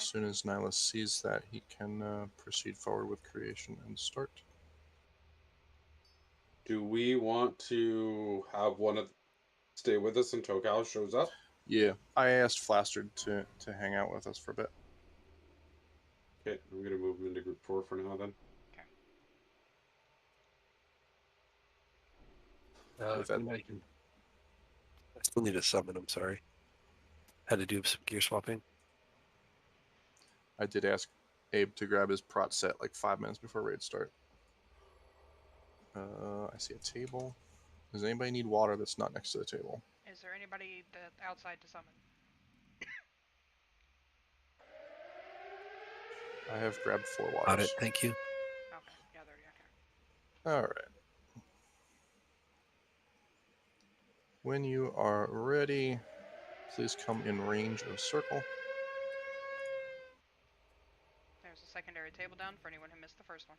As soon as Nihilus sees that, he can proceed forward with creation and start. Do we want to have one of stay with us until Cal shows up? Yeah, I asked Flastard to hang out with us for a bit. Okay, I'm gonna move him into group 4 for now then. Okay. I still need to summon, I'm sorry. Had to do some gear swapping. I did ask Abe to grab his prot set like 5 minutes before raid start. I see a table. Does anybody need water that's not next to the table? Is there anybody outside to summon? I have grabbed 4 waters. Got it, thank you. Okay, yeah, there you go. Alright. When you are ready, please come in range of circle. There's a secondary table down for anyone who missed the first one.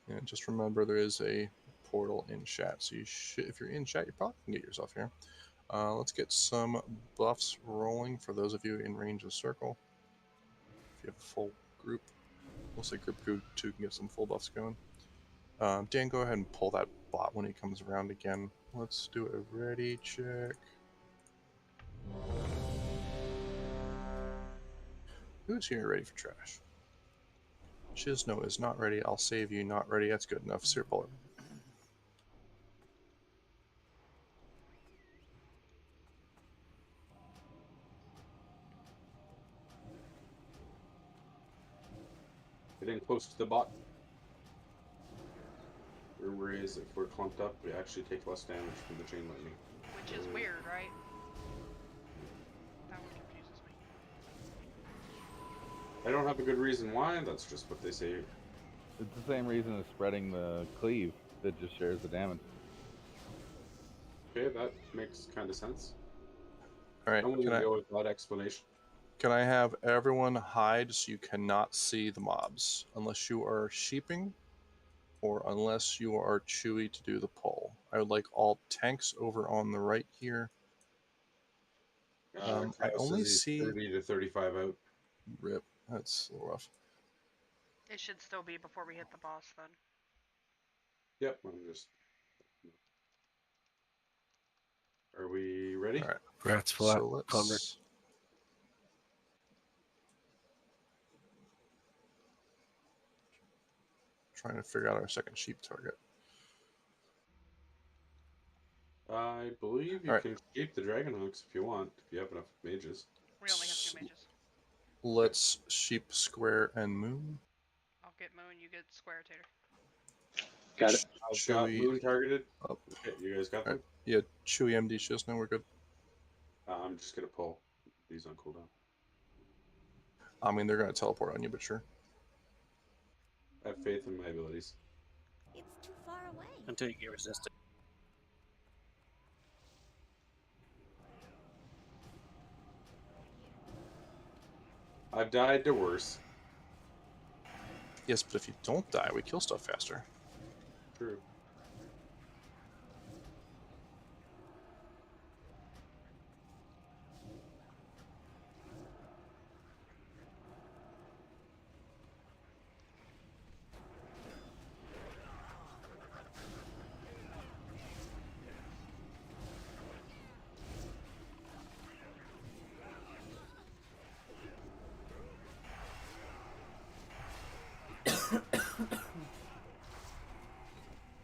And just remember there is a portal in chat, so you should, if you're in chat, you probably can get yourself here. Let's get some buffs rolling for those of you in range of circle. If you have a full group, we'll say group 2 can get some full buffs going. Dan, go ahead and pull that bot when he comes around again. Let's do a ready check. Who's here ready for trash? Shizno is not ready. I'll save you. Not ready. That's good enough. Sir, pull it. Getting close to the bot. Rumor is if we're clumped up, we actually take less damage from the chain lightning. Which is weird, right? That one confuses me. I don't have a good reason why, that's just what they say. It's the same reason as spreading the cleave that just shares the damage. Okay, that makes kind of sense. Alright, I'm going to go with that explanation. Can I have everyone hide so you cannot see the mobs? Unless you are sheeping, or unless you are Chewy to do the pull. I would like all tanks over on the right here. I only see 30 to 35 out. Rip. That's a little rough. It should still be before we hit the boss then. Yep, I'm just... Are we ready? Alright. Rats flat. So let's... Trying to figure out our second sheep target. I believe you can keep the Dragonhawks if you want, if you have enough mages. We only have 2 mages. Let's sheep, square, and moon. I'll get moon, you get square, Tater. Got it. I've got moon targeted. Up. Okay, you guys got them? Yeah, Chewy MD just now, we're good. I'm just going to pull these on cooldown. I mean, they're going to teleport on you, but sure. I have faith in my abilities. It's too far away. Until you get resisted. I've died to worse. Yes, but if you don't die, we kill stuff faster. True.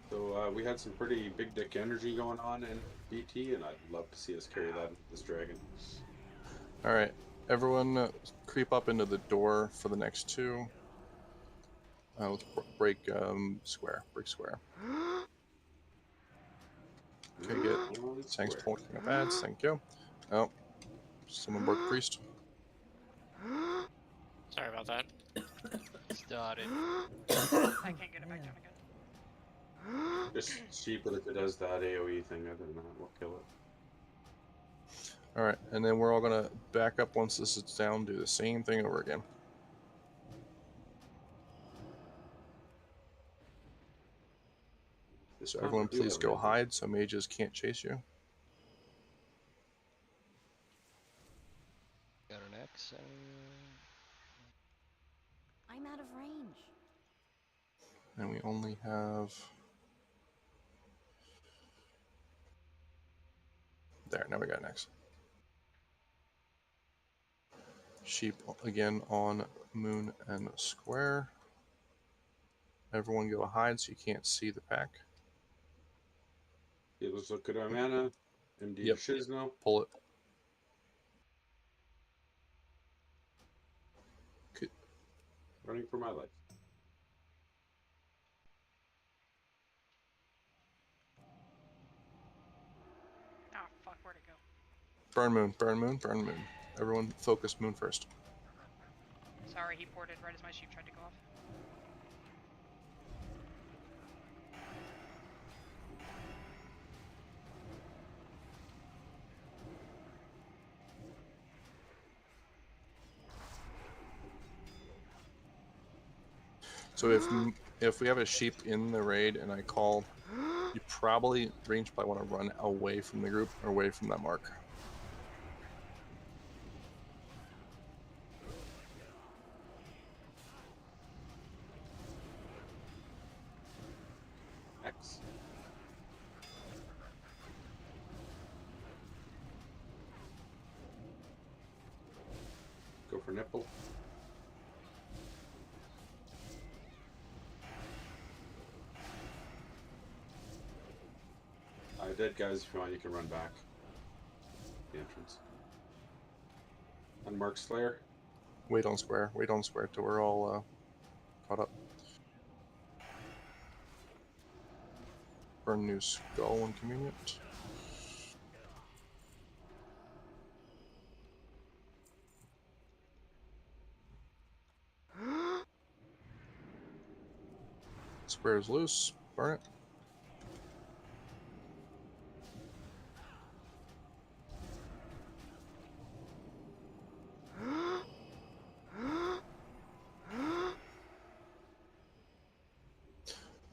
So we had some pretty big dick energy going on in BT, and I'd love to see us carry that into this dragon. Alright, everyone creep up into the door for the next 2. Let's break square. Break square. Okay, good. Thanks for pulling up ads. Thank you. Oh, someone broke priest. Sorry about that. Started. I can't get it back down again. Just cheap, but if it does that AoE thing, other than that, we'll kill it. Alright, and then we're all going to back up once this is down, do the same thing over again. So everyone please go hide so mages can't chase you. Got an app. So I'm out of range. And we only have... There, now we got next. Sheep again on moon and square. Everyone go hide so you can't see the pack. It looks like good on mana. MD Yep. Shizno. Pull it. Could, Running for my life. Ah, fuck, where'd it go? burn moon, burn moon, burn moon. Everyone focus moon first. Sorry, he ported right as my sheep tried to go off. So if we have a sheep in the raid and I call, you probably want to run away from the group or away from that mark. X. Go for nipple. Dead guys, if you want, you can run back. The entrance. Unmarked Slayer. Wait on square till we're all caught up. Burn new skull when convenient. Square is loose. Burn it.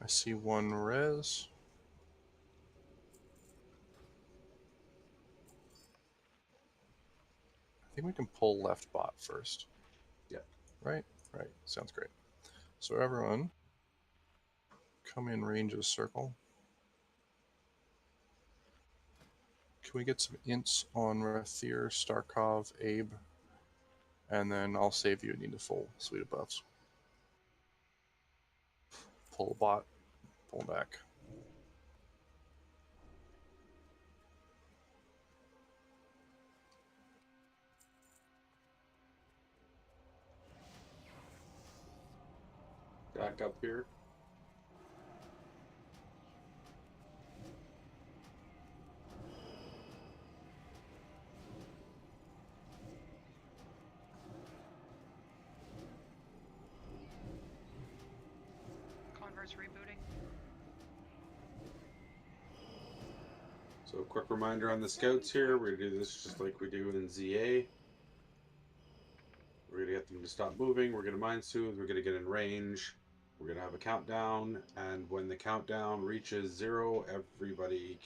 I see one res. I think we can pull left bot first. Yeah. Right? Right. Sounds great. So everyone, come in range of circle. Can we get some ints on Rathir, Starkov, Abe? And then I'll save you. Need a full suite of buffs. Pull bot, pull back. Back up here. Converse rebooting. So a quick reminder on the scouts here. We're going to do this just like we do in ZA. We're going to get them to stop moving. We're going to mind soothe. We're going to get in range. We're going to have a countdown. And when the countdown reaches 0, everybody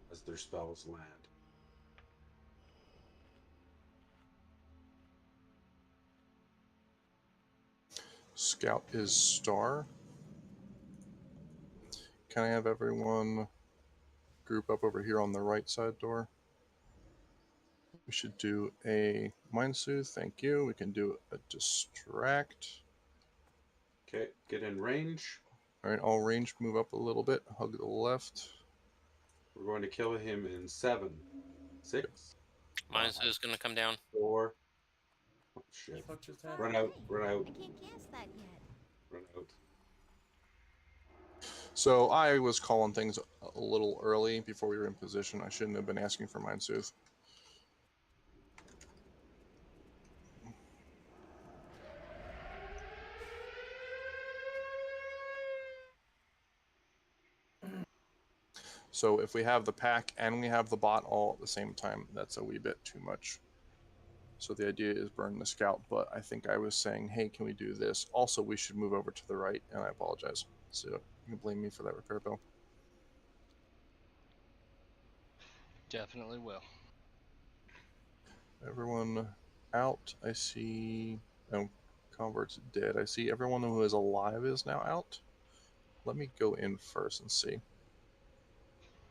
has their spells land. Scout is star. Can I have everyone group up over here on the right side door? We should do a mind soothe. Thank you. We can do a distract. Okay, get in range. All right, all range, move up a little bit. Hug the left. We're going to kill him in 7, 6. Mine's is gonna come down. 4. Oh, shit. It's too far Run out, away. run out, I can't cast that yet. run out. So I was calling things a little early before we were in position. I shouldn't have been asking for mind soothe. So if we have the pack and we have the bot all at the same time, that's a wee bit too much. So the idea is burn the scout, but I think I was saying, hey, can we do this? Also, we should move over to the right, and I apologize. So you can blame me for that repair bill. Definitely will. Everyone out. I see. Oh, convert's dead. I see everyone who is alive is now out. Let me go in first and see.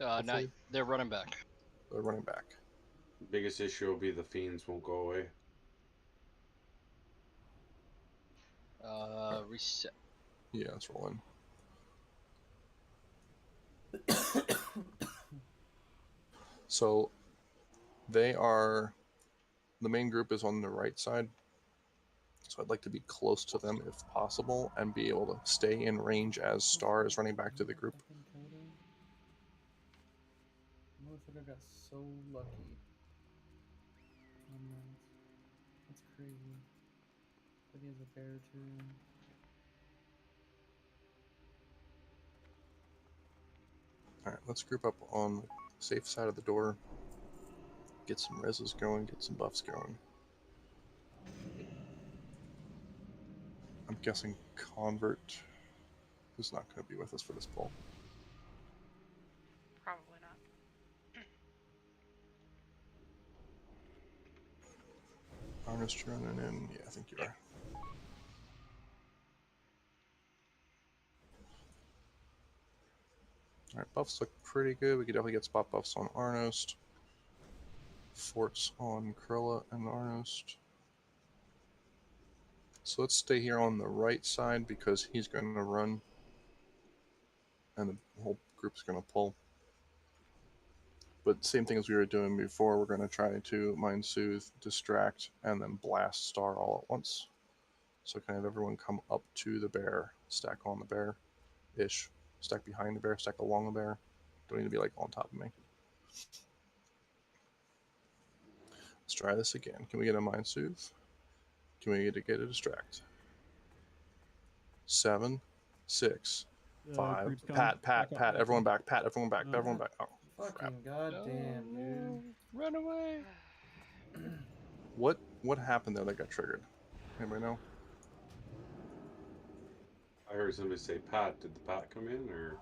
Not. Hopefully- They're running back. They're running back. Biggest issue will be the fiends won't go away. Reset. Yeah, let's roll in. So they are. The main group is on the right side. So I'd like to be close to them if possible and be able to stay in range as Star is running back to the group. Motherfucker got so lucky. On that. That's crazy. But he has a bear too. Alright, let's group up on the safe side of the door. Get some reses going, get some buffs going. I'm guessing Convert is not going to be with us for this poll. Probably not. Ernest running in. Yeah, I think you are. Alright, buffs look pretty good. We could definitely get spot buffs on Arnost. Forts on Krilla and Arnost. So let's stay here on the right side because he's going to run. And the whole group's going to pull. But same thing as we were doing before, we're going to try to Mind Soothe, Distract, and then Blast Star all at once. So kind of everyone come up to the bear, stack on the bear-ish, stack behind the bear, stack along the bear. Don't need to be like on top of me. Let's try this again. Can we get a Mind Soothe? Can we get a Distract? 7, 6, 5. creep's coming. Pat, Back up, Pat, back everyone up. back, Pat, everyone back, Oh, everyone back. Oh, crap. Fucking goddamn, dude. Run away. What happened there that got triggered? Anybody know? I heard somebody say Pat. Did the Pat come in or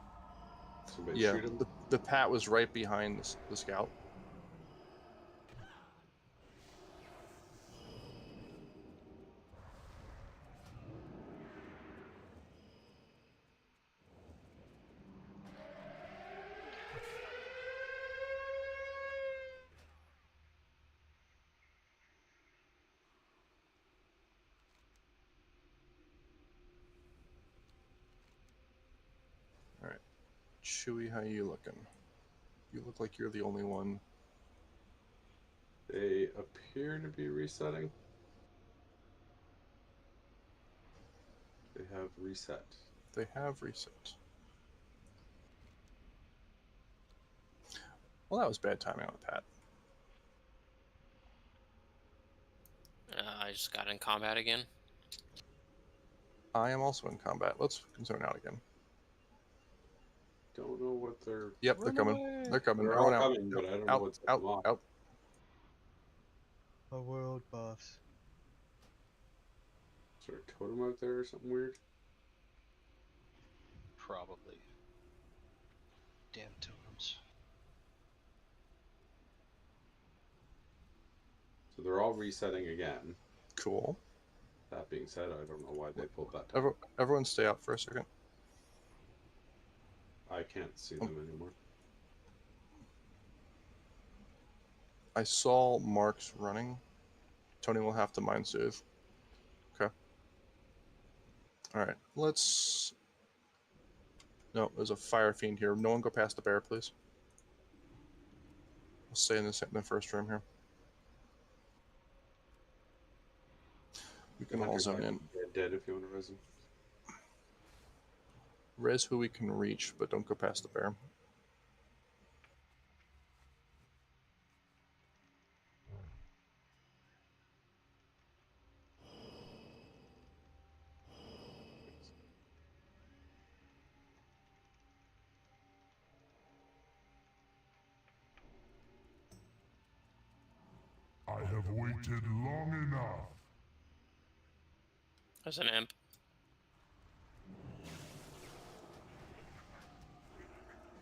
somebody Yeah, shoot him? the Pat was right behind the scout. Alright. Chewy, how you looking? You look like you're the only one. They appear to be resetting. They have reset. They have reset. Well, that was bad timing on Pat. I just got in combat again. I am also in combat. Let's zone out again. Don't know what they're. Yep, they're coming. away. They're coming. They're Everyone all out. coming, but I don't know Out, what's out, them off. out. A world buffs. Is there a totem out there or something weird? Probably. Damn totems. So they're all resetting again. Cool. That being said, I don't know why they pulled that totem. Everyone stay out for a second. I can't see them anymore. I saw Marks running. Tony will have to Mind Soothe. Okay. Alright, let's... No, there's a Fire Fiend here. No one go past the bear, please. We'll stay in the first room here. We can all zone in. Dead if you want to res them. Res who we can reach, but don't go past the bear. I have waited long enough. There's an imp.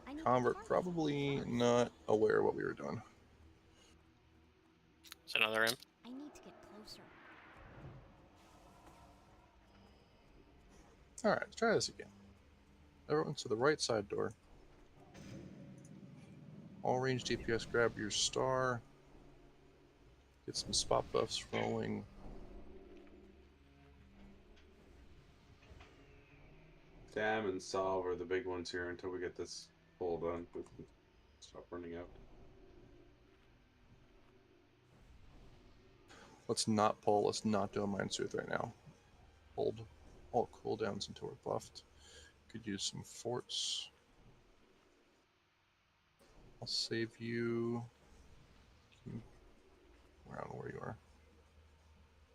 I need Convert to target probably first. not aware of what we were doing. There's another imp. I need to get closer. Alright, let's try this again. Everyone to the right side door. All range DPS, grab your star. Get some spot buffs rolling. Dam and Salve are the big ones here until we get this pull done. We can stop running out. Let's not pull. Let's not do a Mind Soothe right now. Hold all cooldowns until we're buffed. Could use some forts. I'll save you. I don't know where you are.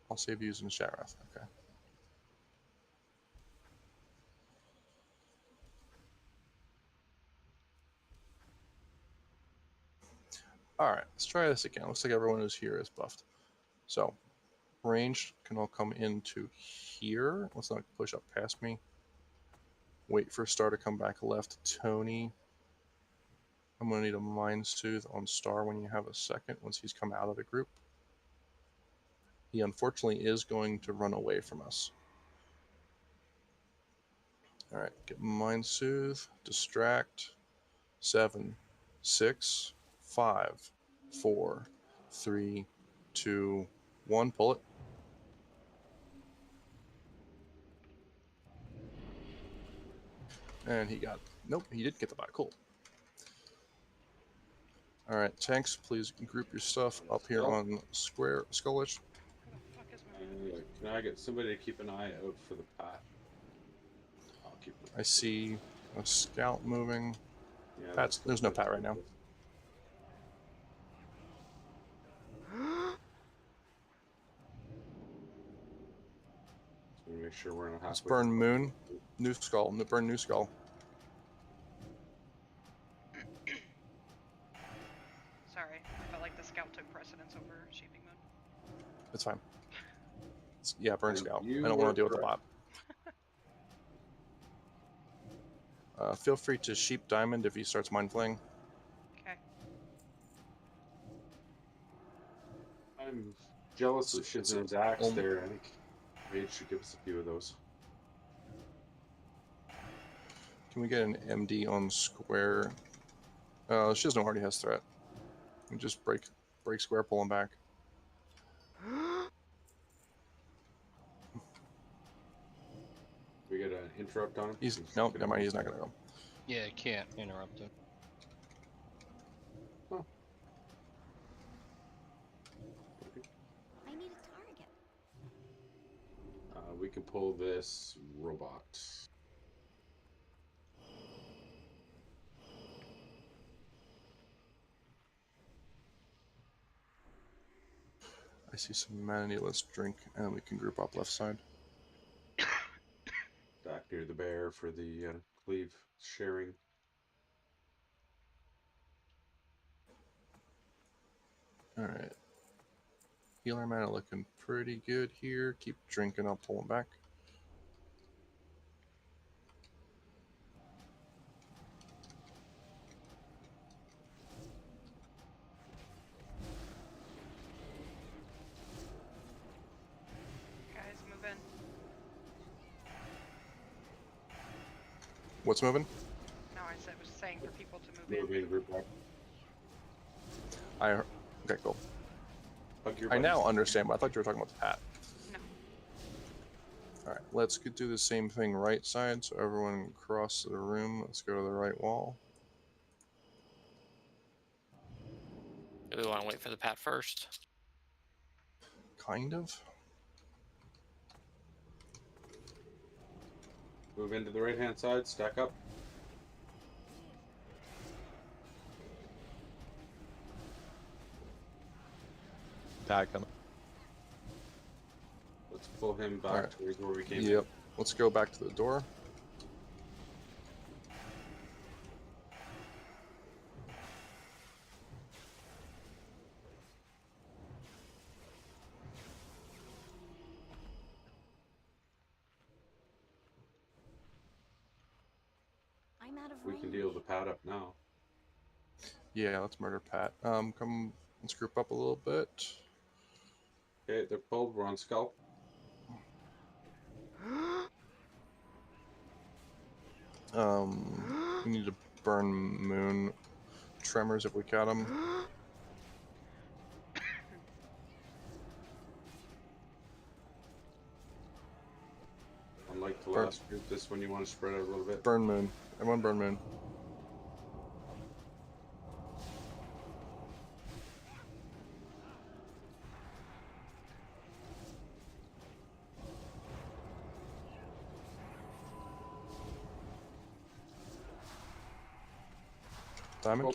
I'll save you using Shatrath. Okay. Alright, let's try this again. Looks like everyone who's here is buffed. So, range can all come into here. Let's not push up past me. Wait for Star to come back left. Tony. I'm going to need a Mind Soothe on Star when you have a second, once he's come out of the group. He unfortunately is going to run away from us. Alright, get Mind Soothe, Distract. 7, 6, 5, 4, 3, 2, 1. Pull it. And he got... Nope, he didn't get the bot. Cool. Alright, tanks, please group your stuff up here on square Skullish. Where the fuck is my Can I get somebody to keep an eye out for the path? I'll keep it. I see a scout moving. Yeah, Pat's, there's no Pat right now. So make sure we're in a halfway. Let's burn Moon. New Skull. Burn New Skull. Sorry, I felt like the scout took precedence over Shaping Moon. It's fine. Yeah, burn And Scout. I you don't want were to deal with the correct. bot. Feel free to Sheep Diamond if he starts Mind Flaying. Okay. I'm jealous of It's Shizn's axe only- there. I think Rage should give us a few of those. Can we get an MD on square? Shizno already has threat. We just break square, pull him back. We get an interrupt on him. He's no, never mind. He's not gonna go. Yeah, can't interrupt him. I need a target. We can pull this robot. I see some humanity. Let's drink, and we can group up left side. Back near the bear for the cleave sharing. All right. Healer mana looking pretty good here. Keep drinking. I'll pull him back. Guys, move in. What's moving? No, I said was saying for people to move Moving group back. Okay, cool. Hug your I now buddies. understand, but I thought you were talking about the Pat. No. All right, let's do the same thing right side. So everyone across the room. Let's go to the right wall. Do we want to wait for the Pat first? Kind of. Move into the right hand side, stack up. Pat coming. Let's pull him back Alright. towards where we came Yep. Let's go back to the door. I'm out of in. We range. can deal the pad up now. Yeah, let's murder Pat. Come, let's group up a little bit. Okay, they're pulled. We're on scalp. We need to burn moon tremors if we count them. Unlike the Burn. last group, this one you want to spread out a little bit. Burn moon. Everyone burn moon. Diamond. Oh.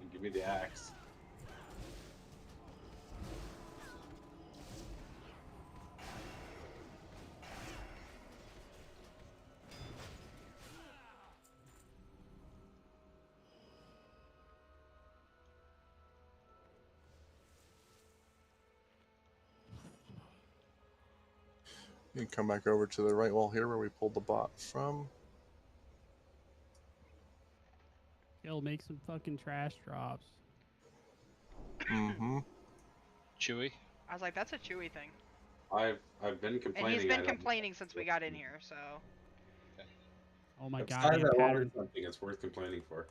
And give me the axe. You can come back over to the right wall here where we pulled the bot from. Yo, make some fucking trash drops. Mm-hmm. Chewy. I was like, that's a Chewy thing. I've been And complaining. he's been I don't- complaining since we got in here, so. Oh my I've god, started damn that long pattern. as something it's worth complaining for.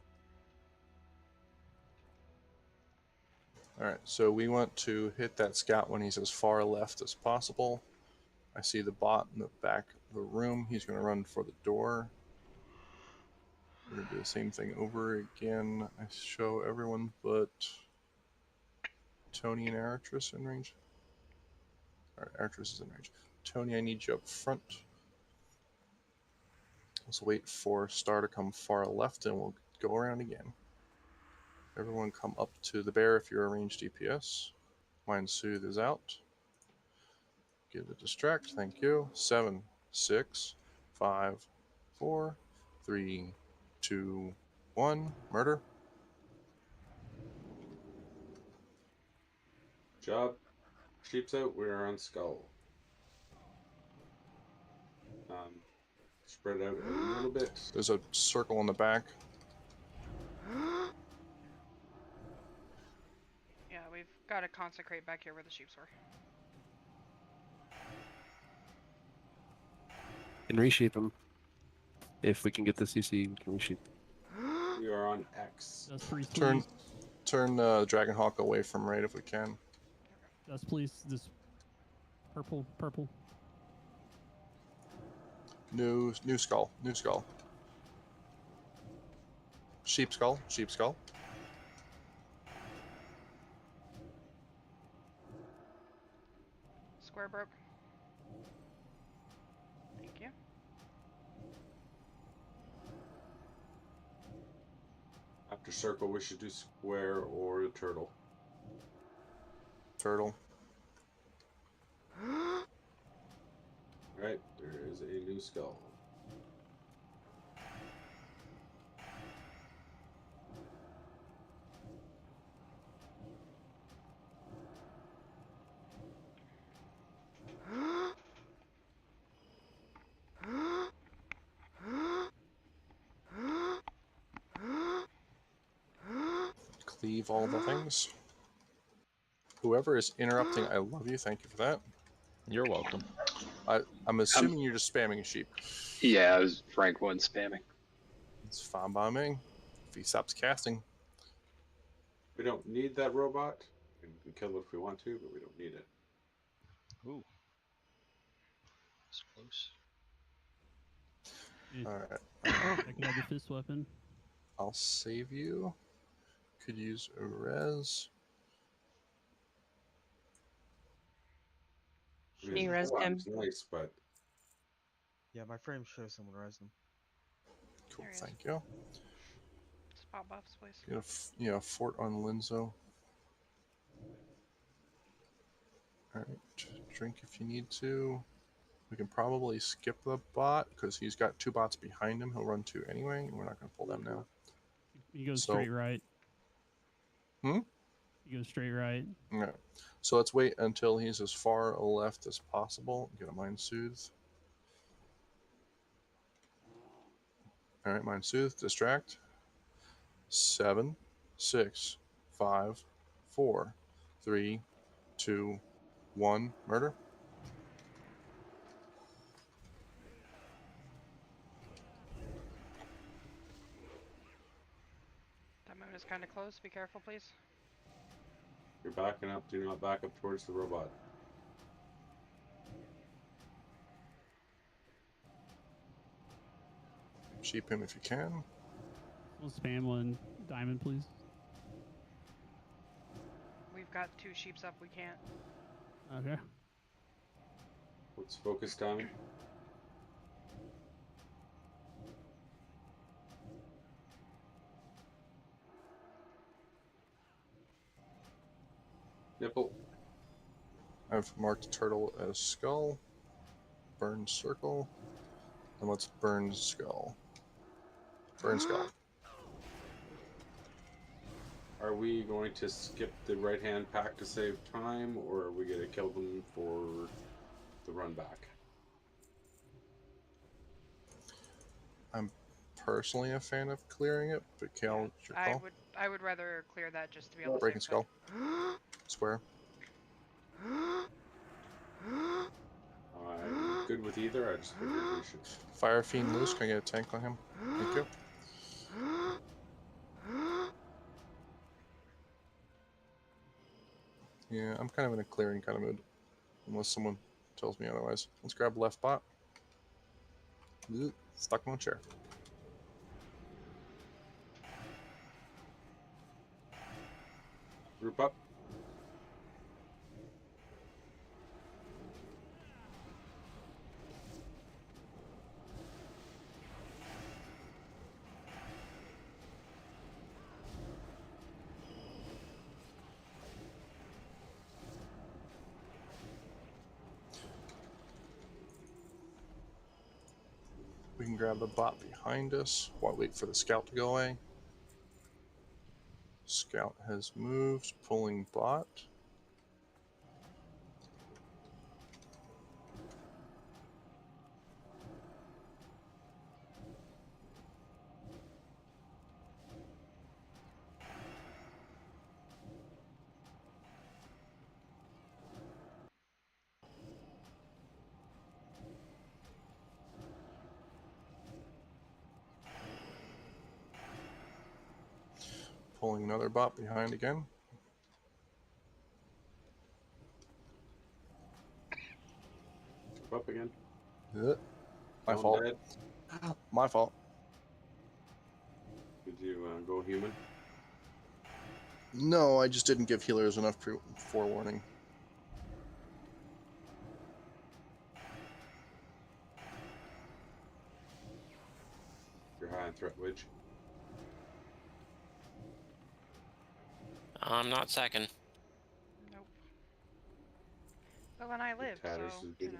Alright, so we want to hit that scout when he's as far left as possible. I see the bot in the back of the room. He's going to run for the door. We're going to do the same thing over again. I show everyone but Tony and Aratris in range. Alright, Aratris is in range. Tony, I need you up front. Let's wait for Star to come far left and we'll go around again. Everyone come up to the bear if you're a ranged DPS. Mind Soothe is out. Give it distract, thank you. 7, 6, 5, 4, 3, 2, 1. Murder. Job. Sheep's out. We're on Skull. Spread out a little bit. There's a circle in the back. Yeah, we've got to consecrate back here where the sheeps were. Can reshape them. If we can get the CC, we can reshape. We are on X. Dust please, Turn please. turn Dragonhawk away from right if we can. Dust please. This purple. New skull. New skull. Sheep skull. Sheep skull. Square broke. Thank you. After circle, we should do square or the turtle. Turtle. Right, there is a new skull. Cleave all the things. Whoever is interrupting, I love you. Thank you for that. You're welcome. I'm assuming you're just spamming sheep. Yeah, I was rank 1 spamming. It's fine by me. If he stops casting. We don't need that robot. We can kill it if we want to, but we don't need it. Ooh. It's close. Alright. I could have the fist weapon. I'll save you. Could use a res. I mean, You res the him? one's nice, but Yeah, my frame shows someone res them. Cool, There he is. thank you. Spot buffs, please. Get a fort on Linzo. Alright, drink if you need to. We can probably skip the bot because he's got 2 bots behind him. He'll run 2 anyway, and we're not going to pull them now. He goes So- straight right. Hmm? He goes straight right. Okay. So let's wait until he's as far left as possible. Get a Mind Soothe. Alright, Mind Soothe. Distract. 7, 6, 5, 4, 3, 2, 1. Murder. That moon is kind of close. Be careful, please. You're backing up. Do not back up towards the robot. Sheep him if you can. We'll spam one diamond, please. We've got 2 sheeps up. We can't. Okay. What's focus timing? Nipple. I've marked turtle as skull. Burn circle. And let's burn skull. Burn skull. Are we going to skip the right-hand pack to save time, or are we going to kill them for the run back? I'm personally a fan of clearing it, but Cal, it's your call. I would rather clear that just to be able to Breaking save skull. Square. I'm good with either. I just figured we should. Fire Fiend loose. Can I get a tank on him? Thank you. Yeah, I'm kind of in a clearing kind of mood. Unless someone tells me otherwise. Let's grab left bot. Ugh, stuck in a chair. Group up. We can grab the bot behind us while we wait for the scout to go away. Scout has moved, pulling bot. Pulling another bot behind again. Group up again. Ugh. My Down fault. dead. My fault. Did you go human? No, I just didn't give healers enough forewarning. You're high on threat wedge. I'm not second. Nope. Well, and I live, so, Patterson's you busy. know.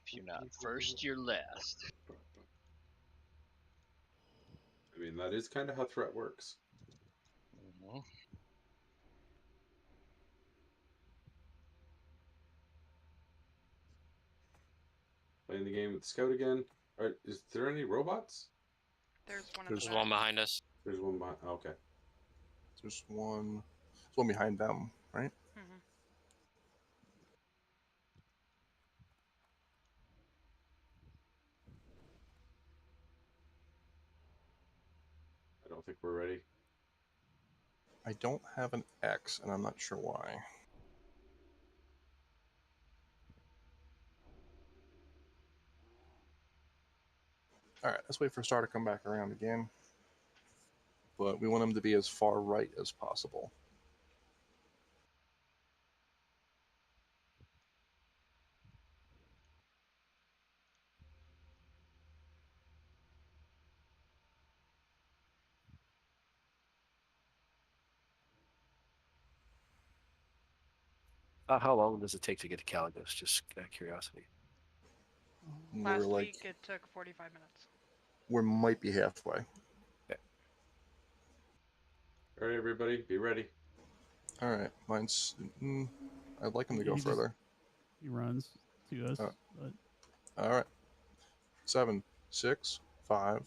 If you're not first, you're last. I mean, that is kind of how threat works. Mhm. Playing the game with the scout again. Alright, is there any robots? There's one in There's the There's one back. behind us. There's one behind. Okay. There's one behind them, right? Mm-hmm. I don't think we're ready. I don't have an X, and I'm not sure why. Alright, let's wait for Star to come back around again. But we want him to be as far right as possible. How long does it take to get to Caligos? Just out of curiosity. Last week it took 45 minutes. We might be halfway. Alright, everybody, be ready. Alright, mine's... I'd like him to go He just- further. He runs to us, but Alright. 7, 6, 5,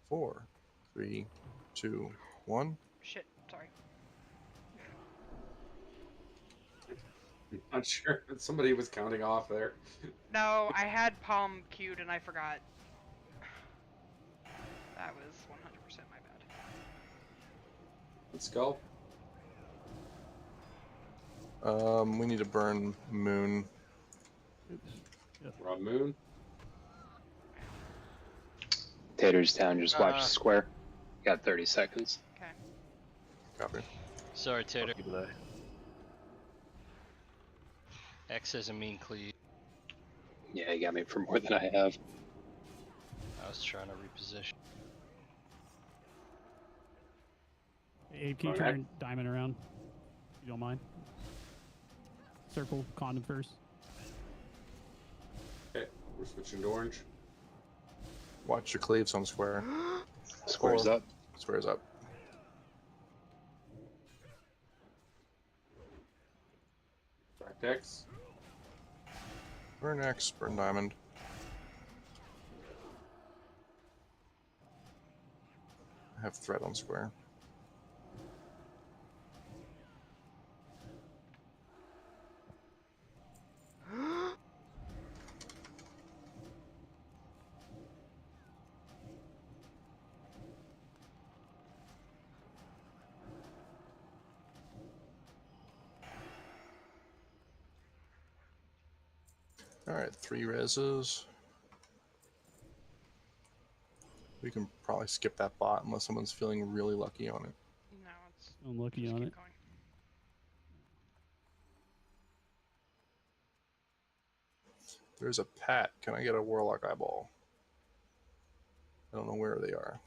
4, 3, 2, 1. Shit, sorry. I'm not sure. Somebody was counting off there. No, I had palm queued and I forgot. That was 100% my bad. Let's go. We need to burn moon. Oops. Yep. We're on moon. Taters down, just watch the square. Got 30 seconds. Okay. Copy. Sorry, Tater. People die. X doesn't mean cleave. Yeah, you got me for more than I have. I was trying to reposition. Hey, can you turn diamond around? If you don't mind. Circle, condom first. Okay, we're switching to orange. Watch your cleaves on square. Square's up. Square's up. Back to X. Burn X, burn diamond. I have threat on square. Alright, 3 reses. We can probably skip that bot unless someone's feeling really lucky on it. No, it's Unlucky just on keep it. going. There's a Pat. Can I get a Warlock eyeball? I don't know where they are.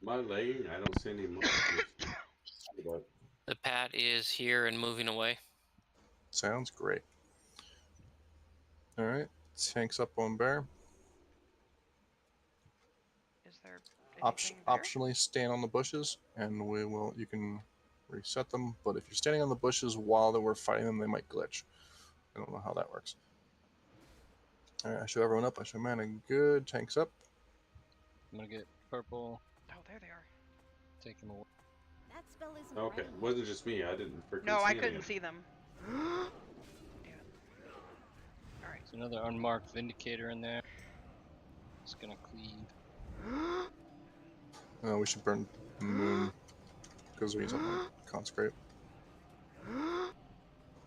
My lane, I don't see any more. The Pat is here and moving away. Sounds great. Alright, tanks up on bear. Is there anything there? Optionally stand on the bushes and you can reset them, but if you're standing on the bushes while we're fighting them, they might glitch. I don't know how that works. Alright, I show everyone up. I show mana good. Tanks up. I'm gonna get purple. Oh, there they are. Take him away. That spell isn't Okay, ready it yet. wasn't just me. I didn't freaking No, see I any couldn't of see them. Damn it. Alright. There's another unmarked Vindicator in there. It's gonna cleave. We should burn moon because we need something like consecrate.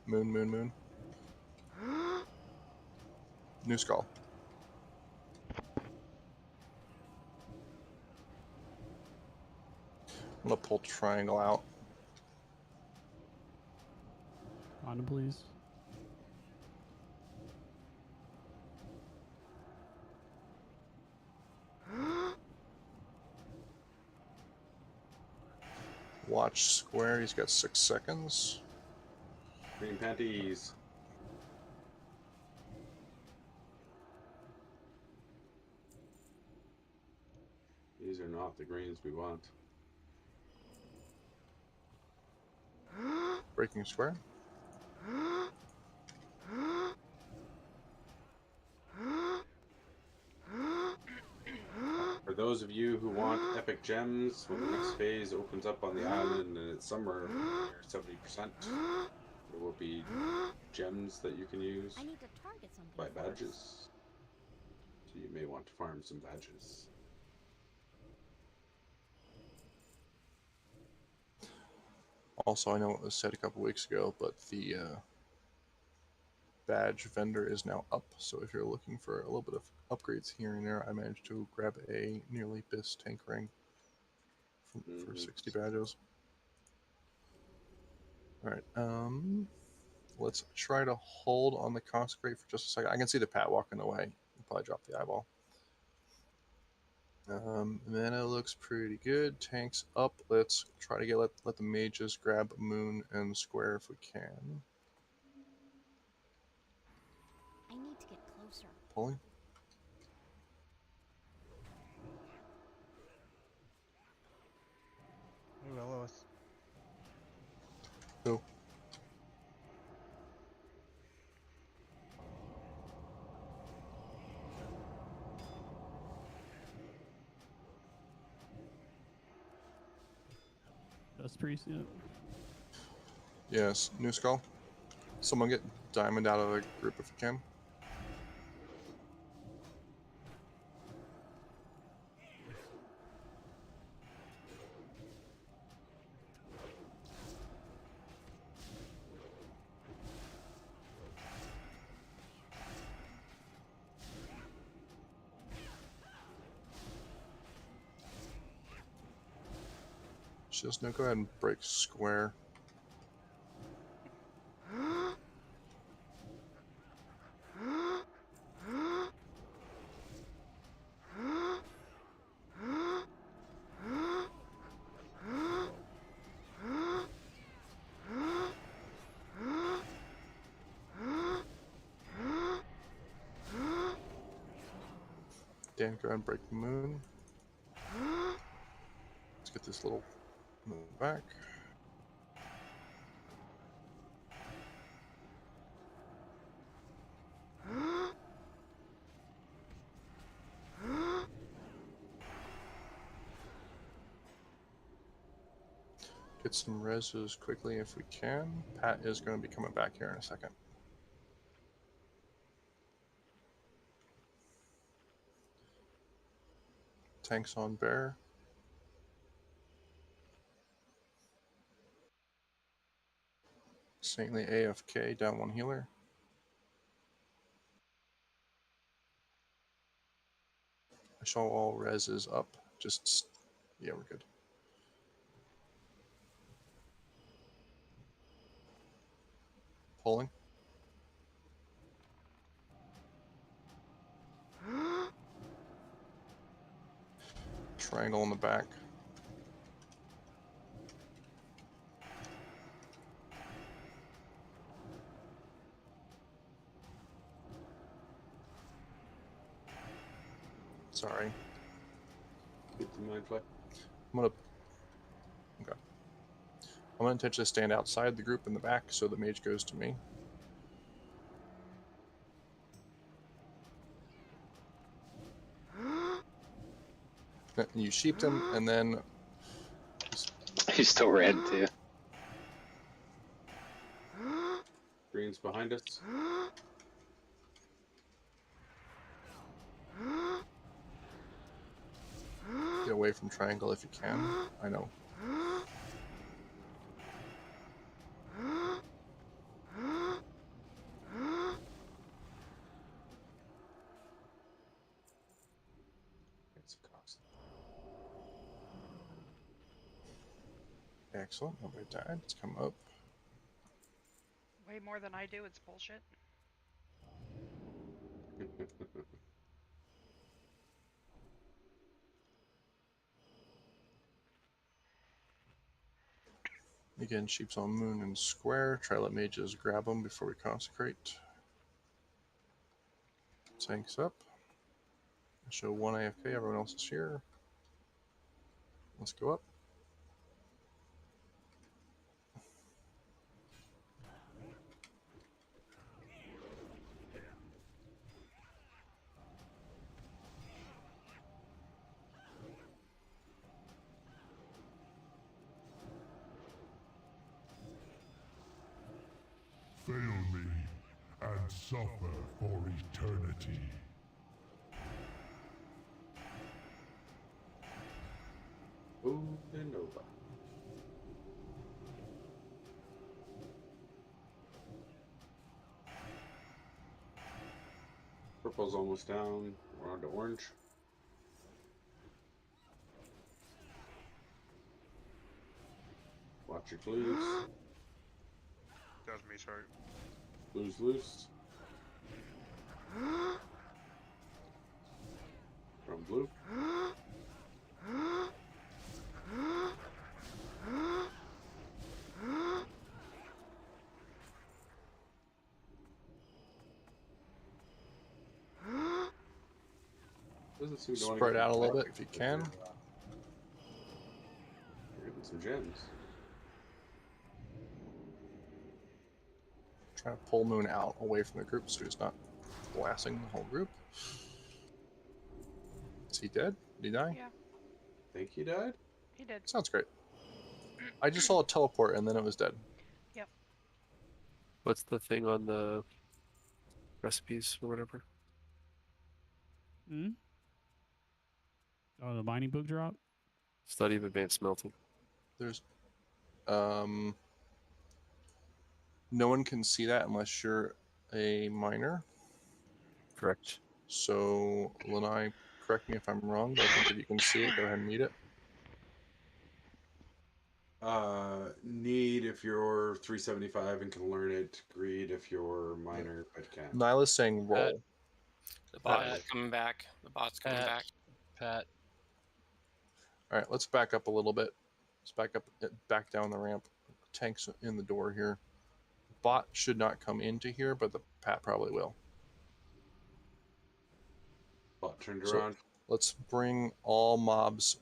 Moon. New skull. I'm gonna pull triangle out. Condom, please. Watch square. He's got 6 seconds. green panties. These are not the greens we want. Breaking square. For those of you who want epic gems, when the next phase opens up on the island and it's somewhere near 70%, there will be gems that you can use. I need to target something Buy first. badges. So you may want to farm some badges. Also, I know it was said a couple weeks ago, but the badge vendor is now up. So if you're looking for a little bit of upgrades here and there, I managed to grab a nearly BIS tank ring for 60 badges. Alright, let's try to hold on the consecrate for just a second. I can see the Pat walking away. He'll probably drop the eyeball. Mana looks pretty good. Tanks up. Let's try to let the mages grab moon and square if we can. I need to get closer. Pulling. Dust Priest, yeah. Yes, New Skull. Someone get Diamond out of the group if you can. Just no, go ahead and break square. Dan, go ahead and break the moon. Let's get this little moon back. Get some reses quickly if we can. Pat is going to be coming back here in a second. Tanks on bear. Saintly AFK, down one healer. I show all reses up. Just, yeah, we're good. Pulling. Triangle in the back. Sorry. Keep the mind play. I'm gonna intentionally stand outside the group in the back so the mage goes to me. You sheeped him, and then He still ran too. Green's behind us. get away from triangle if you can. I know. It's a cost. Excellent. Nobody died. Let's come up. Way more than I do. It's bullshit. Again, sheep's on moon and square. Try to let mages grab them before we consecrate. Tanks up. Show one AFK, everyone else is here. Let's go up. Fail me and suffer for eternity. Moving over. Purple's almost down. We're on to orange. Watch your clues. That was me, sorry. Blue's loose. From blue. Doesn't seem to want to Spread get out a little back bit if you can. We're getting some gems. Try to pull moon out away from the group so he's not blasting the whole group. Is he dead? Did he die? Yeah, Think he died? he did. Sounds great. I just saw a teleport and then it was dead. Yep. What's the thing on the recipes or whatever? Hmm? Oh, the mining book drop? Study of advanced smelting. There's no one can see that unless you're a miner. Correct. So, Lanai, correct me if I'm wrong, but I think if you can see it, go ahead and read it. Need if you're 375 and can learn it. Greed if you're minor but can't. Nyla's saying roll. The bot is coming back. The bot's coming back. Pat. All right, let's back up a little bit. Let's back down the ramp. Tank's in the door here. Bot should not come into here, but the Pat probably will. Bot turned So around. let's bring all mobs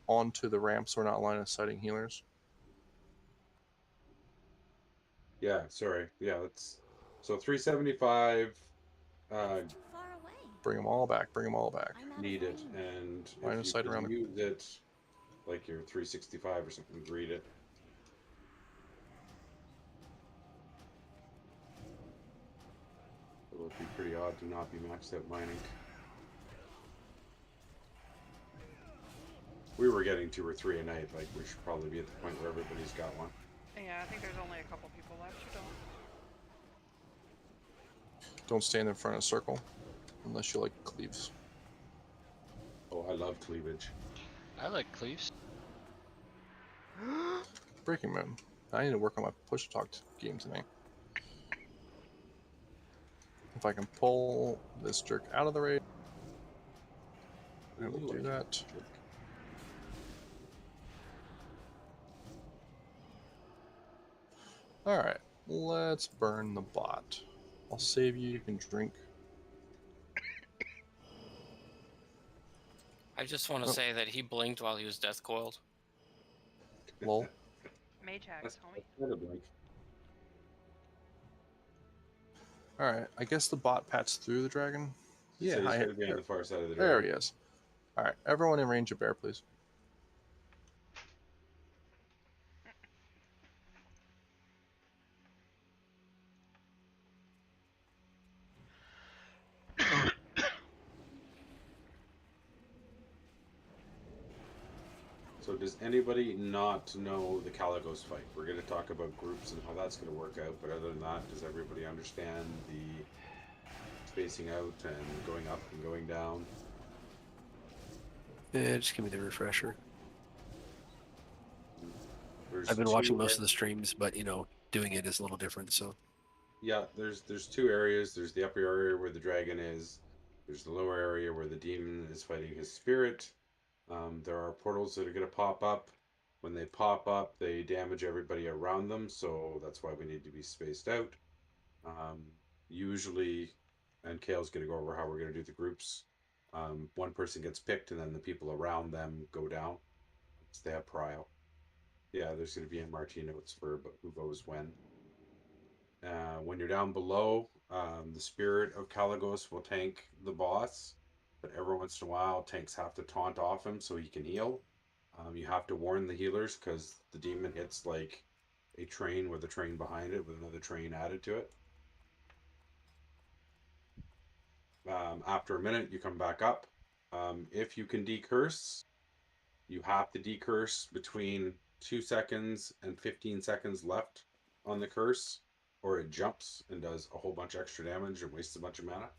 onto the ramp so we're not line of sighting healers. Yeah, sorry. Yeah, let's. So 375. Bring them all back. Bring them all back. Need it, and Line of if you sight can around. use it, like you're 365 or something, greed it. It would be pretty odd to not be maxed out mining. We were getting 2 or 3 a night. Like, we should probably be at the point where everybody's got one. Yeah, I think there's only a couple people left who don't. Don't stand in front of a circle unless you like cleaves. Oh, I love cleavage. I like cleaves. Breaking Moon. I need to work on my push talk game tonight. If I can pull this jerk out of the raid, I will do that. Alright, let's burn the bot. I'll save you, you can drink. I just want to say that he blinked while he was death coiled. Lol. Mage hacks, homie. Alright, I guess the bot pats through the dragon. Yeah, So he's going to be on the far side of the there dragon. he is. Alright, everyone in range of bear, please. So does anybody not know the Caligos fight? We're going to talk about groups and how that's going to work out, but other than that, does everybody understand the spacing out and going up and going down? Yeah, just give me the refresher. There's I've been watching 2 most of the streams, but you know, doing it is a little different. So Yeah, there's 2 areas. There's the upper area where the dragon is. There's the lower area where the demon is fighting his spirit. There are portals that are going to pop up. When they pop up, they damage everybody around them, so that's why we need to be spaced out. Usually, and Kale's going to go over how we're going to do the groups. One person gets picked, and then the people around them go down. So they have prio. Yeah, there's going to be MRT notes for who goes when. When you're down below, the spirit of Caligos will tank the boss, but every once in a while, tanks have to taunt off him so he can heal. You have to warn the healers because the demon hits like a train with a train behind it with another train added to it. After a minute, you come back up. If you can decurse, you have to decurse between 2 seconds and 15 seconds left on the curse, or it jumps and does a whole bunch of extra damage and wastes a bunch of mana.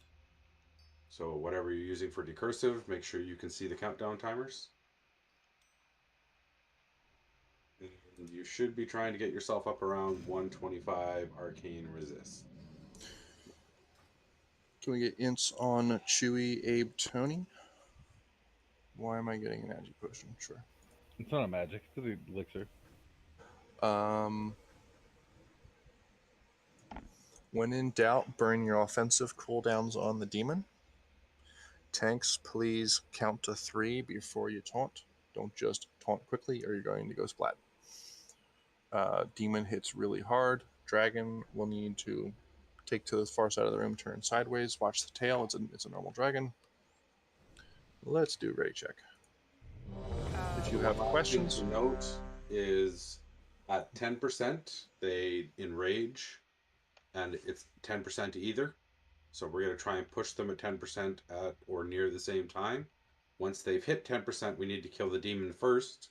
So whatever you're using for decursive, make sure you can see the countdown timers. And you should be trying to get yourself up around 125 arcane resist. Can we get ints on Chewy, Abe, Tony? Why am I getting an agi potion? Sure. It's not a magic, it's an elixir. When in doubt, burn your offensive cooldowns on the demon. Tanks, please count to 3 before you taunt. Don't just taunt quickly or you're going to go splat. Demon hits really hard. Dragon will need to take to the far side of the room, turn sideways, watch the tail. It's a normal dragon. Let's do ready check. If you have questions, to note is At 10%, they enrage, and it's 10% either. So we're going to try and push them at 10% at or near the same time. Once they've hit 10%, we need to kill the demon first.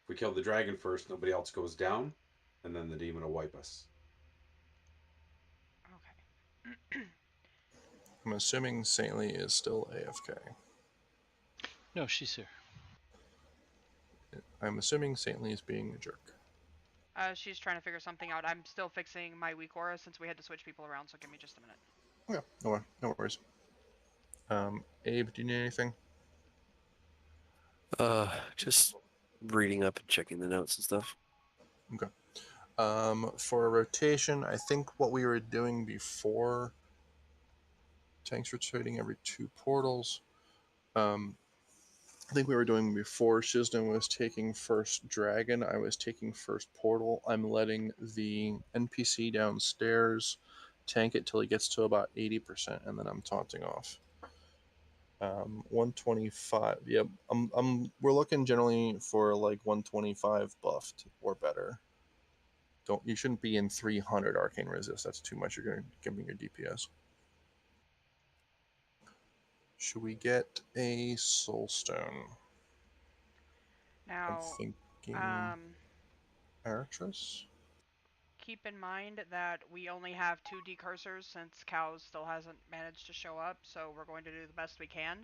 If we kill the dragon first, nobody else goes down, and then the demon will wipe us. Okay. I'm assuming Saintly is still AFK. No, she's here. I'm assuming Saintly is being a jerk. She's trying to figure something out. I'm still fixing my weak aura since we had to switch people around, so give me just a minute. Yeah, no worries. Abe, do you need anything? Just reading up and checking the notes and stuff. Okay. For a rotation, I think what we were doing before, tanks rotating every 2 portals. I think we were doing before Shizden was taking first dragon, I was taking first portal. I'm letting the NPC downstairs tank it till he gets to about 80%, and then I'm taunting off. 125. Yep. We're looking generally for like 125 buffed or better. You shouldn't be in 300 arcane resist. That's too much. You're going to give me your DPS. Should we get a soul stone? Now, I'm thinking Arachus. keep in mind that we only have 2 decursors since Cows still hasn't managed to show up, so we're going to do the best we can.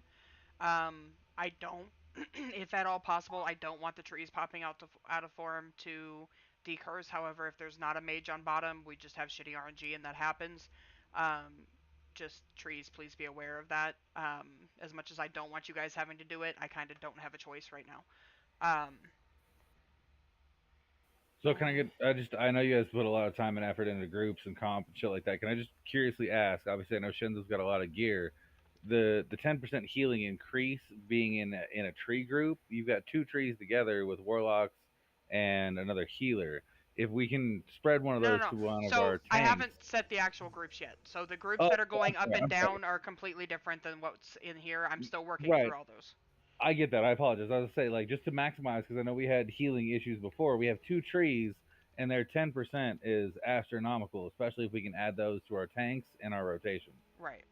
I don't, if at all possible, I don't want the trees popping out of form to decurse. However, if there's not a mage on bottom, we just have shitty RNG and that happens. Just trees, please be aware of that. As much as I don't want you guys having to do it, I kind of don't have a choice right now. So can I get? I know you guys put a lot of time and effort into groups and comp and shit like that. Can I just curiously ask? Obviously, I know Shinzo's got a lot of gear. The 10% healing increase being in a tree group. You've got 2 trees together with warlocks and another healer. If we can spread one of those to one of our tanks. I haven't set the actual groups yet. So the groups that are going up and down are completely different than what's in here. I'm still working through all those. I get that. I apologize. I was say, like, just to maximize, because I know we had healing issues before. We have 2 trees, and their 10% is astronomical, especially if we can add those to our tanks and our rotation. Right.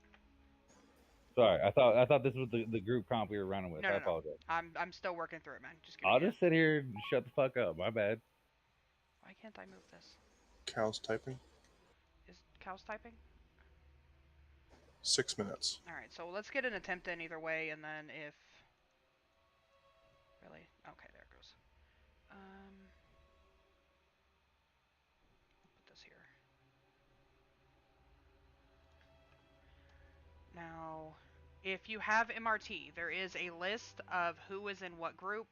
Sorry, I thought this was the group comp we were running with. No, I apologize. I'm still working through it, man. I'll just sit here and shut the fuck up. My bad. Why can't I move this? Cow's typing. Is Cow's typing? 6 minutes. Alright, so let's get an attempt in either way, and then if... Really? Okay, there it goes. Put this here. Now, if you have MRT, there is a list of who is in what group.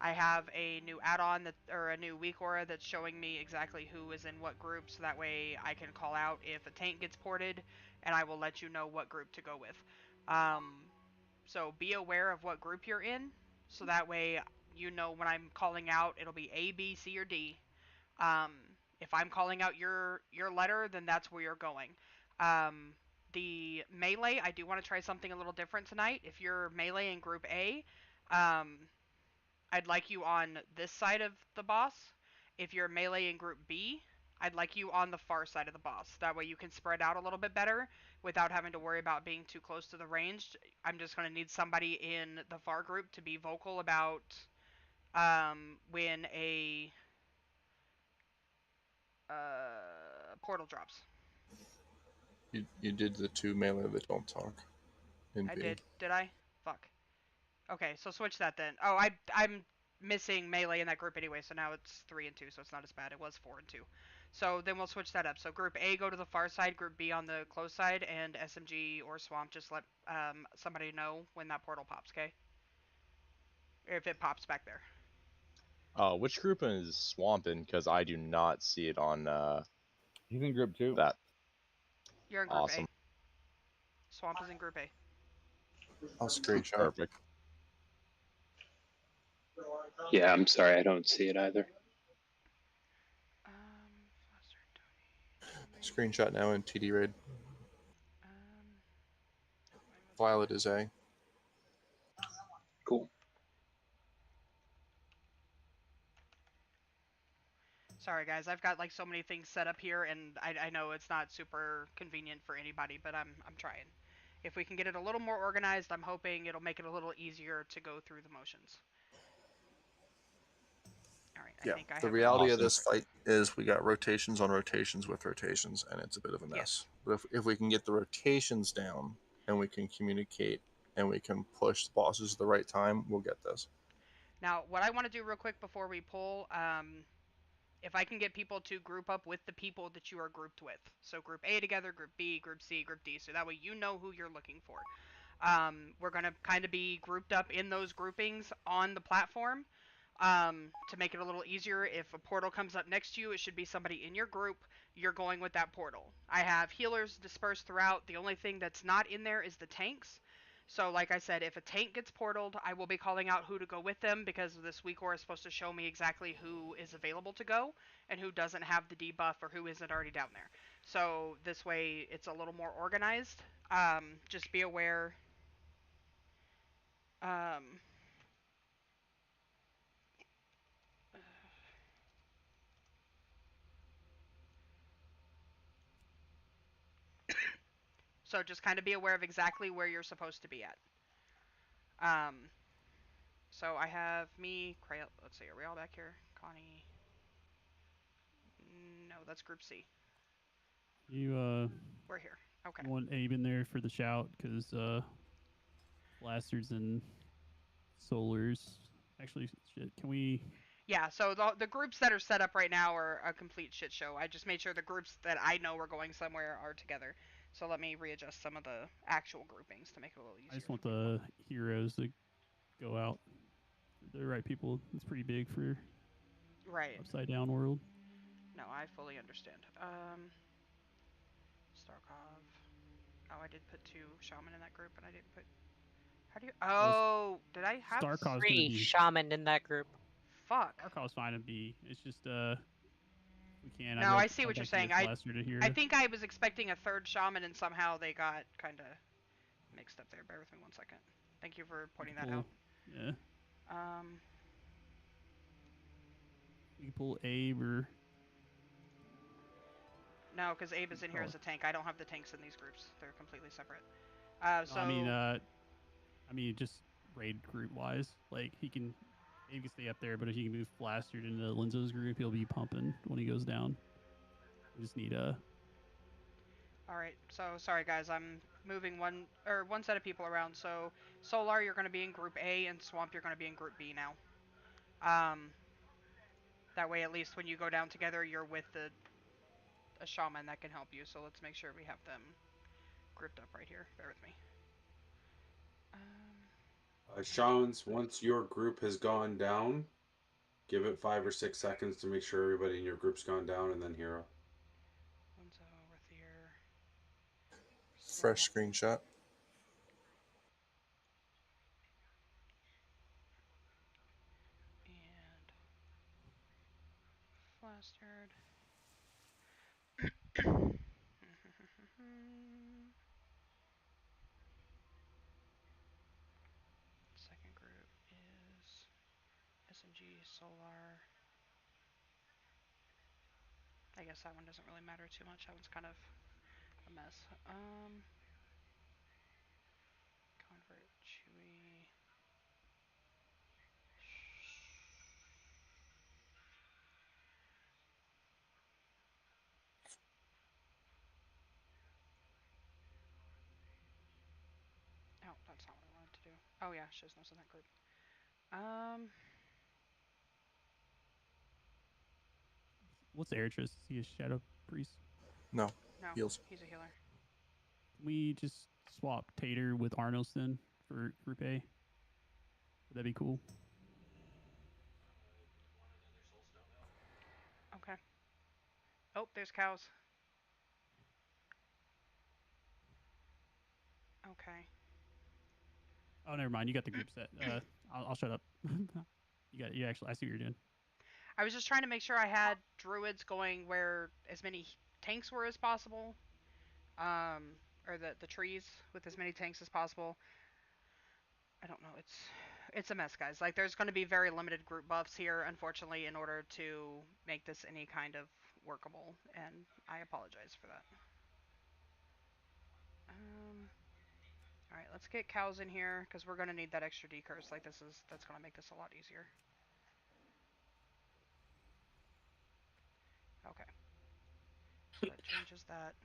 I have a new add-on or a new weak aura that's showing me exactly who is in what group, so that way I can call out if a tank gets ported, and I will let you know what group to go with. So be aware of what group you're in, so that way you know when I'm calling out, it'll be A, B, C, or D. If I'm calling out your letter, then that's where you're going. The melee, I do want to try something a little different tonight. If you're melee in group A, I'd like you on this side of the boss. If you're melee in group B, I'd like you on the far side of the boss. That way you can spread out a little bit better without having to worry about being too close to the ranged. I'm just going to need somebody in the far group to be vocal about when a portal drops. You did the 2 melee that don't talk. I did. Did I? Fuck. Okay, so switch that then. Oh, I'm missing melee in that group anyway, so now it's 3 and 2, so it's not as bad. It was 4 and 2. So then we'll switch that up. So group A, go to the far side, group B on the close side, and SMG or Swamp, just let somebody know when that portal pops, okay? Or if it pops back there. Which group is Swamp in? Because I do not see it on, He's in group 2. That. You're in group Awesome. A. Swamp is in group A. I'll screenshot. Perfect. Yeah, I'm sorry, I don't see it either. Screenshot now in TD raid. Violet is A. Cool. Sorry guys, I've got like so many things set up here, and I know it's not super convenient for anybody, but I'm trying. If we can get it a little more organized, I'm hoping it'll make it a little easier to go through the motions. All right, I Yeah, think I the have reality of Awesome. this fight is we got rotations on rotations with rotations, and it's a bit of a mess. Yes. But if we can get the rotations down and we can communicate and we can push the bosses at the right time, we'll get this. Now, what I want to do real quick before we pull, if I can get people to group up with the people that you are grouped with. So group A together, group B, group C, group D, so that way you know who you're looking for. We're going to kind of be grouped up in those groupings on the platform. To make it a little easier, if a portal comes up next to you, it should be somebody in your group. You're going with that portal. I have healers dispersed throughout. The only thing that's not in there is the tanks. So like I said, if a tank gets portaled, I will be calling out who to go with them, because this week is supposed to show me exactly who is available to go and who doesn't have the debuff or who isn't already down there. So this way it's a little more organized. Just be aware. So just kind of be aware of exactly where you're supposed to be at. So I have me, let's see, are we all back here? Connie. No, that's group C. You We're here. Okay. You want Abe in there for the shout, because blasters and solars. Actually, shit. Can we? Yeah. So the groups that are set up right now are a complete shit show. I just made sure the groups that I know are going somewhere are together. So let me readjust some of the actual groupings to make it a little easier. I just want the heroes to go out. The right people. It's pretty big for right upside down world. No, I fully understand. Starkov. Oh, I did put 2 shaman in that group, and I didn't put. How do you? Oh, did I have Starkov's 3 shaman in that group? Fuck. Starkov's fine to be. It's just we can't. No, I see what you're saying. I I think I was expecting a 3rd shaman, and somehow they got kind of mixed up there. Bear with me 1 second. Thank you for pointing that out. Yeah. We can pull Abe or. No, because Abe is in here as a tank. I don't have the tanks in these groups. They're completely separate. So I mean, just raid group wise, like Abe can stay up there, but if he can move Blastered into Linzo's group, he'll be pumping when he goes down. We just need a. All right. So sorry guys, I'm moving one set of people around. So Solar, you're going to be in group A, and Swamp, you're going to be in group B now. That way, at least when you go down together, you're with a shaman that can help you. So let's make sure we have them grouped up right here. Bear with me. Shamans, once your group has gone down, give it 5 or 6 seconds to make sure everybody in your group's gone down, and then hero. Fresh screenshot. And Flustered. Second group is SMG, Solar. I guess that one doesn't really matter too much. That one's kind of a mess. Convert, Chewy. Oh, that's not what I wanted to do. Oh yeah, Shizno's in that group. What's Eritris? Is he a Shadow Priest? No. No, Heals. he's a healer. Can we just swap Tater with Arnos then for Group A? Would that be cool? Okay. Oh, there's cows. Okay. Oh, never mind. You got the group set. I'll shut up. You actually. I see what you're doing. I was just trying to make sure I had druids going where as many tanks were as possible. Or the trees with as many tanks as possible. I don't know. It's it's a mess, guys. Like, there's going to be very limited group buffs here, unfortunately, in order to make this any kind of workable, and I apologize for that. All right, let's get cows in here because we're going to need that extra decurse. Like, that's going to make this a lot easier. Okay. So that changes that.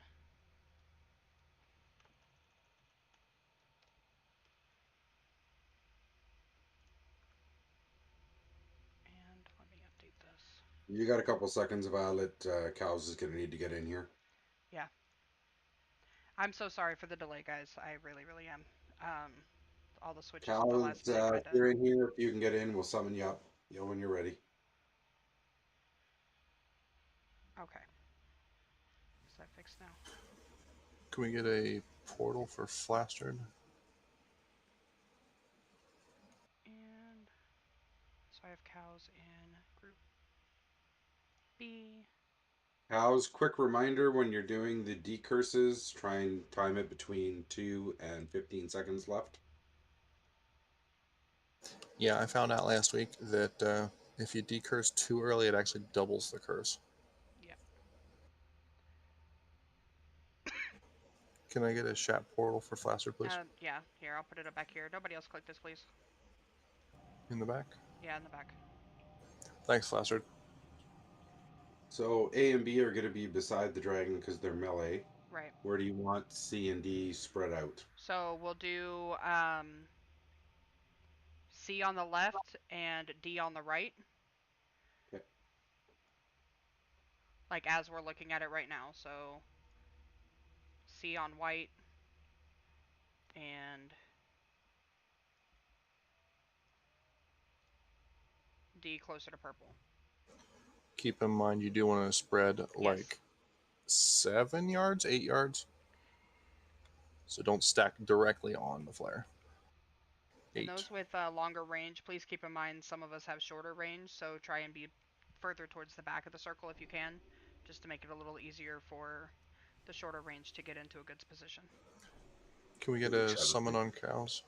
And let me update this. You got a couple seconds, Violet. Cows is gonna need to get in here. Yeah. I'm so sorry for the delay, guys. I really, really am. All the switches at the last Cows, minute if kind of. you're in here, if you can get in, we'll summon you up. When you're ready. Okay. Is that fixed now? Can we get a portal for Flastard? And so I have cows in group B. Cows, quick reminder when you're doing the decurses, try and time it between 2 and 15 seconds left. Yeah, I found out last week that if you decurse too early, it actually doubles the curse. Yeah. Can I get a Shat portal for Flastard, please? Yeah. Here, I'll put it up back here. Nobody else click this, please. In the back? Yeah, in the back. Thanks, Flastard. So A and B are going to be beside the dragon because they're melee. Right. Where do you want C and D spread out? So we'll do C on the left and D on the right. Okay. Like as we're looking at it right now. So C on white and D closer to purple. Keep in mind you do want to spread like 7 yards, 8 yards. So don't stack directly on the flare. And those with longer range, please keep in mind some of us have shorter range, so try and be further towards the back of the circle if you can, just to make it a little easier for the shorter range to get into a good position. Can we get a summon on cows?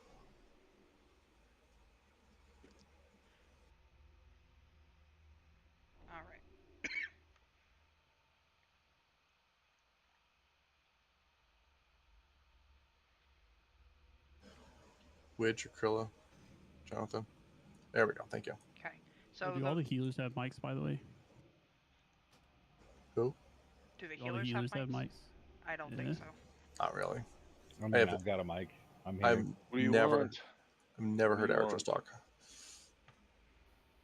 All right. Widge or Krilla? Jonathan? There we go, thank you. Okay. So do all the healers have mics, by the way? Who? Do the all the healers healers have have mics? mics? I don't think so. Not really. I mean, I've got a mic. I'm here. I've never heard Eritros talk.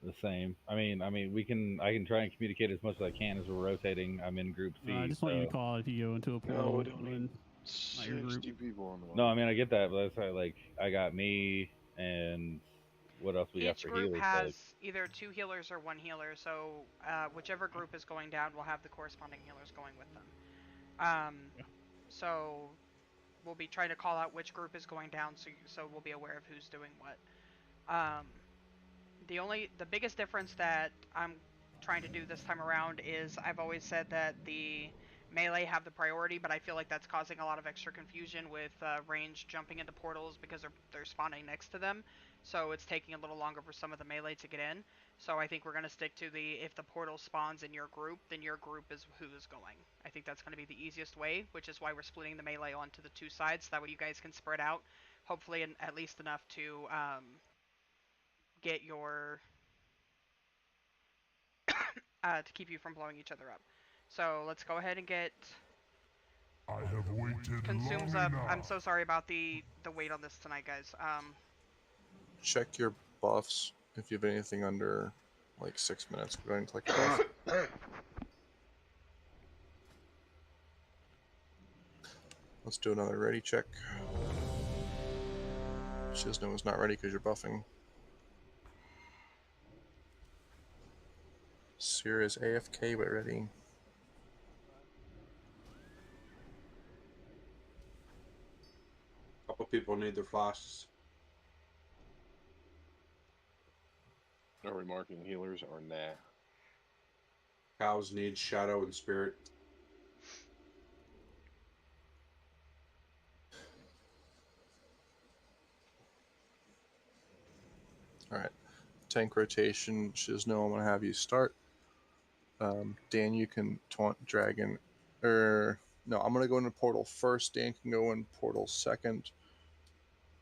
The same. I mean, I can try and communicate as much as I can as we're rotating. I'm in group C. I just want you to call if you go into a portal. we don't need 60 people on the line. No, I mean I get that, but that's why, like, I got me and what else we got Each for group healers? has Like, either 2 healers or 1 healer, so whichever group is going down will have the corresponding healers going with them. So we'll be trying to call out which group is going down, so we'll be aware of who's doing what. The biggest difference that I'm trying to do this time around is I've always said that the melee have the priority, but I feel like that's causing a lot of extra confusion with range jumping into portals because they're spawning next to them. So it's taking a little longer for some of the melee to get in. So I think we're going to stick to if the portal spawns in your group, then your group is who is going. I think that's going to be the easiest way, which is why we're splitting the melee onto the 2 sides. That way you guys can spread out, hopefully at least enough to get your to keep you from blowing each other up. So let's go ahead and get I have waited consumes long up. enough. I'm so sorry about the wait on this tonight, guys. Check your buffs if you have anything under like 6 minutes. Go ahead and click buff. Let's do another ready check. Shizno is not ready because you're buffing. Seer is AFK but ready. Couple people need their flashes. Are we marking healers or nah? Cows need shadow and spirit. Alright. Tank rotation. Shizno, I'm going to have you start. Dan, you can taunt Dragon. No, I'm going to go into portal first. Dan can go in portal second.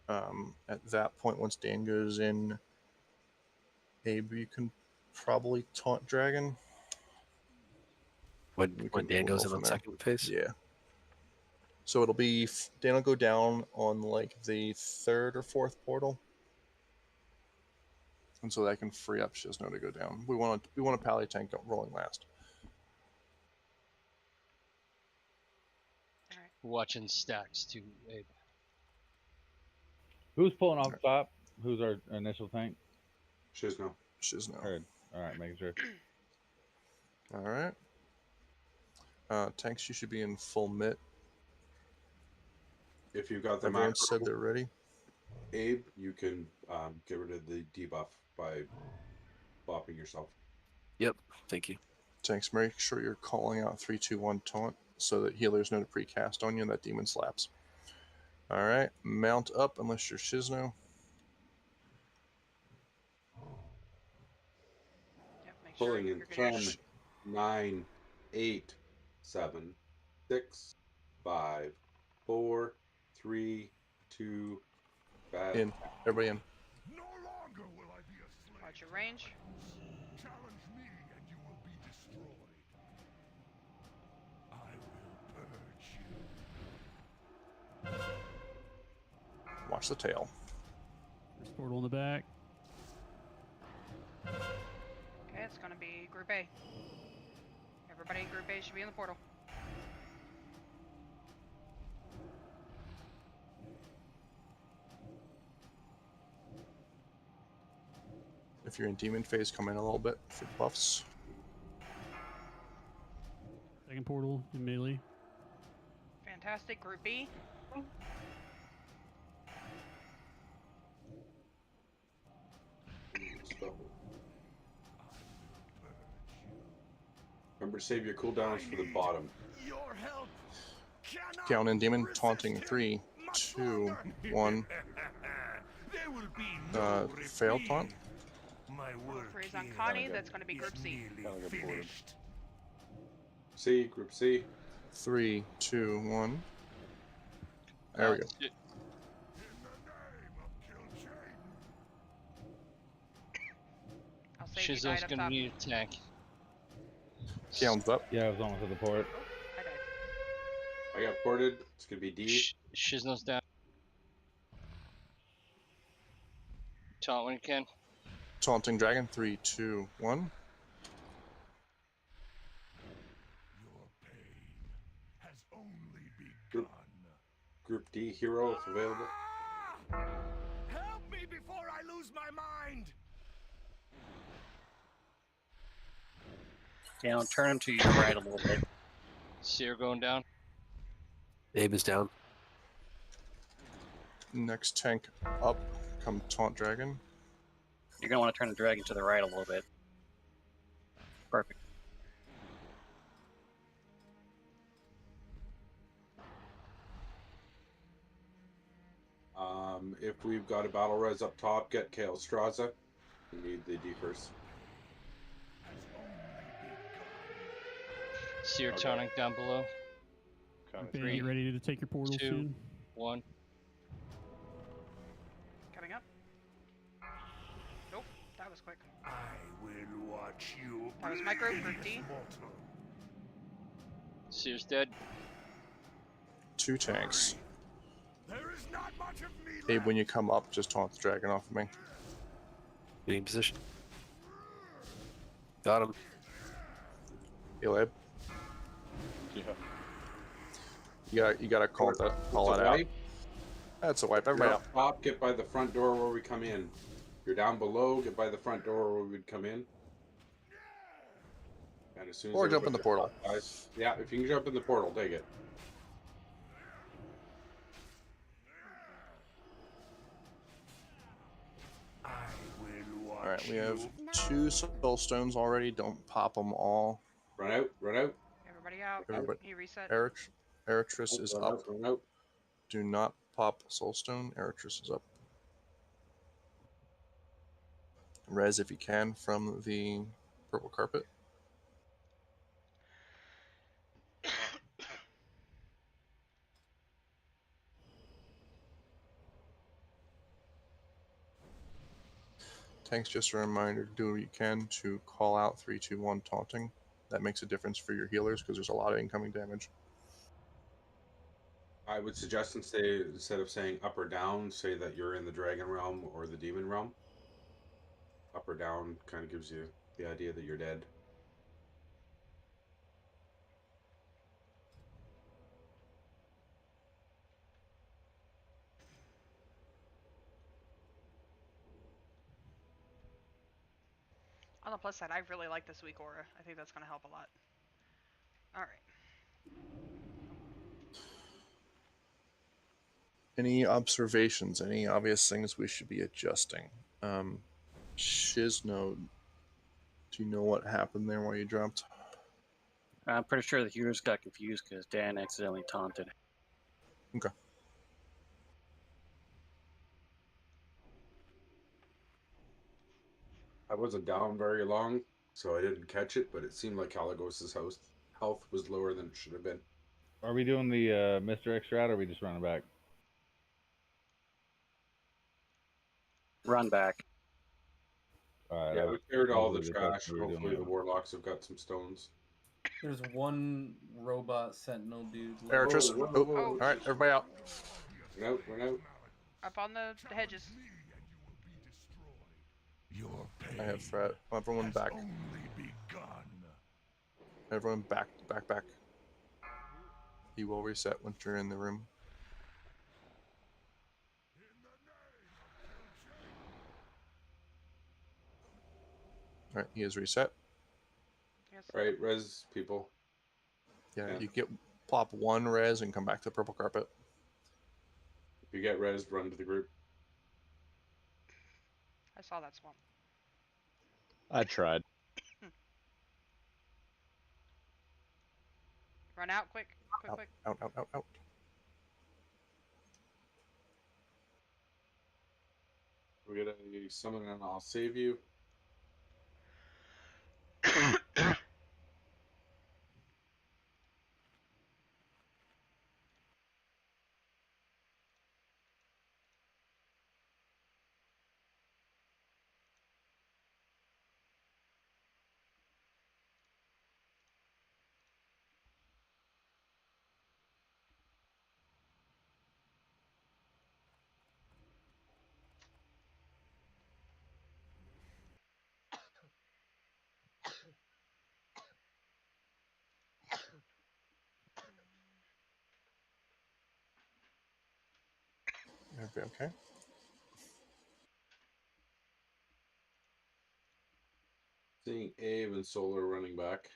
At that point, once Dan goes in, Abe, you can probably taunt Dragon. When Dan goes in on second phase? Yeah. So it'll be Dan will go down on like the third or fourth portal, and so that can free up Shizno to go down. We want a pally tank rolling last. Watching stacks too, Abe. Who's pulling off top? Who's our initial tank? Shizno. Heard. All right, making sure. All right. Tanks, you should be in full mitt. If you've got the Everyone macro, said they're ready. Abe, you can get rid of the debuff by bopping yourself. Yep, thank you. Tanks, make sure you're calling out 3-2-1 taunt so that healers know to precast on you and that demon slaps. All right, mount up unless you're Shizno. Pulling in 10, 9, 8, 7, 6, 5, 4, 3, 2, bad. In. Everybody in. Watch your range. Challenge me and you will be destroyed. I will purge you. Watch the tail. First portal in the back. Okay, it's gonna be Group A. Everybody in Group A should be in the portal. If you're in demon phase, come in a little bit for buffs. Second portal in melee. Fantastic. Group B. Remember to save your cooldowns for the bottom. Down in demon, taunting 3, 2, 1. Failed taunt. Freeze on Connie. That's going to be Group C. C, Group C. 3, 2, 1. There we go. Shizzo's gonna need a tank. Kalen's up. Yeah, I was almost at the port. I got ported. It's gonna be D. Shizno's down. Taunt when you can. Taunting dragon. 3, 2, 1. Group D hero if available. Help me before I lose my mind. Down, turn him to your right a little bit. Seer going down. Abe is down. Next tank up. Come taunt dragon. You're gonna want to turn the dragon to the right a little bit. Perfect. If we've got a battle res up top, get Kale Straza. We need the D first. Seer taunting down below. Okay, get ready to take your portal 2, soon. 1. Coming up. Nope, that was quick. I will watch you. That was my group, Group D. Seer's dead. 2 tanks. There is not much of me left. Abe, when you come up, just taunt the dragon off of me. Getting position. Got him. Heal Abe. Yeah. You gotta call that out. Wipe. That's a wipe. Everybody You're up. up top, get by the front door where we come in. You're down below, get by the front door where we'd come in. And as soon as Or jump in the everybody- portal. Guys, yeah, if you can jump in the portal, take it. Alright, we have 2 soul stones already. Don't pop them all. Run out, run out. Everybody out. Everybody. He reset. Eritris is Run up. out, run out. Do not pop soul stone. Eritris is up. res if you can from the purple carpet. Tanks, just a reminder to do what you can to call out 3, 2, 1 taunting. That makes a difference for your healers because there's a lot of incoming damage. I would suggest instead of saying up or down, say that you're in the dragon realm or the demon realm. Up or down kind of gives you the idea that you're dead. On the plus side, I really like this weak aura. I think that's going to help a lot. All right. Any observations? Any obvious things we should be adjusting? Shiznode, do you know what happened there while you dropped? I'm pretty sure the healers got confused because Dan accidentally taunted. Okay. I wasn't down very long, so I didn't catch it, but it seemed like Caligos's health was lower than it should have been. Are we doing the Mr. X route, or are we just running back? Run back. All right. Yeah, we cleared all the Hopefully that's trash. what we're doing Hopefully the now. warlocks have got some stones. There's one robot sentinel dude left. Beatrice. Whoa, Oh, whoa. all right, everybody out. We're out. Up on the hedges. I have threat. Everyone back. Everyone back. He will reset once you're in the room. All right, he is reset. Yes. All right, res people. Yeah, you plop 1 res and come back to the purple carpet. If you get res, run to the group. I saw that swamp. I tried. Run out quick. Quick. Out. We get a summon and I'll save you. Everybody okay? Seeing Abe and Solar running back.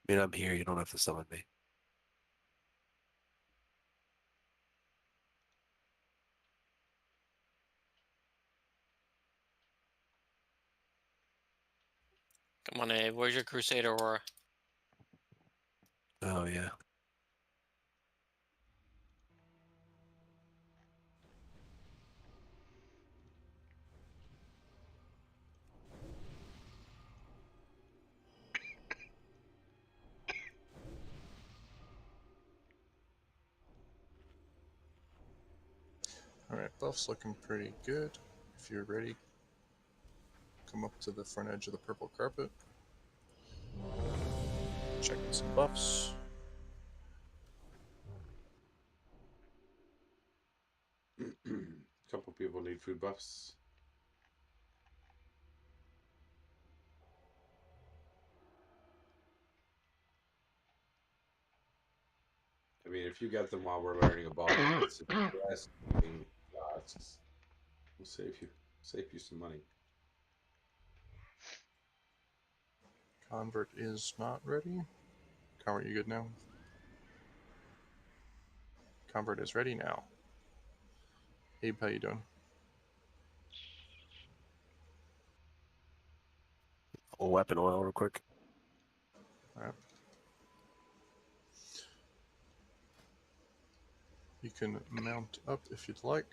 I mean, I'm here. You don't have to summon me. Come on, Abe. Where's your Crusader aura? Oh, yeah. All right, buff's looking pretty good. If you're ready, come up to the front edge of the purple carpet. Check some buffs. A couple people need food buffs. I mean, if you get them while we're learning about it's we'll save you some money. Convert is not ready. Convert, you good now? Convert is ready now. Abe, how you doing? Pull weapon oil real quick. Alright. You can mount up if you'd like.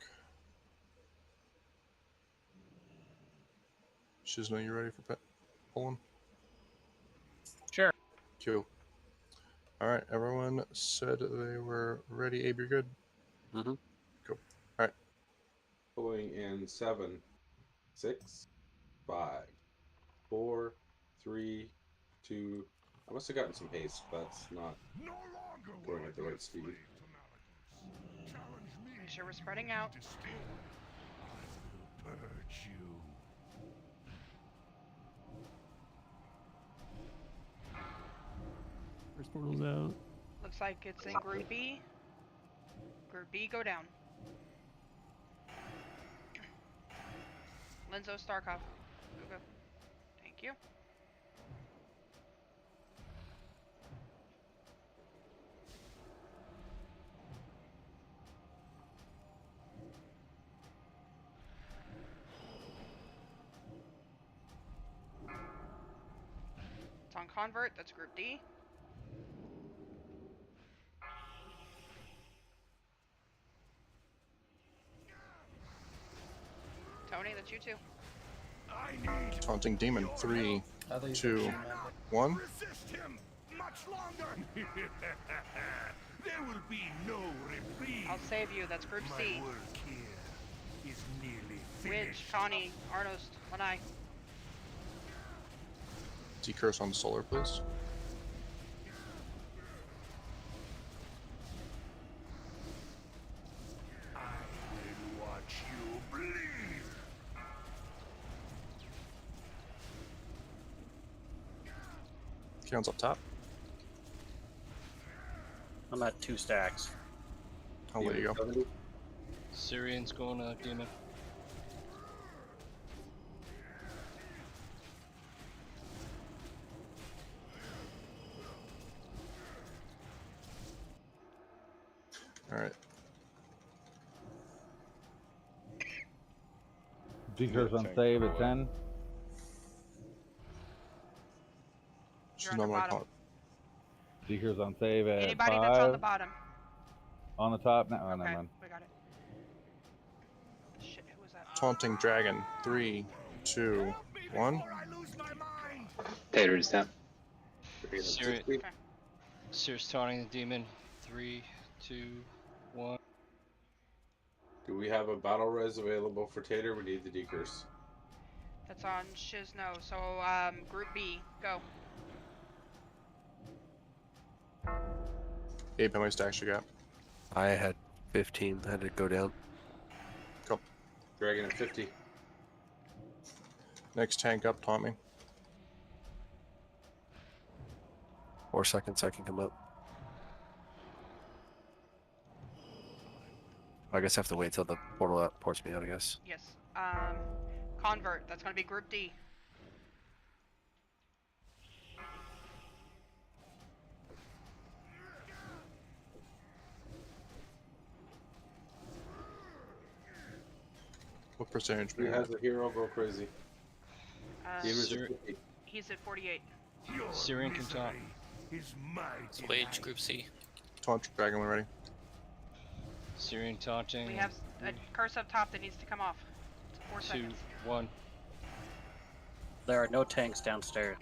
Shizno, you ready for pet pulling? Sure. Cool. Alright, everyone said they were ready. Abe, you're good? Mm-hmm. Cool. Alright. Pulling in 7, 6, 5, 4, 3, 2. I must have gotten some haste. That's not going at the right speed. Make sure we're spreading out. Purge you. First portal's out. Looks like it's in Group B. Group B, go down. Lenzo, Starkov. Go, go. Thank you. It's on Convert, that's Group D. Tony, that's you too. Taunting Demon. 3, 2, 1. Resist him much longer. There will be no reprieve. I'll save you, that's Group C. My work here is nearly Witch, finished. Connie, Arnost, Lanai. Decurse on Solar, please. I will watch you bleed. Keon's up top. I'm at 2 stacks. I'll let you go. Syrian's going demon. Alright. Decurse on save at 10. She's not my part. Decurse on save at Anybody 5. that's on the bottom. On the top? No, Okay, never mind. we got it. Shit, who was that? Taunting Dragon. 3, 2, 1. Tater's down. Sirius taunting the demon. 3, 2, 1. Do we have a battle res available for Tater? We need the decurse. That's on Shizno. So, Group B, go. Abe, how many stacks you got? I had 15. I had to go down. Cool. Dragon at 50. Next tank up, taunt me. 4 seconds, I can come up. I guess I have to wait till the portal out ports me out, I guess. Yes. Convert, that's gonna be Group D. What percentage? Who has a hero go crazy? Demon's at Syri- 50. He's at 48. Syrian can taunt. Wage, Group C. Taunt Dragon when ready. Syrian taunting. We have a curse up top that needs to come off. It's 4 2, seconds. 1. There are no tanks downstairs.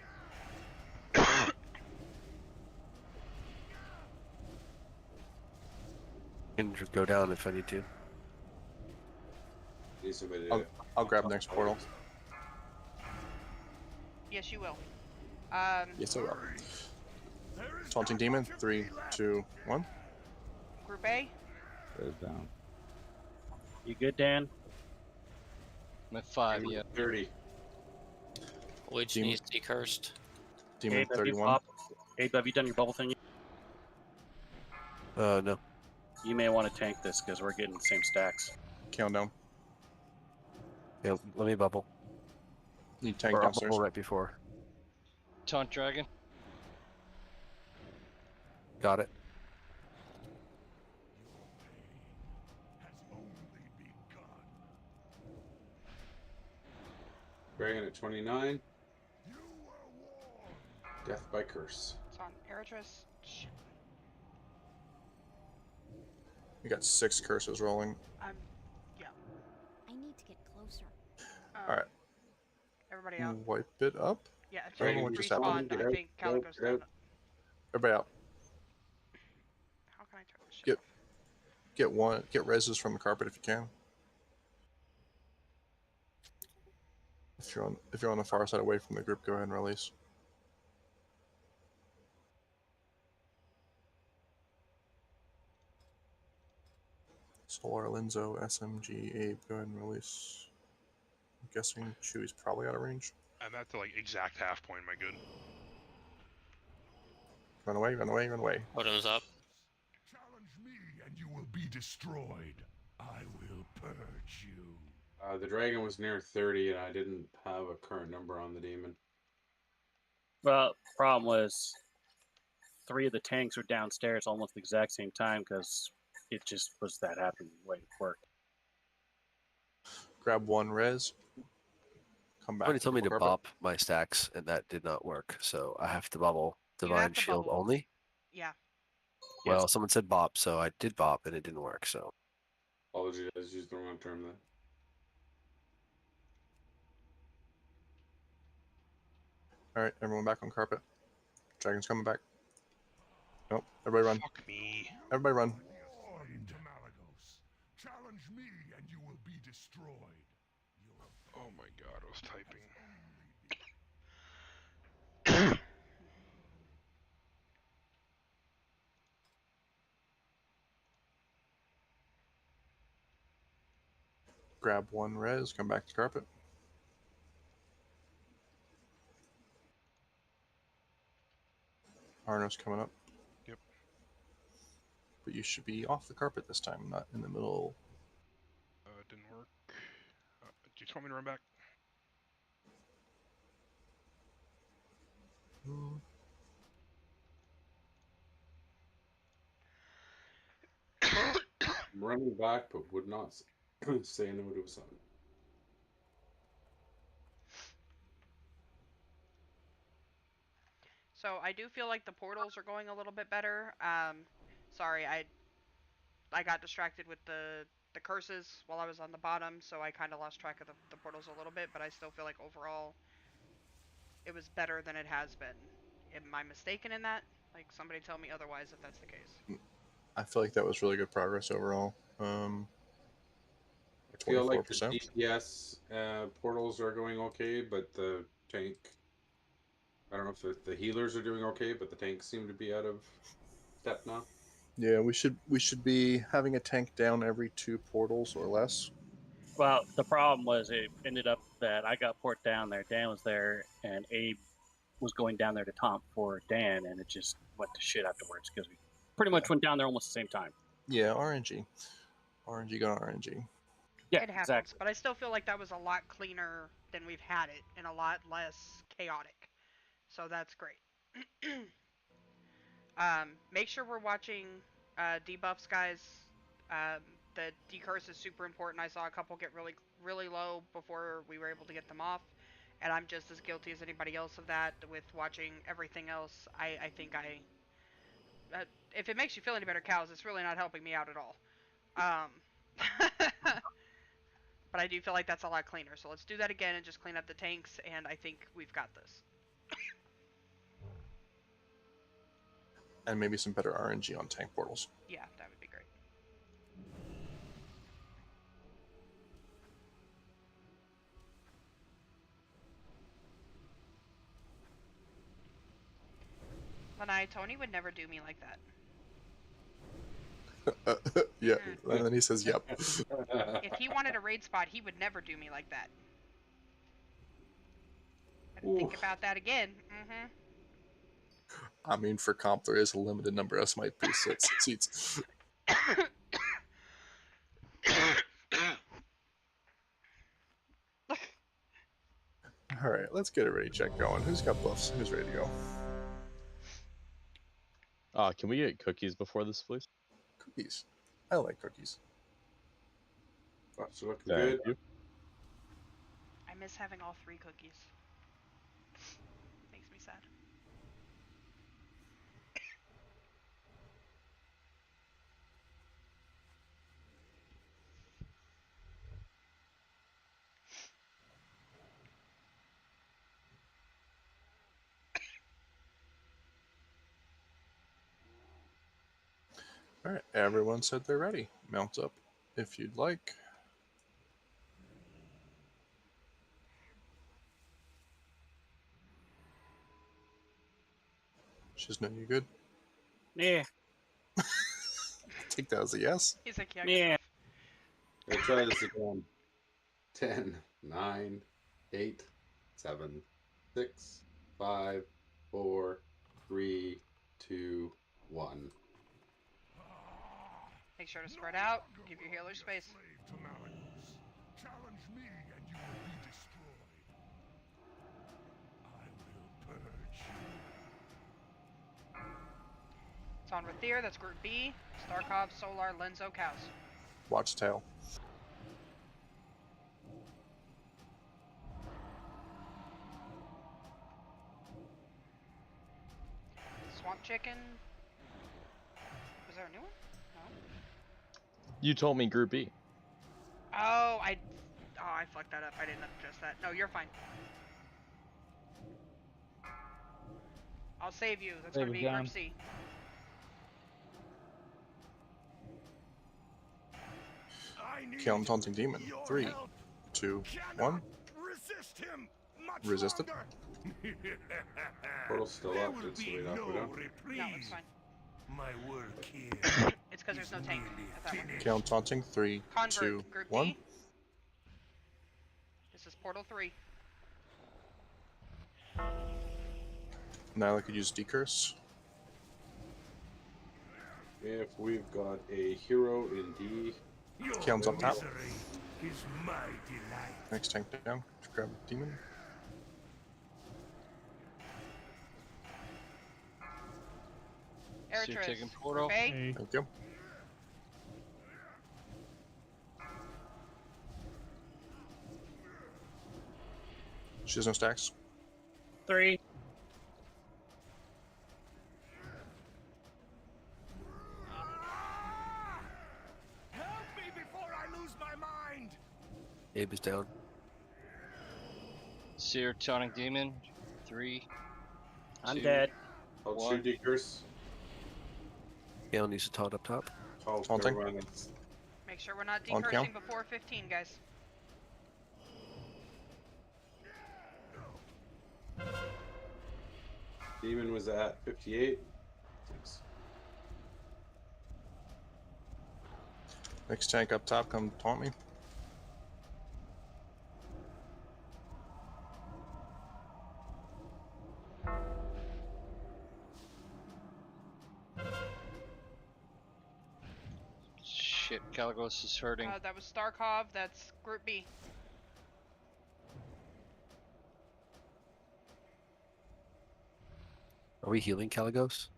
You can just go down if I need to. Need somebody to I'll grab next portal. Yes, you will. Yes, I will. Taunting Demon. 3, 2, 1. Group A. Goes down. You good, Dan? I'm at 5, yeah. 30. Wage Demon. needs decursed. Demon Abe, have you 31. popped- Abe, have you done your bubble thing? No. You may want to tank this because we're getting the same stacks. Countdown. Yeah, let me bubble. Need tank Or I'll downstairs. bubble right before. Taunt dragon. Got it. Dragon at 29. Death by curse. It's on Eritris. Shit. We got 6 curses rolling. Yeah. I need to get closer. All right. Everybody out. Wipe it up. Yeah, I don't know what just happened. respawned. I think Calico's down. Everybody out. How can I turn this shit off? Get reses from the carpet if you can. If you're on the far side away from the group, go ahead and release. Solar, Linzo, SMG, Abe, go ahead and release. I'm guessing Chewy's probably out of range. I'm at the like exact half point. Am I good? Run away, run away, run away. Totems up. Challenge me and you will be destroyed. I will purge you. The dragon was near 30, and I didn't have a current number on the demon. Well, problem was 3 of the tanks were downstairs almost the exact same time because it just was that happening way it worked. Grab 1 res. Come back. Somebody told me to carpet. bop my stacks, and that did not work. So I have to bubble Divine Shield bubble. only. Yeah. Well, someone said bop, so I did bop, and it didn't work. So Apologies, I used the wrong term then. All right, everyone back on carpet. Dragon's coming back. Nope. Everybody run. Fuck me. Everybody run. Into Malagos. Challenge me and you will be destroyed. Oh my god, I was typing. Grab 1 res. Come back to carpet. Arno's coming up. Yep. But you should be off the carpet this time, not in the middle. It didn't work. Do you just want me to run back? I'm running back, but would not say no to a summon. So I do feel like the portals are going a little bit better. Sorry, I got distracted with the curses while I was on the bottom, so I kind of lost track of the portals a little bit, but I still feel like overall it was better than it has been. Am I mistaken in that? Like, somebody tell me otherwise if that's the case. I feel like that was really good progress overall. I feel like the 24%. DPS portals are going okay, but the tank... I don't know if the healers are doing okay, but the tanks seem to be out of step now. Yeah, we should be having a tank down every 2 portals or less. Well, the problem was it ended up that I got port down there, Dan was there, and Abe was going down there to taunt for Dan, and it just went to shit afterwards because we pretty much went down there almost the same time. Yeah, RNG. RNG got RNG. Yeah, it happens, exactly. but I still feel like that was a lot cleaner than we've had it, and a lot less chaotic. So that's great. Make sure we're watching debuffs, guys. The decurse is super important. I saw a couple get really low before we were able to get them off, and I'm just as guilty as anybody else of that with watching everything else. I think if it makes you feel any better, cows, it's really not helping me out at all. But I do feel like that's a lot cleaner. So let's do that again and just clean up the tanks, and I think we've got this. And maybe some better RNG on tank portals. Yeah, that would be great. Lanai, Tony would never do me like that. Yeah, and then he says, yep. If he wanted a raid spot, he would never do me like that. I didn't think about that again. Mm-hmm. I mean, for comp, there is a limited number of smite priest seats. Alright, let's get a ready check going. Who's got buffs? Who's ready to go? Can we get cookies before this, please? Cookies. I like cookies. That's looking Thank good. you. I miss having all 3 cookies. Makes me sad. Alright, everyone said they're ready. Mount up if you'd like. Just know you good. Yeah. I think that was a yes. He's like, yeah. Yeah. We'll try this again. 10, 9, 8, 7, 6, 5, 4, 3, 2, 1. Make sure to spread out. Give your healer space. Challenge me and you will be destroyed. I will purge you. It's on Rathir, that's Group B. Starkov, Solar, Lenzo, Cows. Watch tail. Swamp Chicken. Was there a new one? No. You told me Group B. Oh, I fucked that up. I didn't address that. No, you're fine. I'll save you. That's gonna be Group C. Kill him, Taunting Demon. 3, 2, 1. Resist him. Resist it. Portal's still up. Did somebody knock me down? No, it's fine. My work here. It's because there's no tank at that one. Kill him, Taunting. 3, Convert, 2, Group 1. D. This is Portal 3. Now I could use Decurse. If we've got a hero in D, Kill him up top. Is my delight. Next tank down. Just grab Demon. So you're taking Portal. Hey. Thank you. She has no stacks. 3. Help me before I lose my mind. Abe is down. Seer Taunting Demon. 3. I'm 2. dead. I'll One. shoot Decurse. Gale needs to taunt up top. Taunting. Make sure we're not On decursing count. before 15, guys. Demon was at 58. Thanks. Next tank up top, come taunt me. Shit, Caligos is hurting. That was Starkov, that's Group B. Are we healing Caligos?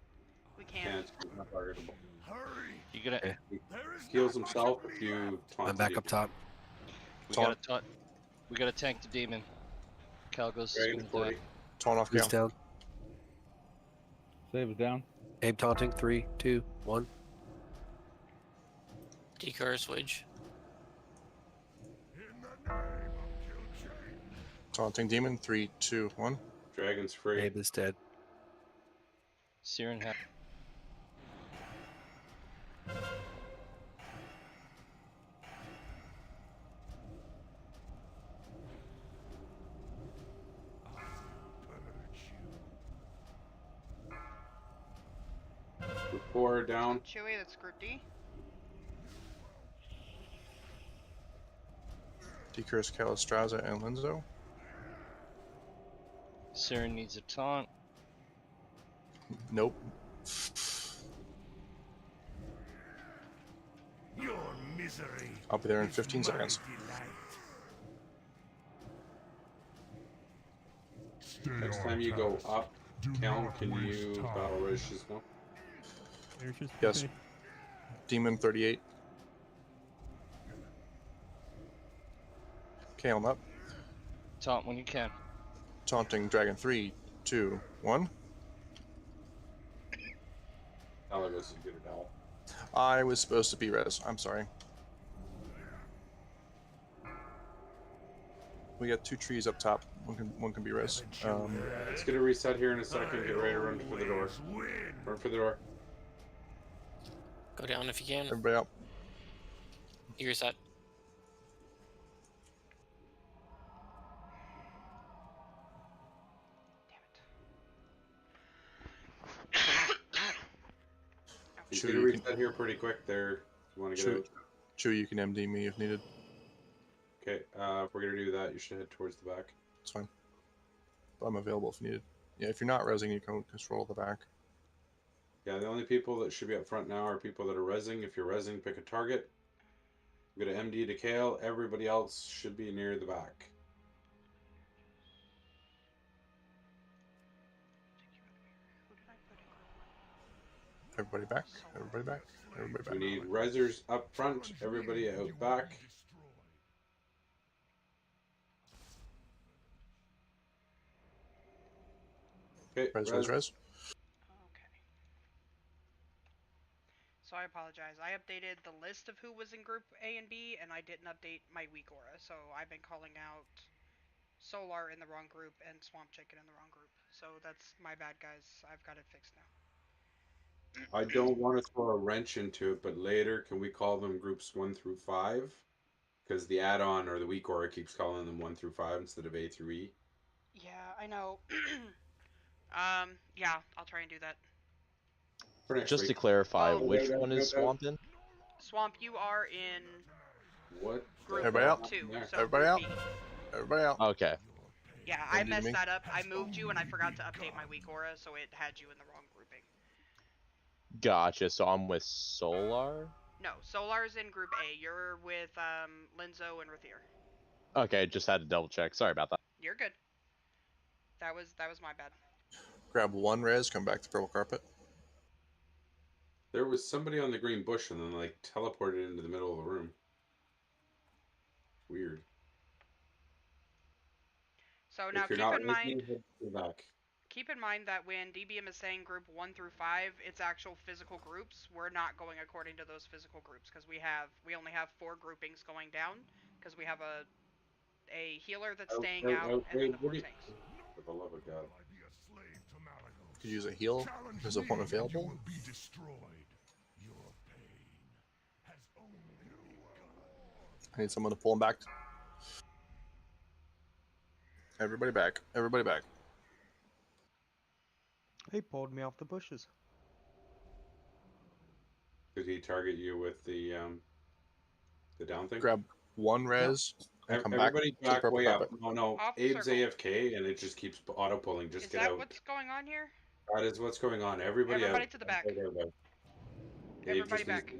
We can't. Can't. Not targetable. Hurry. You gonna? Okay. There is Heals not much himself of if me you left. taunt I'm back the up top. We Taunt. gotta we gotta tank the demon. Caligos Dragon is at gonna 40. die. Taunt off Who's Gale. down? Save is down. Abe taunting. 3, 2, 1. Decurse Wedge. In the name of Kill Chain. Taunting Demon. 3, 2, 1. Dragon's free. Abe is dead. Seer and half. With 4 down. Chewy, that's Group D. Decurse Calistraza and Lenzo. Seer needs a taunt. Nope. Your misery. I'll be there in is 15 my seconds. delight. Next time you go up, Cal, can you battle Rish's now? Yes. Demon 38. Kale up. Taunt when you can. Taunting Dragon 3, 2, 1. Caligos is good at all. I was supposed to be res. I'm sorry. We got 2 trees up top. One can be res. It's gonna reset here in a second. Get ready to run for the door. Run for the door. Go down if you can. Everybody out. You reset. He's Chew, gonna you can, reset here pretty quick there. You want to get out? Chew, you can MD me if needed. Okay, if we're gonna do that, you should head towards the back. It's fine. But I'm available if needed. Yeah, if you're not resing, you can control the back. Yeah, the only people that should be up front now are people that are resing. If you're resing, pick a target. We're gonna MD to Kale. Everybody else should be near the back. Everybody back. Everybody back. Everybody back. We need resers up front. Everybody out back. Okay, Res. So I apologize. I updated the list of who was in group A and B, and I didn't update my weak aura. So I've been calling out Solar in the wrong group and Swamp Chicken in the wrong group. So that's my bad, guys. I've got it fixed now. I don't want to throw a wrench into it, but later, can we call them groups 1 through 5? Because the add-on or the weak aura keeps calling them 1 through 5 instead of A through E. Yeah, I know. Yeah, I'll try and do that. For next Just week. to clarify, Oh, which one is Swampin? Swamp, you are in what? Group Everybody out. 2. So Everybody out. group B. Everybody out. Okay. Yeah, I messed that up. I moved you and I forgot to update my weak aura, so it had you in the wrong grouping. Gotcha. So I'm with Solar? No, Solar's in Group A. You're with Linzo and Rathier. Okay, just had to double check. Sorry about that. You're good. That was my bad. Grab one res, come back to purple carpet. There was somebody on the green bush and then like teleported into the middle of the room. Weird. So now Keep in mind that when DBM is saying group 1 through 5, it's actual physical groups. We're not going according to those physical groups because we only have 4 groupings going down because we have a healer that's staying out and then the 4 tanks. For the love of God. Could use a heal. There's one available. I need someone to pull him back. Everybody back. Everybody back. He pulled me off the bushes. Did he target you with the down thing? Grab one res and come back Everybody to the back purple way carpet. up. No, Abe's AFK and it just keeps auto pulling. Just get out. Is that what's going on here? That is what's going on. Everybody out. To the back. Everybody back.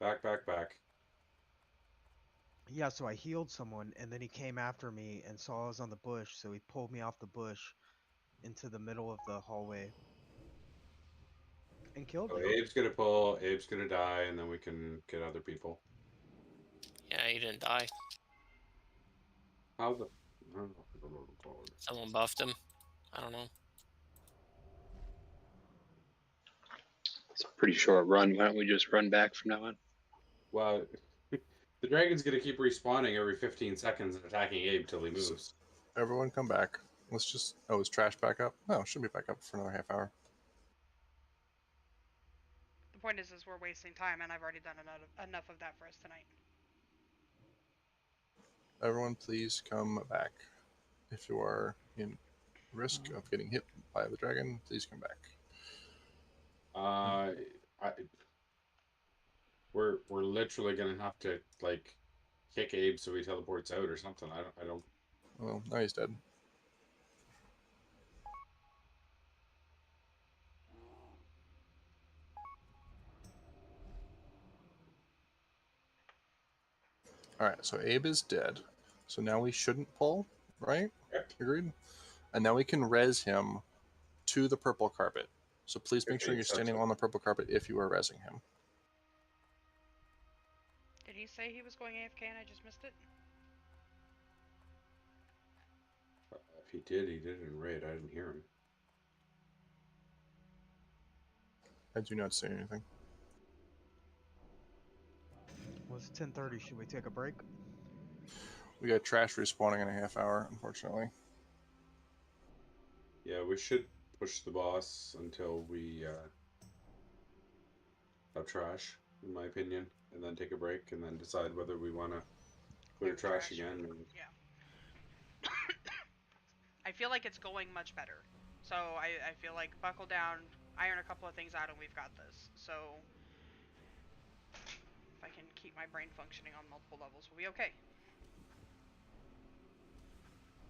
Back. Yeah, so I healed someone, and then he came after me and saw I was on the bush, so he pulled me off the bush into the middle of the hallway and killed me. Abe's gonna pull, Abe's gonna die, and then we can get other people. Yeah, he didn't die. How the... Someone buffed him. I don't know. It's a pretty short run. Why don't we just run back from now on? Well, the dragon's gonna keep respawning every 15 seconds and attacking Abe till he moves. Everyone come back. Let's just... Oh, is trash back up? No, it should be back up for another half hour. The point is we're wasting time, and I've already done enough of that for us tonight. Everyone, please come back. If you are in risk of getting hit by the dragon, please come back. We're literally gonna have to like kick Abe so he teleports out or something. I don't. Well, now he's dead. Alright, so Abe is dead. So now we shouldn't pull, right? Agreed? And now we can res him to the purple carpet. So please make sure you're standing on the purple carpet if you are resing him. Did he say he was going AFK and I just missed it? If he did in raid. I didn't hear him. I do not say anything. Well, it's 10:30. Should we take a break? We got trash respawning in a half hour, unfortunately. Yeah, we should push the boss until we of trash, in my opinion, and then take a break and then decide whether we want to clear trash again. Or... Yeah. I feel like it's going much better. So I feel like buckle down, iron a couple of things out, and we've got this. So if I can keep my brain functioning on multiple levels, we'll be okay.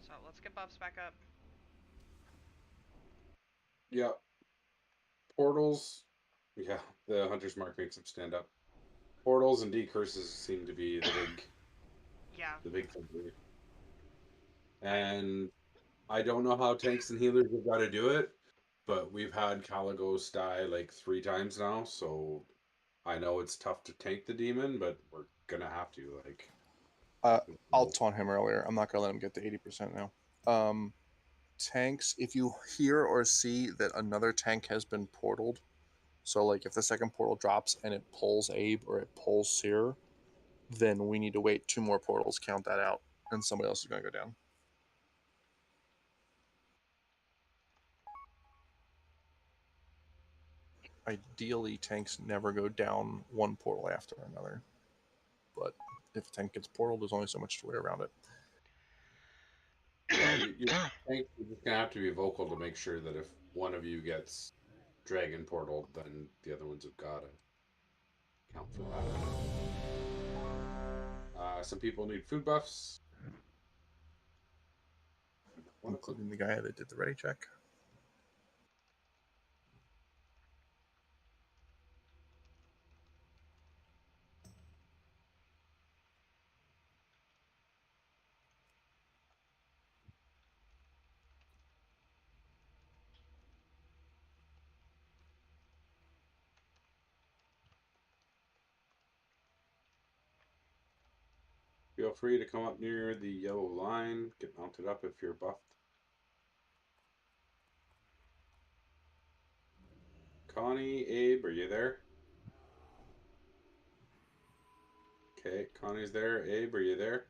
So let's get buffs back up. Yeah. Portals. Yeah, the Hunter's Mark makes them stand up. Portals and decurses seem to be the big, the big thing here. And I don't know how tanks and healers have got to do it, but we've had Caligos die like 3 times now, so I know it's tough to tank the demon, but we're gonna have to. Like, I'll taunt him earlier. I'm not gonna let him get to 80% now. Tanks, if you hear or see that another tank has been portaled, so like if the second portal drops and it pulls Abe or it pulls Seer, then we need to wait 2 more portals, count that out, and somebody else is gonna go down. Ideally, tanks never go down one portal after another, but if a tank gets portaled, there's only so much way around it. Yeah, you're just gonna have to be vocal to make sure that if one of you gets dragon portal, then the other ones have got to count for that. Some people need food buffs, including the guy that did the ready check. Feel free to come up near the yellow line, get mounted up if you're buffed. Connie, Abe, are you there? Okay, Connie's there. Abe, are you there?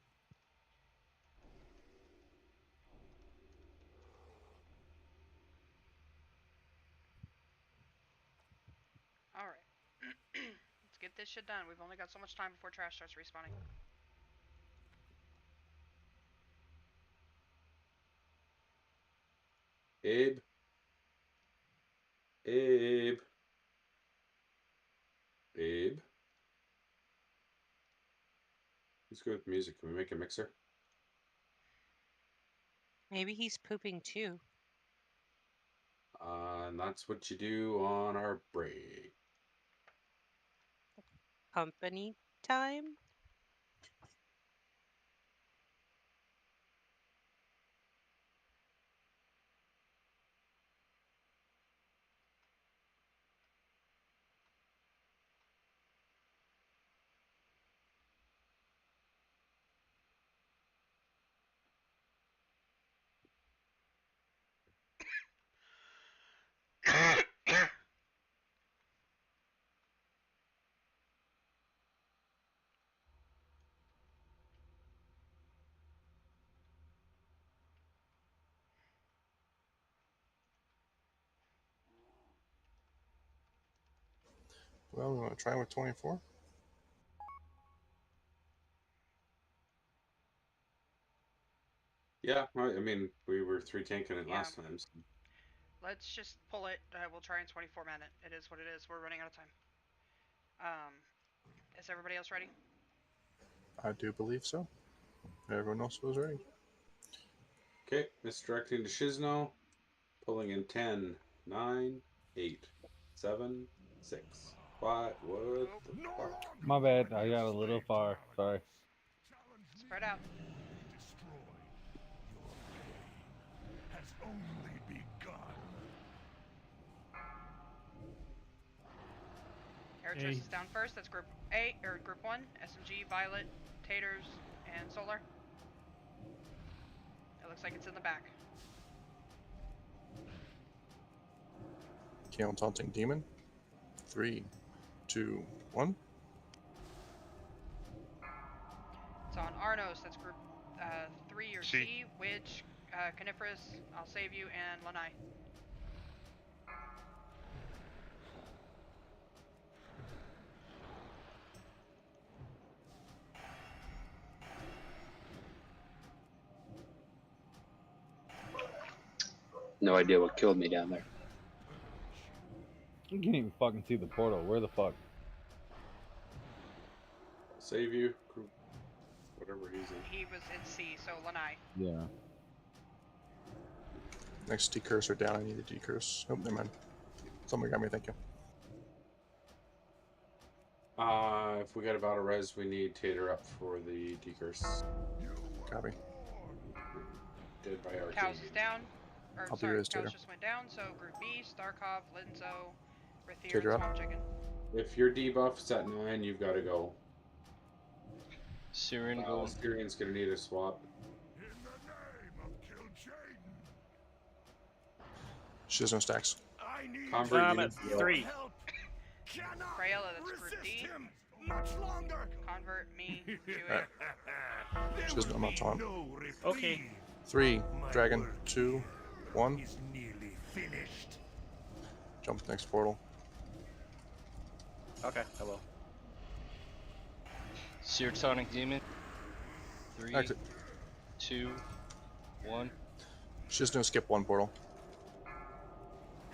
Alright. Let's get this shit done. We've only got so much time before trash starts respawning. Abe? Abe? Abe? Let's go with music. Can we make a mixer? Maybe he's pooping too. And that's what you do on our break. Company time? Well, we want to try with 24. Yeah, I mean, we were 3 tanking it last time. So. Let's just pull it. We'll try in 24 minutes. It is what it is. We're running out of time. Is everybody else ready? I do believe so. Everyone else was ready. Okay, misdirecting to Shizno. Pulling in 10, 9, 8, 7, 6, 5. What the fuck? My bad. I got a little far. Sorry. Spread out. Has only begun. Airchurch is down first. That's group A or group 1. SMG, Violet, Taters, and Solar. It looks like it's in the back. Kale taunting demon. 3, 2, 1. It's on Arnos. That's group 3 or C. Witch, Coniferous, I'll save you, and Lanai. No idea what killed me down there. You can't even fucking see the portal. Where the fuck? I'll save you. Group, whatever he's in. He was in C, so Lanai. Yeah. Next decursor down, I need a decurse. Nope, never mind. Somebody got me, thank you. If we got a battle res, we need Tater up for the decurse. Copy. Dead by our Cows is down. Or I'll be sorry, res, Cows Tater. just went down, so Group B, Starkov, Linzo, Rathier, Tater and up. Swamp Chicken. If your debuff's at 9, you've got to go. Syrian going. Syrian's gonna need a swap. She has no stacks. Convert I'm unit at 3. Crayola, that's Group D. Convert me to Alright. She has no, I'm not talking. Okay. 3, dragon, 2, 1. Jump next portal. Okay, I will. Seartonic Demon. 3, Exit. 2, 1. She has no skip 1 portal.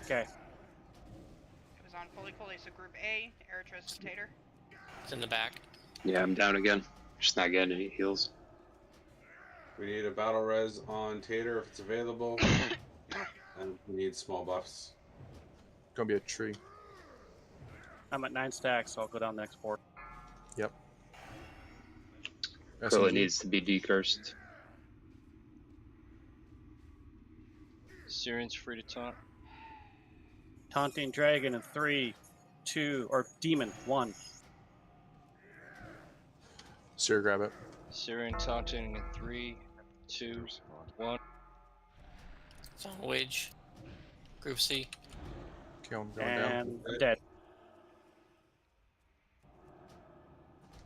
Okay. It was on Fully, so Group A, Eritris and Tater. It's in the back. Yeah, I'm down again. Just not getting any heals. We need a battle res on Tater if it's available. And we need small buffs. Gonna be a tree. I'm at 9 stacks, so I'll go down the next port. Yep. Probably needs to be decursed. Syrian's free to taunt. Taunting Dragon in 3, 2, or Demon, 1. Seer, grab it. Syrian taunting in 3, 2, 1. It's on Widge. Group C. Okay, I'm going And down. I'm dead.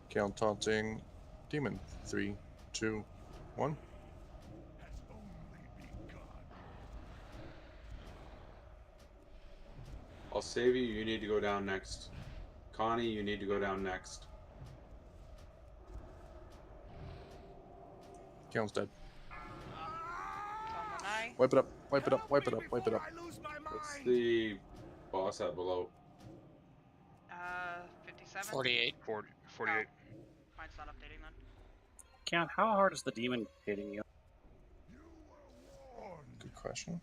Okay, I'm taunting demon. 3, 2, 1. I'll save you. You need to go down next. Connie, you need to go down next. Kalen's dead. It's on Lanai. Wipe it up, wipe it up, wipe it up, wipe it up. What's the boss at below? 57? 48. 48. Mine's not updating then. Count, how hard is the demon hitting you? Good question.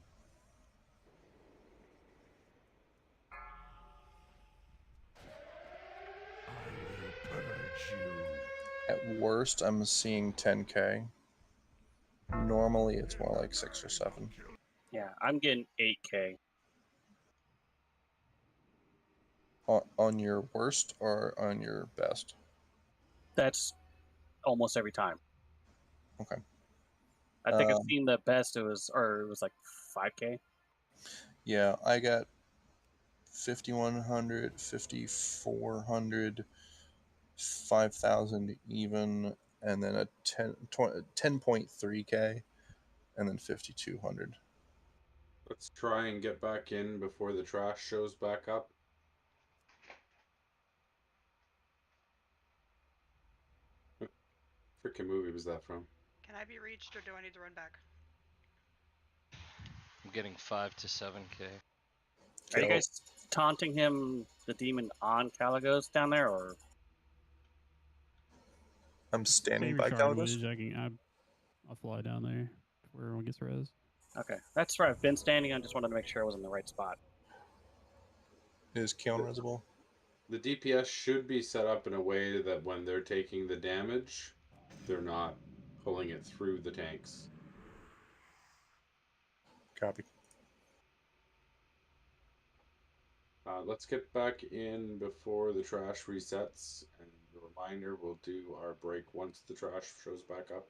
At worst, I'm seeing 10k. Normally, it's more like 6 or 7. Yeah, I'm getting 8k. On your worst or on your best? That's almost every time. Okay. I think I've seen the best. It was like 5k. Yeah, I got 5,100, 5,400, 5,000 even, and then a 10.3k, and then 5,200. Let's try and get back in before the trash shows back up. What freaking movie was that from? Can I be reached or do I need to run back? I'm getting 5 to 7k. Are you guys taunting him, the demon, on Caligos down there, or? I'm standing Stay by recharged Caligos. Widge, I'll fly down there where everyone gets res. Okay, that's where I've been standing. I just wanted to make sure I was in the right spot. Is Kalen resable? The DPS should be set up in a way that when they're taking the damage, they're not pulling it through the tanks. Copy. Let's get back in before the trash resets. And a reminder, we'll do our break once the trash shows back up.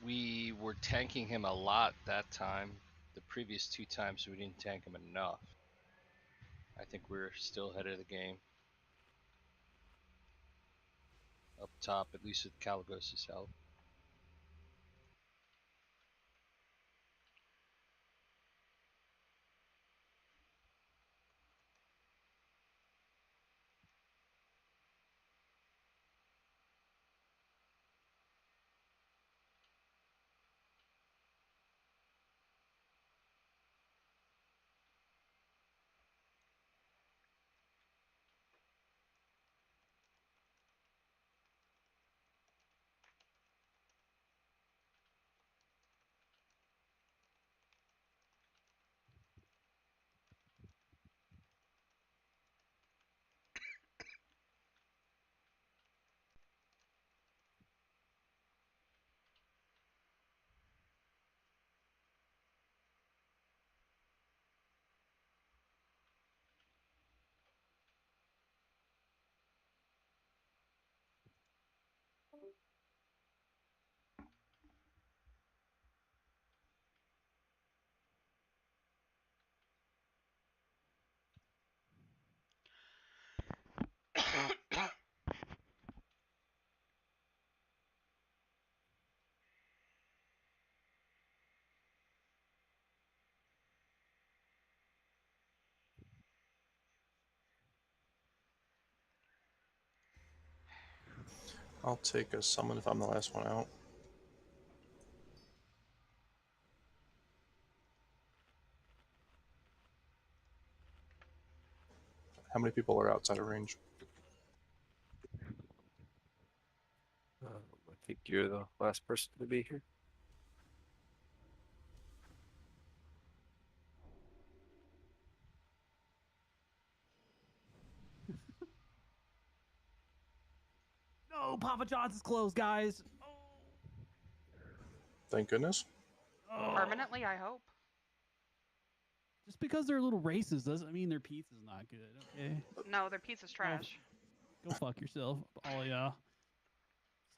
We were tanking him a lot that time. The previous 2 times we didn't tank him enough. I think we're still ahead of the game. Up top, at least with Caligos' help. I'll take a summon if I'm the last one out. How many people are outside of range? I think you're the last person to be here. No, Papa John's is closed, guys. Thank goodness. Permanently, I hope. Just because they're little races doesn't mean their pizza's not good, okay? No, their pizza's trash. Go fuck yourself, all ya.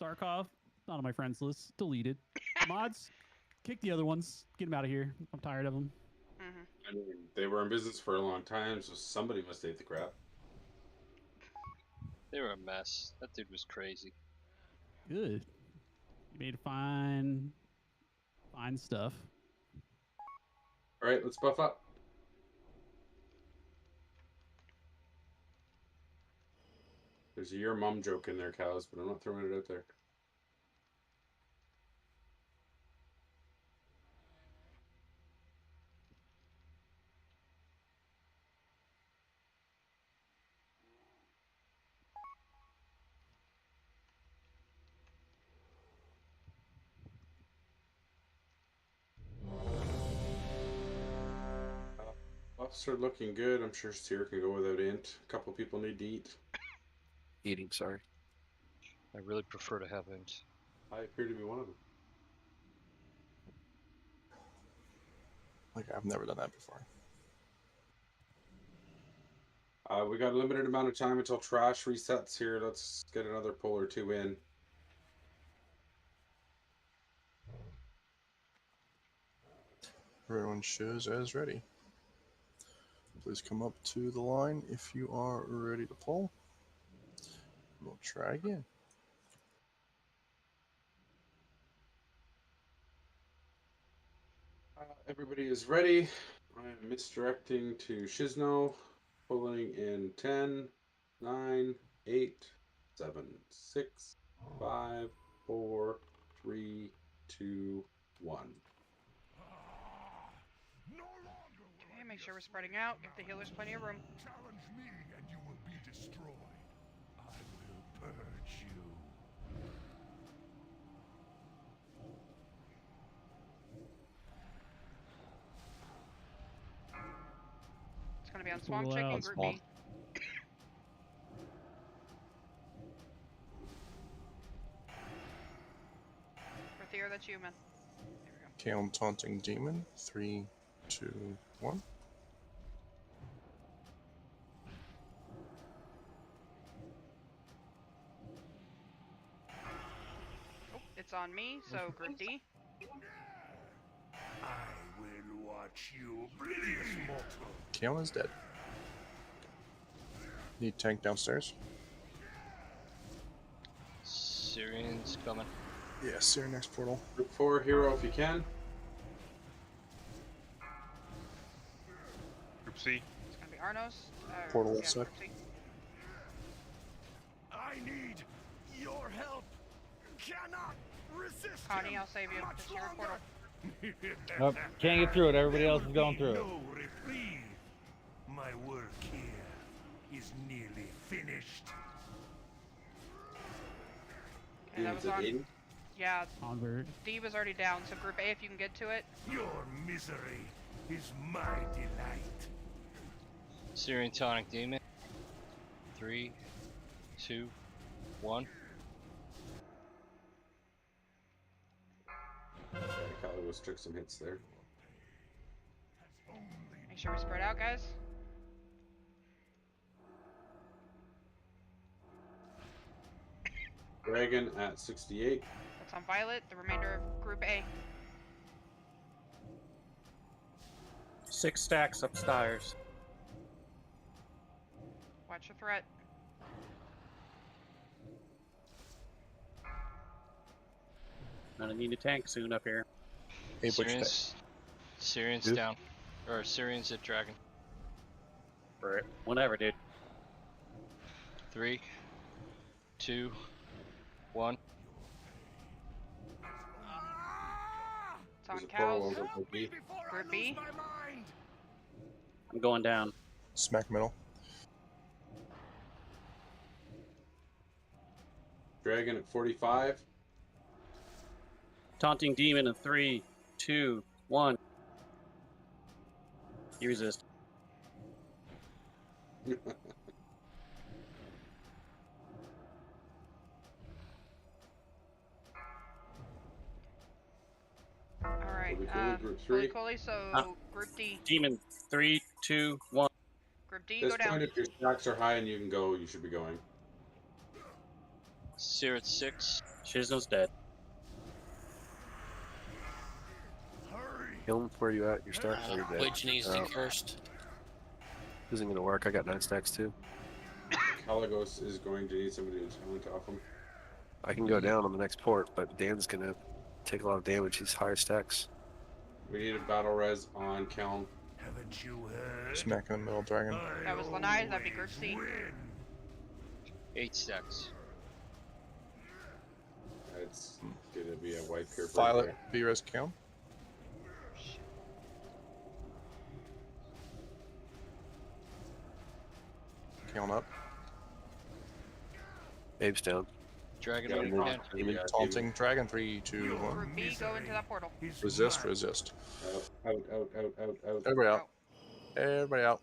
Starkov, not on my friends list. Deleted. Mods, kick the other ones. Get them out of here. I'm tired of them. I mean, they were in business for a long time, so somebody must hate the crap. They were a mess. That dude was crazy. Good. You made fine stuff. All right, let's buff up. There's a your mom joke in there, cows, but I'm not throwing it out there. Buffs are looking good. I'm sure Seer can go without int. A couple people need to eat. Eating, sorry. I really prefer to have int. I appear to be one of them. Like, I've never done that before. We got a limited amount of time until trash resets here. Let's get another pull or two in. Everyone shows as ready. Please come up to the line if you are ready to pull. We'll try again. Everybody is ready. I'm misdirecting to Shizno. Pulling in 10, 9, 8, 7, 6, 5, 4, 3, 2, 1. Okay, make sure we're spreading out. Give the healers plenty of room. Challenge me and you will be destroyed. I will purge you. It's gonna be on Pull Swamp Chicken, out. Group B. For Theo, that's you, man. Kaon Taunting Demon. 3, 2, 1. Oh, it's on me, so Group D. I will watch you bleed, mortal. Kaon is dead. Need tank downstairs. Syrian's coming. Yeah, Seer next portal. Group 4, hero if you can. Group C. It's gonna be Arnos. Portal yeah, left Group side. C. I need your help. Cannot resist. Connie, I'll save you. It's your portal. Nope, can't get through it. Everybody else is going through it. No reprieve. My work here is nearly finished. Okay, that was on. Yeah, Convert. D was already down, so Group A, if you can get to it. Your misery is my delight. Syrian Tonic Demon. 3, 2, 1. Okay, Kalos took some hits there. Make sure we spread out, guys. Dragon at 68. That's on Violet. The remainder of Group A. 6 stacks upstairs. Watch your threat. Gonna need a tank soon up here. Syrian's Who? down. Or Syrian's at Dragon. Whenever, dude. 3, 2, 1. It's on There's a portal cows. over Group B. Group B. I'm going down. Smack middle. Dragon at 45. Taunting demon in 3, 2, 1. You resist. Alright, Group 3. Cooley, so Group D. Demon 3, 2, 1. Group D, This go down. point, if your stacks are high and you can go, you should be going. Sear at 6. Shizna's dead. Kill him. Where you at? Your stacks? Oh, you're dead. Wait, needs to first. Isn't gonna work. I got 9 stacks too. Caligos is going to need somebody to talent off him. I can go down on the next port, but Dan's gonna take a lot of damage. He's higher stacks. We need a battle res on Kelm. Haven't you heard? Smack in the middle, dragon. That was Lanai, that'd be Group C. 8 stacks. It's gonna be a white paper. Violet, B-res count. Count up. Abe's down. Dragon Yeah, ready demon. again. Demon Yeah, taunting dragon. 3, 2, 1. Group B, go into that portal. Resist, resist. Out. Everybody out. Everybody out.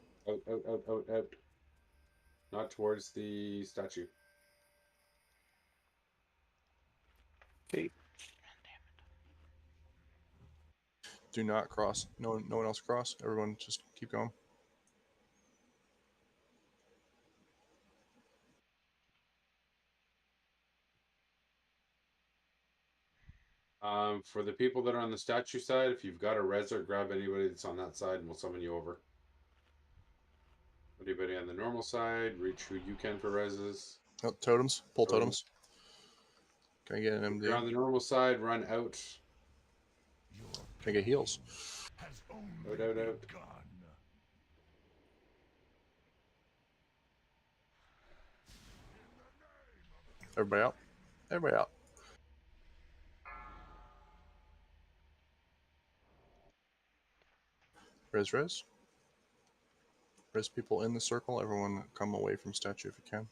Out. Not towards the statue. Okay. Do not cross. No one else cross. Everyone just keep going. For the people that are on the statue side, if you've got a reser, grab anybody that's on that side and we'll summon you over. Anybody on the normal side, reach who you can for reses. Oh, totems. Pull totems. Can I get an MD? If you're on the normal side, run out. Can I get heals? Out. Everybody out. Everybody out. Res. Res people in the circle. Everyone come away from statue if you can.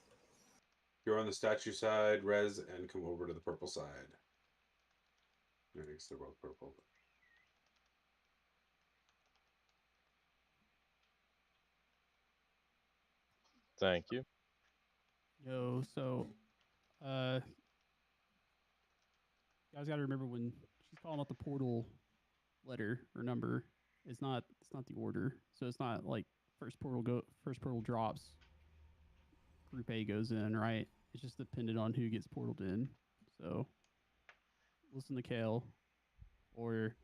If you're on the statue side, res, and come over to the purple side. I guess they're both purple. Thank you. Yo, so, you guys got to remember when she's calling out the portal letter or number, it's not the order. So it's not like first portal drops, group A goes in, right? It's just dependent on who gets portaled in. So listen to Kale, or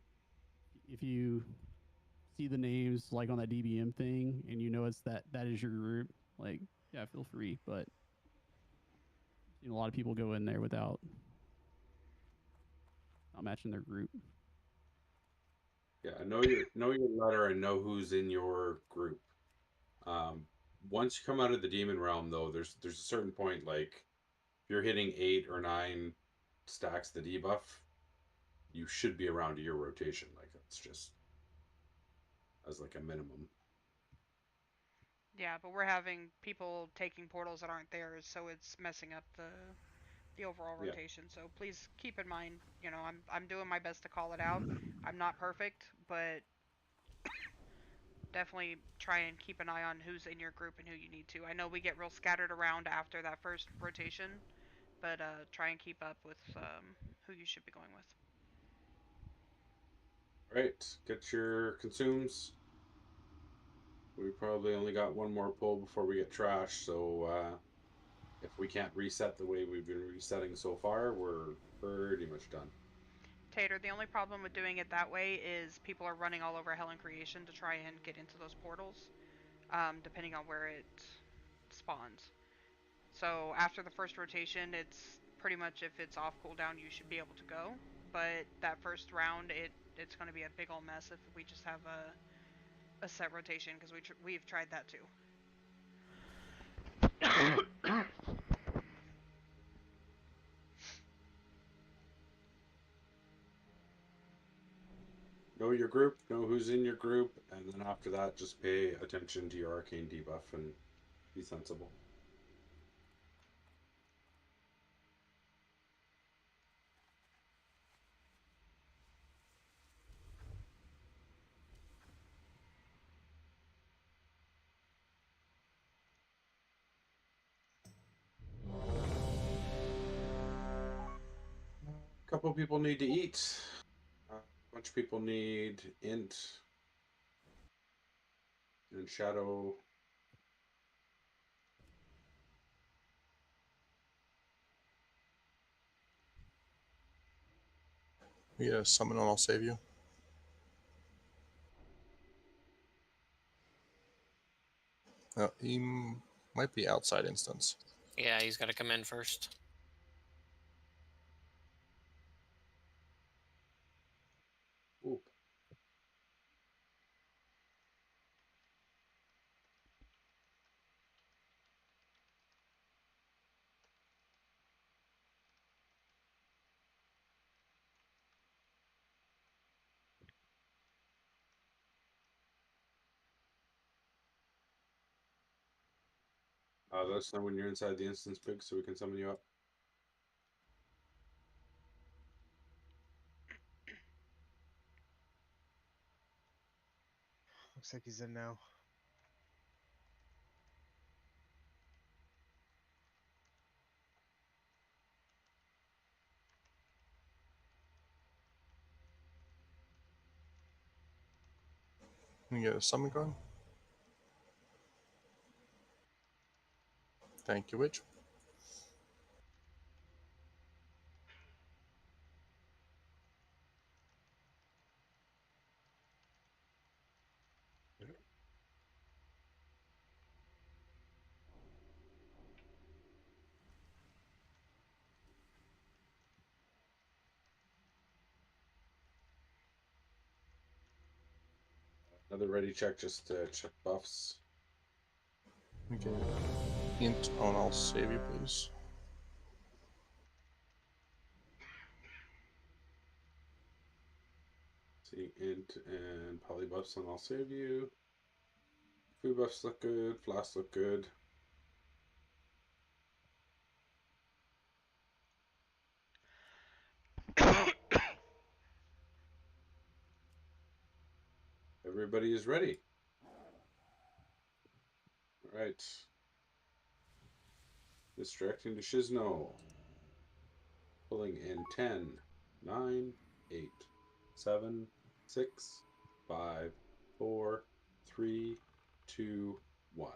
if you see the names like on that DBM thing and you know it's that is your group, like, yeah, feel free. But a lot of people go in there without not matching their group. Yeah, know your letter and know who's in your group. Once you come out of the demon realm, though, there's a certain point, like if you're hitting 8 or 9 stacks the debuff, you should be around to your rotation. Like it's just as like a minimum. Yeah, but we're having people taking portals that aren't theirs, so it's messing up the overall Yeah. rotation. So please keep in mind, I'm doing my best to call it out. I'm not perfect, but definitely try and keep an eye on who's in your group and who you need to. I know we get real scattered around after that first rotation, but try and keep up with who you should be going with. Right, get your consumes. We probably only got one more pull before we get trashed, so if we can't reset the way we've been resetting so far, we're pretty much done. Tater, the only problem with doing it that way is people are running all over Hell and Creation to try and get into those portals, depending on where it spawns. So after the first rotation, it's pretty much if it's off cooldown, you should be able to go. But that first round, it's going to be a big old mess if we just have a set rotation, because we've tried that too. know your group, know who's in your group, and then after that, just pay attention to your arcane debuff and be sensible. A couple people need to eat. A bunch of people need int and shadow. We get a summon and I'll save you. He might be outside instance. Yeah, he's got to come in first. Ooh. Let us know when you're inside the instance, Pig, so we can summon you up. Looks like he's in now. Can you get a summon going? Thank you, Witch. Another ready check just to check buffs. Okay. Int on I'll save you, please. See, int and polybuffs and I'll save you. Food buffs look good, flasks look good. Everybody is ready. Alright. Distracting to Shizno. Pulling in 10, 9, 8, 7, 6, 5, 4, 3, 2, 1.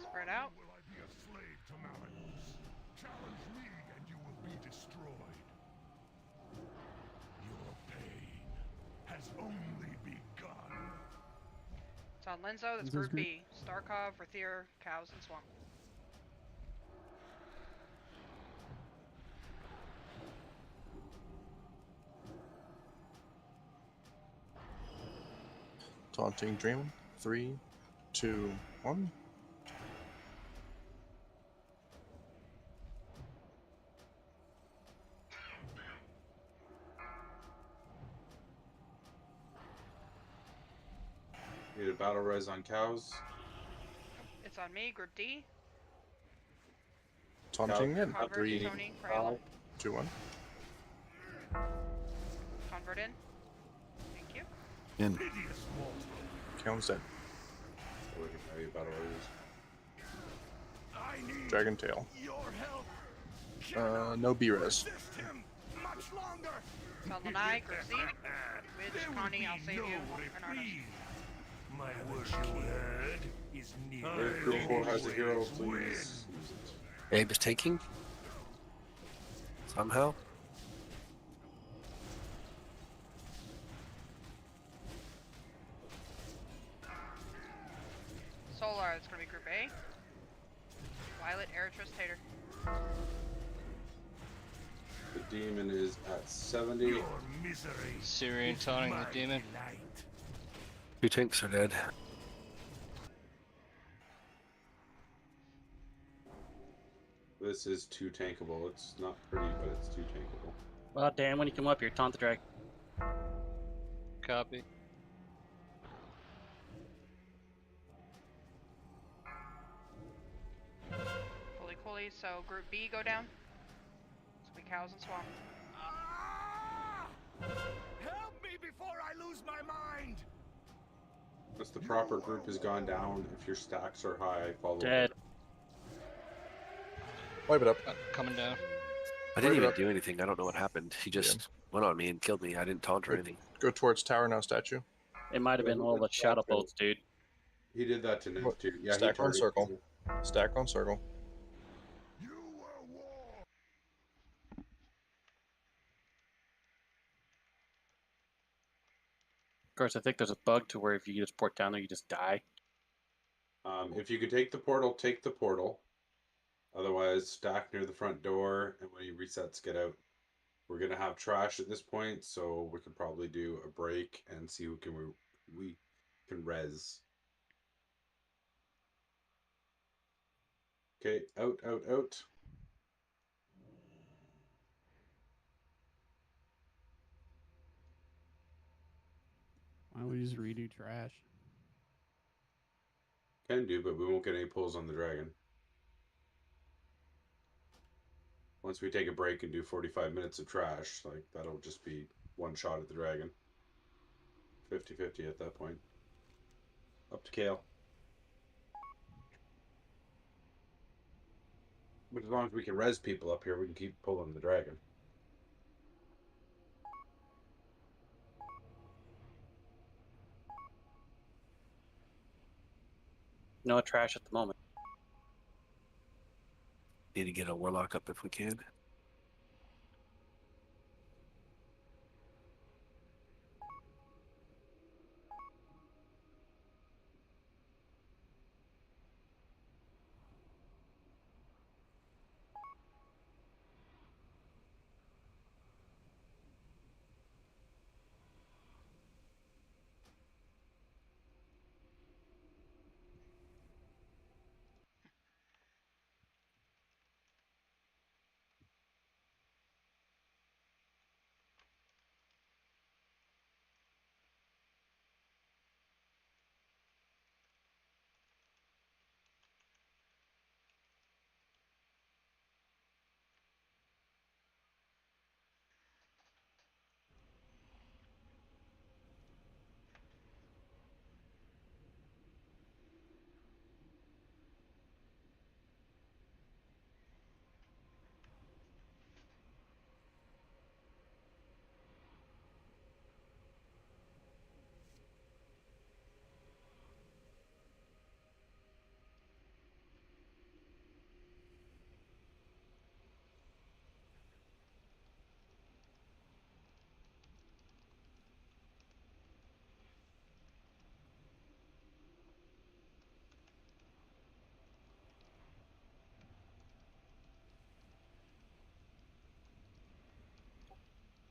Spread out. Will I be a slave to Malleus? Challenge me and you will be destroyed. Your pain has only begun. It's on Lenzo. That's Group B. Starkov, Rathier, Cows, and Swamp. Taunting Dream. 3, 2, 1. Need a battle res on cows. It's on me. Group D. Taunting in. Convert, 3, Tony, Crayola. 2, 1. Convert in. Thank you. In. Count's dead. Battle res. Dragon Tail. No B-res. It's on Lanai, Group Z. Witch, Connie, I'll save you. And Arnos. My worship heard is near. Group 4 has a hero, please. Abe is taking? Somehow? Solar, it's going to be Group A. Violet, Eritris, Tater. The demon is at 70. Syrian taunting the demon. 2 tanks are dead. This is too tankable. It's not pretty, but it's too tankable. Well, Dan, when you come up here, taunt the dragon. Copy. Holy coolly, so group B go down. Squeak cows and swamp. Help me before I lose my mind! Once the proper group has gone down, if your stacks are high, follow Dead. it. Wipe it up. Coming down. I didn't Wipe it even up. do anything. I don't know what happened. He just went on me and killed me. I didn't taunt or anything. Go towards tower now, statue. It might have been all the shadow bolts, dude. He did that to Nymph too. Yeah, Stack he on targeted circle. you. Stack on circle. Of course, I think there's a bug to where if you just port down there, you just die. If you could take the portal, take the portal. Otherwise, stack near the front door, and when he resets, get out. We're gonna have trash at this point, so we could probably do a break and see who we can res. Okay, out, out, out. Why don't we just redo trash? Can do, but we won't get any pulls on the dragon. Once we take a break and do 45 minutes of trash, like that'll just be one shot at the dragon. 50-50 at that point. Up to Kale. But as long as we can res people up here, we can keep pulling the dragon. No trash at the moment. Need to get a warlock up if we can.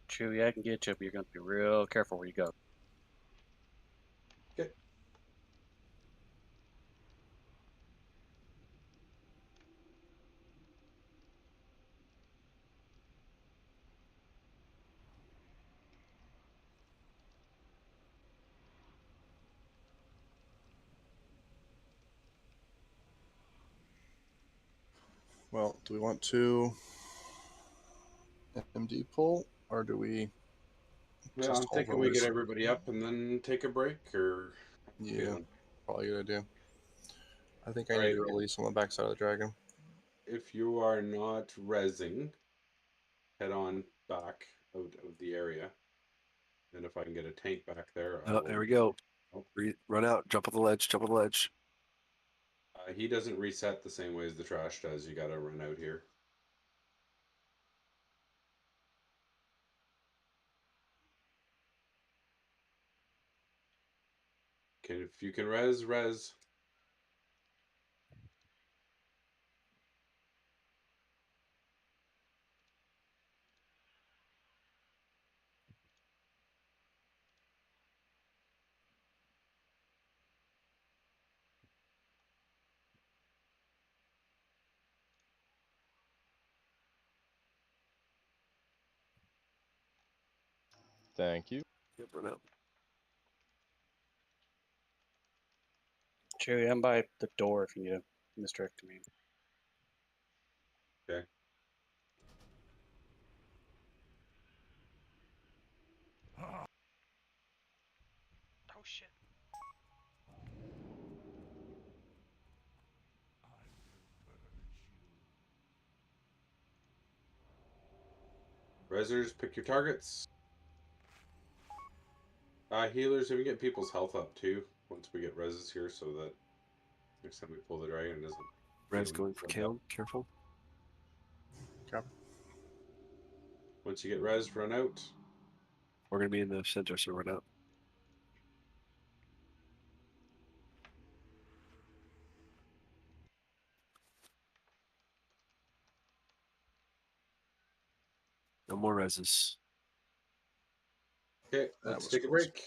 Chewie, I can get you, but you're going to be real careful where you go. Okay. Well, do we want to MD pull, or do we Yeah, just I'm hold thinking we get release? everybody up and then take a break, or Yeah, probably a good idea. I think I All need right, to release on the backside of the dragon. if you are not resing, head on back out of the area. And if I can get a tank back there, I Oh, will. there we go. Oh. Run out, jump on the ledge, jump on the ledge. He doesn't reset the same way as the trash does. You gotta run out here. If you can res. Thank you. Yep, run out. Jerry, I'm by the door if you need to misdirect me. Okay. Oh shit. Rezzers, pick your targets. Healers, if we get people's health up too, once we get reses here, so that next time we pull the dragon, it doesn't. Res going for Kale. Careful. Okay. Once you get res, run out. We're going to be in the center, so run out. No more reses. Okay, let's take a break.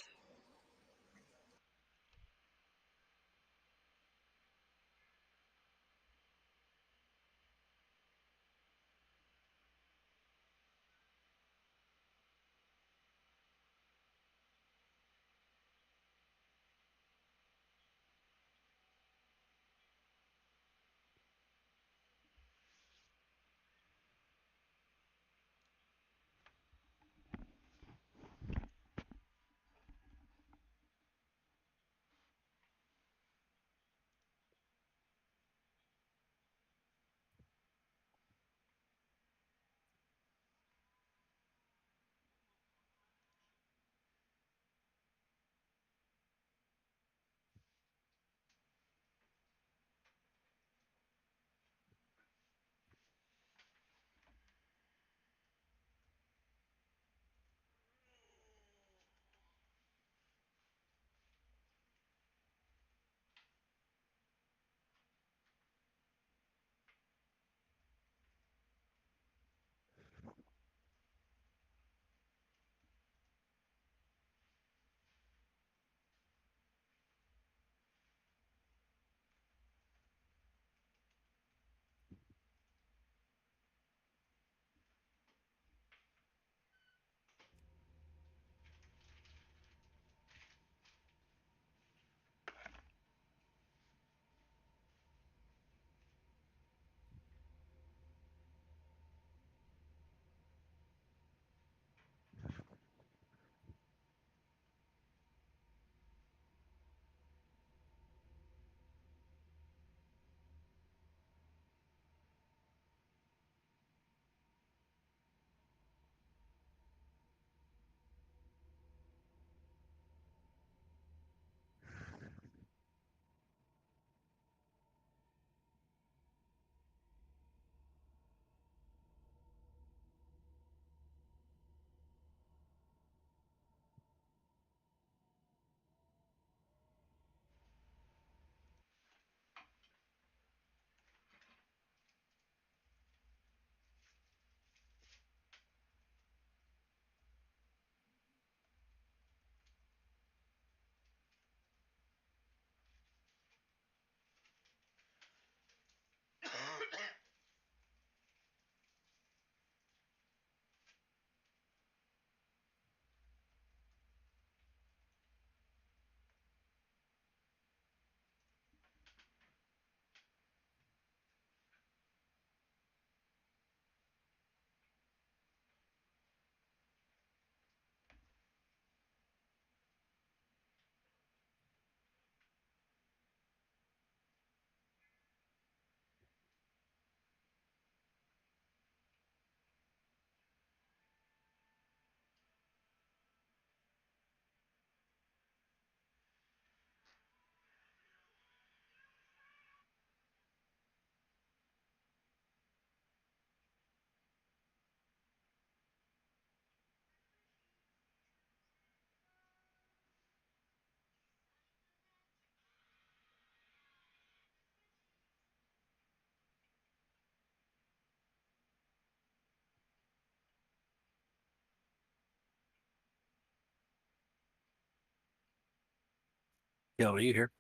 Yeah, are you here?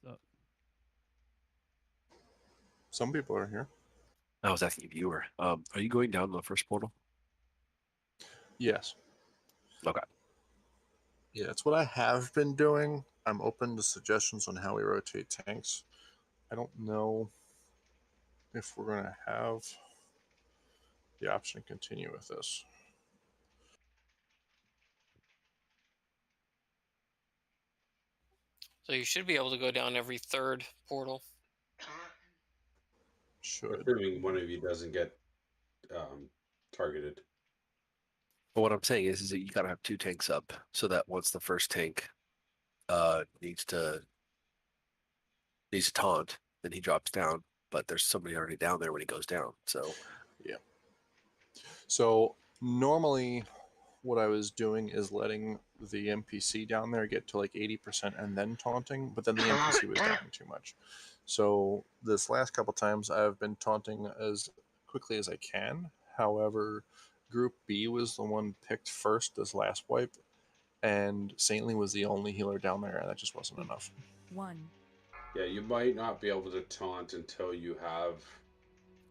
So, Some people are here. I was asking if you were. Are you going down the first portal? Yes. Okay. Yeah, it's what I have been doing. I'm open to suggestions on how we rotate tanks. I don't know if we're going to have the option to continue with this. So you should be able to go down every third portal. Should. Assuming one of you doesn't get targeted. But what I'm saying is that you gotta have 2 tanks up so that once the first tank needs to taunt, then he drops down. But there's somebody already down there when he goes down. So yeah. So normally, what I was doing is letting the NPC down there get to like 80% and then taunting, but then the NPC was dying too much. So this last couple times, I've been taunting as quickly as I can. However, Group B was the one picked first this last wipe, and Saintly was the only healer down there, and that just wasn't enough. 1. Yeah, you might not be able to taunt until you have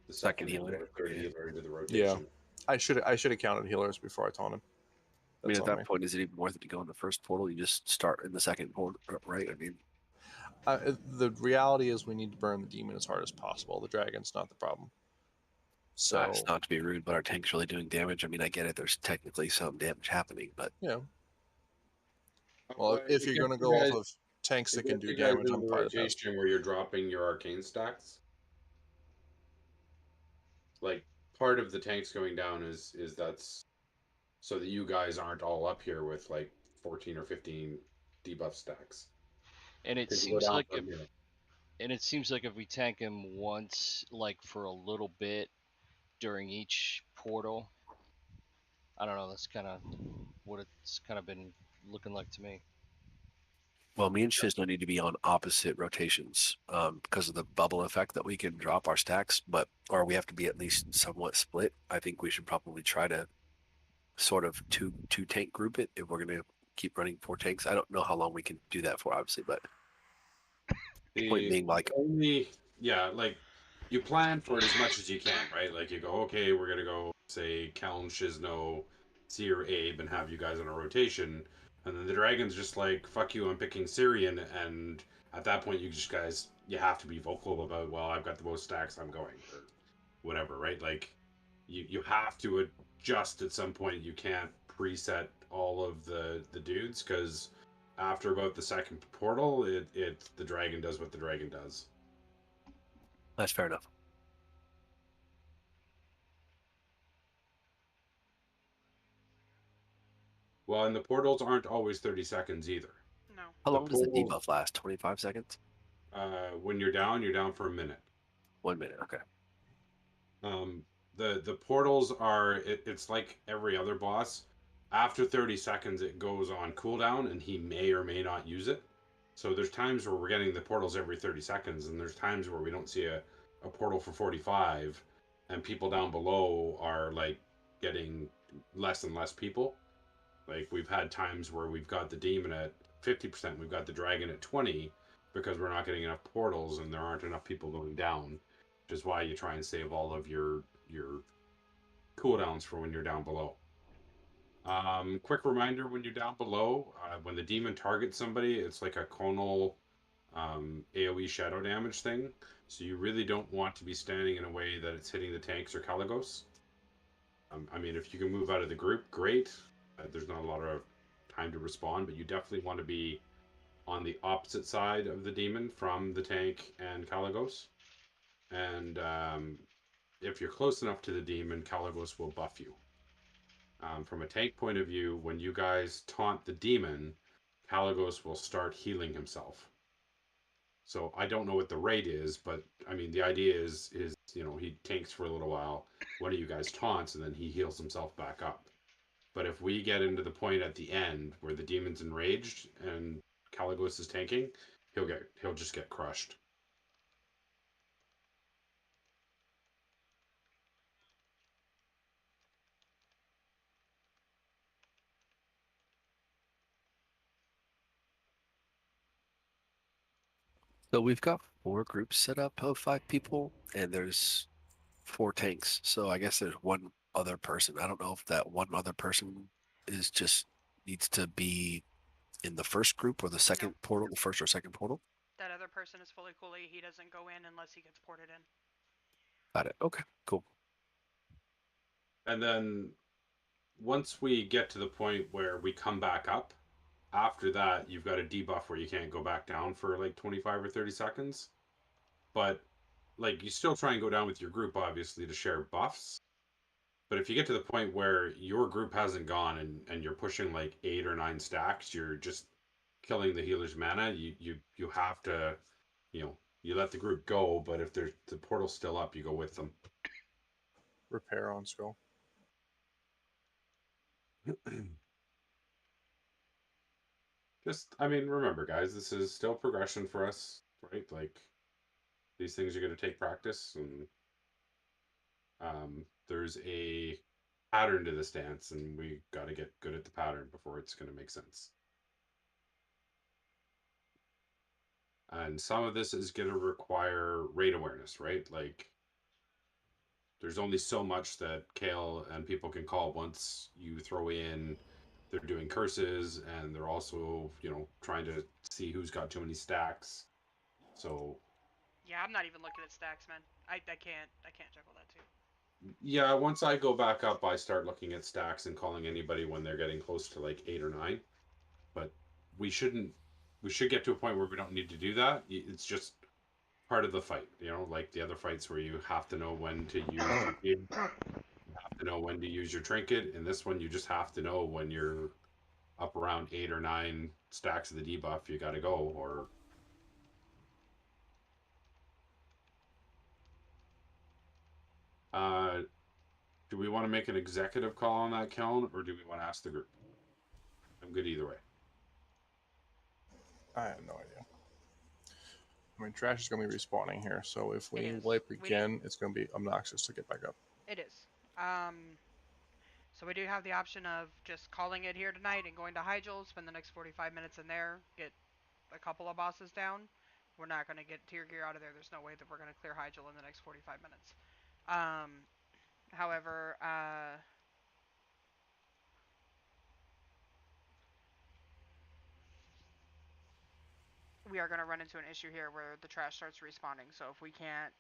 the second healer or third healer into the rotation. Yeah, I should have counted healers before I taunted. I mean, at that point, is it even worth it to go in the first portal? You just start in the second portal, right? I mean, the reality is we need to burn the demon as hard as possible. The dragon's not the problem. So it's not to be rude, but our tank's really doing damage. I mean, I get it. There's technically some damage happening, but yeah. Well, if you're going to go off of tanks that can do damage on the rotation where you're dropping your arcane stacks, like part of the tanks going down is that's so that you guys aren't all up here with like 14 or 15 debuff stacks. And it seems like if we tank him once, like for a little bit during each portal, I don't know. That's kind of what it's kind of been looking like to me. well, me and Shizno need to be on opposite rotations because of the bubble effect that we can drop our stacks, or we have to be at least somewhat split. I think we should probably try to sort of two tank group it if we're going to keep running 4 tanks. I don't know how long we can do that for, obviously, but the point being, like, like you plan for it as much as you can, right? Like you go, okay, we're gonna go say Calm, Shizno, Seer, Abe, and have you guys on a rotation, and then the dragon's just like, fuck you, I'm picking Syrian, and at that point you have to be vocal about, well, I've got the most stacks, I'm going, or whatever, right? Like you have to adjust at some point. You can't preset all of the dudes because after about the second portal, the dragon does what the dragon does. That's fair enough. Well, and the portals aren't always 30 seconds either. No. How long does the debuff last? 25 seconds? When you're down for a minute. 1 minute, okay. The portals are, it's like every other boss. After 30 seconds, it goes on cooldown, and he may or may not use it. So there's times where we're getting the portals every 30 seconds, and there's times where we don't see a portal for 45, and people down below are like getting less and less people. Like we've had times where we've got the demon at 50%, we've got the dragon at 20, because we're not getting enough portals and there aren't enough people going down, which is why you try and save all of your cooldowns for when you're down below. Quick reminder, when you're down below, when the demon targets somebody, it's like a conal AoE shadow damage thing. So you really don't want to be standing in a way that it's hitting the tanks or Caligos. I mean, if you can move out of the group, great. There's not a lot of time to respond, but you definitely want to be on the opposite side of the demon from the tank and Caligos. And if you're close enough to the demon, Caligos will buff you. From a tank point of view, when you guys taunt the demon, Caligos will start healing himself. So I don't know what the rate is, but I mean the idea is he tanks for a little while, one of you guys taunts, and then he heals himself back up. But if we get into the point at the end where the demon's enraged and Caligos is tanking, he'll just get crushed. So we've got 4 groups set up of 5 people, and there's 4 tanks. So I guess there's one other person. I don't know if that one other person is just needs to be in the first group or the second portal, the first or second portal. That other person is fully coolly. He doesn't go in unless he gets ported in. Got it. Okay, cool. And then once we get to the point where we come back up, after that, you've got a debuff where you can't go back down for like 25 or 30 seconds. But like, you still try and go down with your group, obviously, to share buffs. But if you get to the point where your group hasn't gone and you're pushing like 8 or 9 stacks, you're just killing the healer's mana. You have to, you let the group go. But if the portal's still up, you go with them. Repair on skull. Just, I mean, remember, guys, this is still progression for us, right? Like, these things are going to take practice, and there's a pattern to this dance, and we got to get good at the pattern before it's going to make sense. And some of this is going to require raid awareness, right? Like, there's only so much that Kale and people can call once you throw in they're doing curses, and they're also, trying to see who's got too many stacks. So yeah, I'm not even looking at stacks, man. I can't juggle that too. Yeah, once I go back up, I start looking at stacks and calling anybody when they're getting close to like 8 or 9. But we should get to a point where we don't need to do that. It's just part of the fight, like the other fights where you have to know when to use you have to know when to use your trinket. In this one, you just have to know when you're up around 8 or 9 stacks of the debuff, you got to go. Or do we want to make an executive call on that, Kellen, or do we want to ask the group? I'm good either way. I have no idea. I mean, trash is going to be respawning here, so if we wipe again, it's going to be obnoxious to get back up. It is. So we do have the option of just calling it here tonight and going to Hyjal, spend the next 45 minutes in there, get a couple of bosses down. We're not going to get tier gear out of there. There's no way that we're going to clear Hyjal in the next 45 minutes. However, we are going to run into an issue here where the trash starts respawning. So if we can't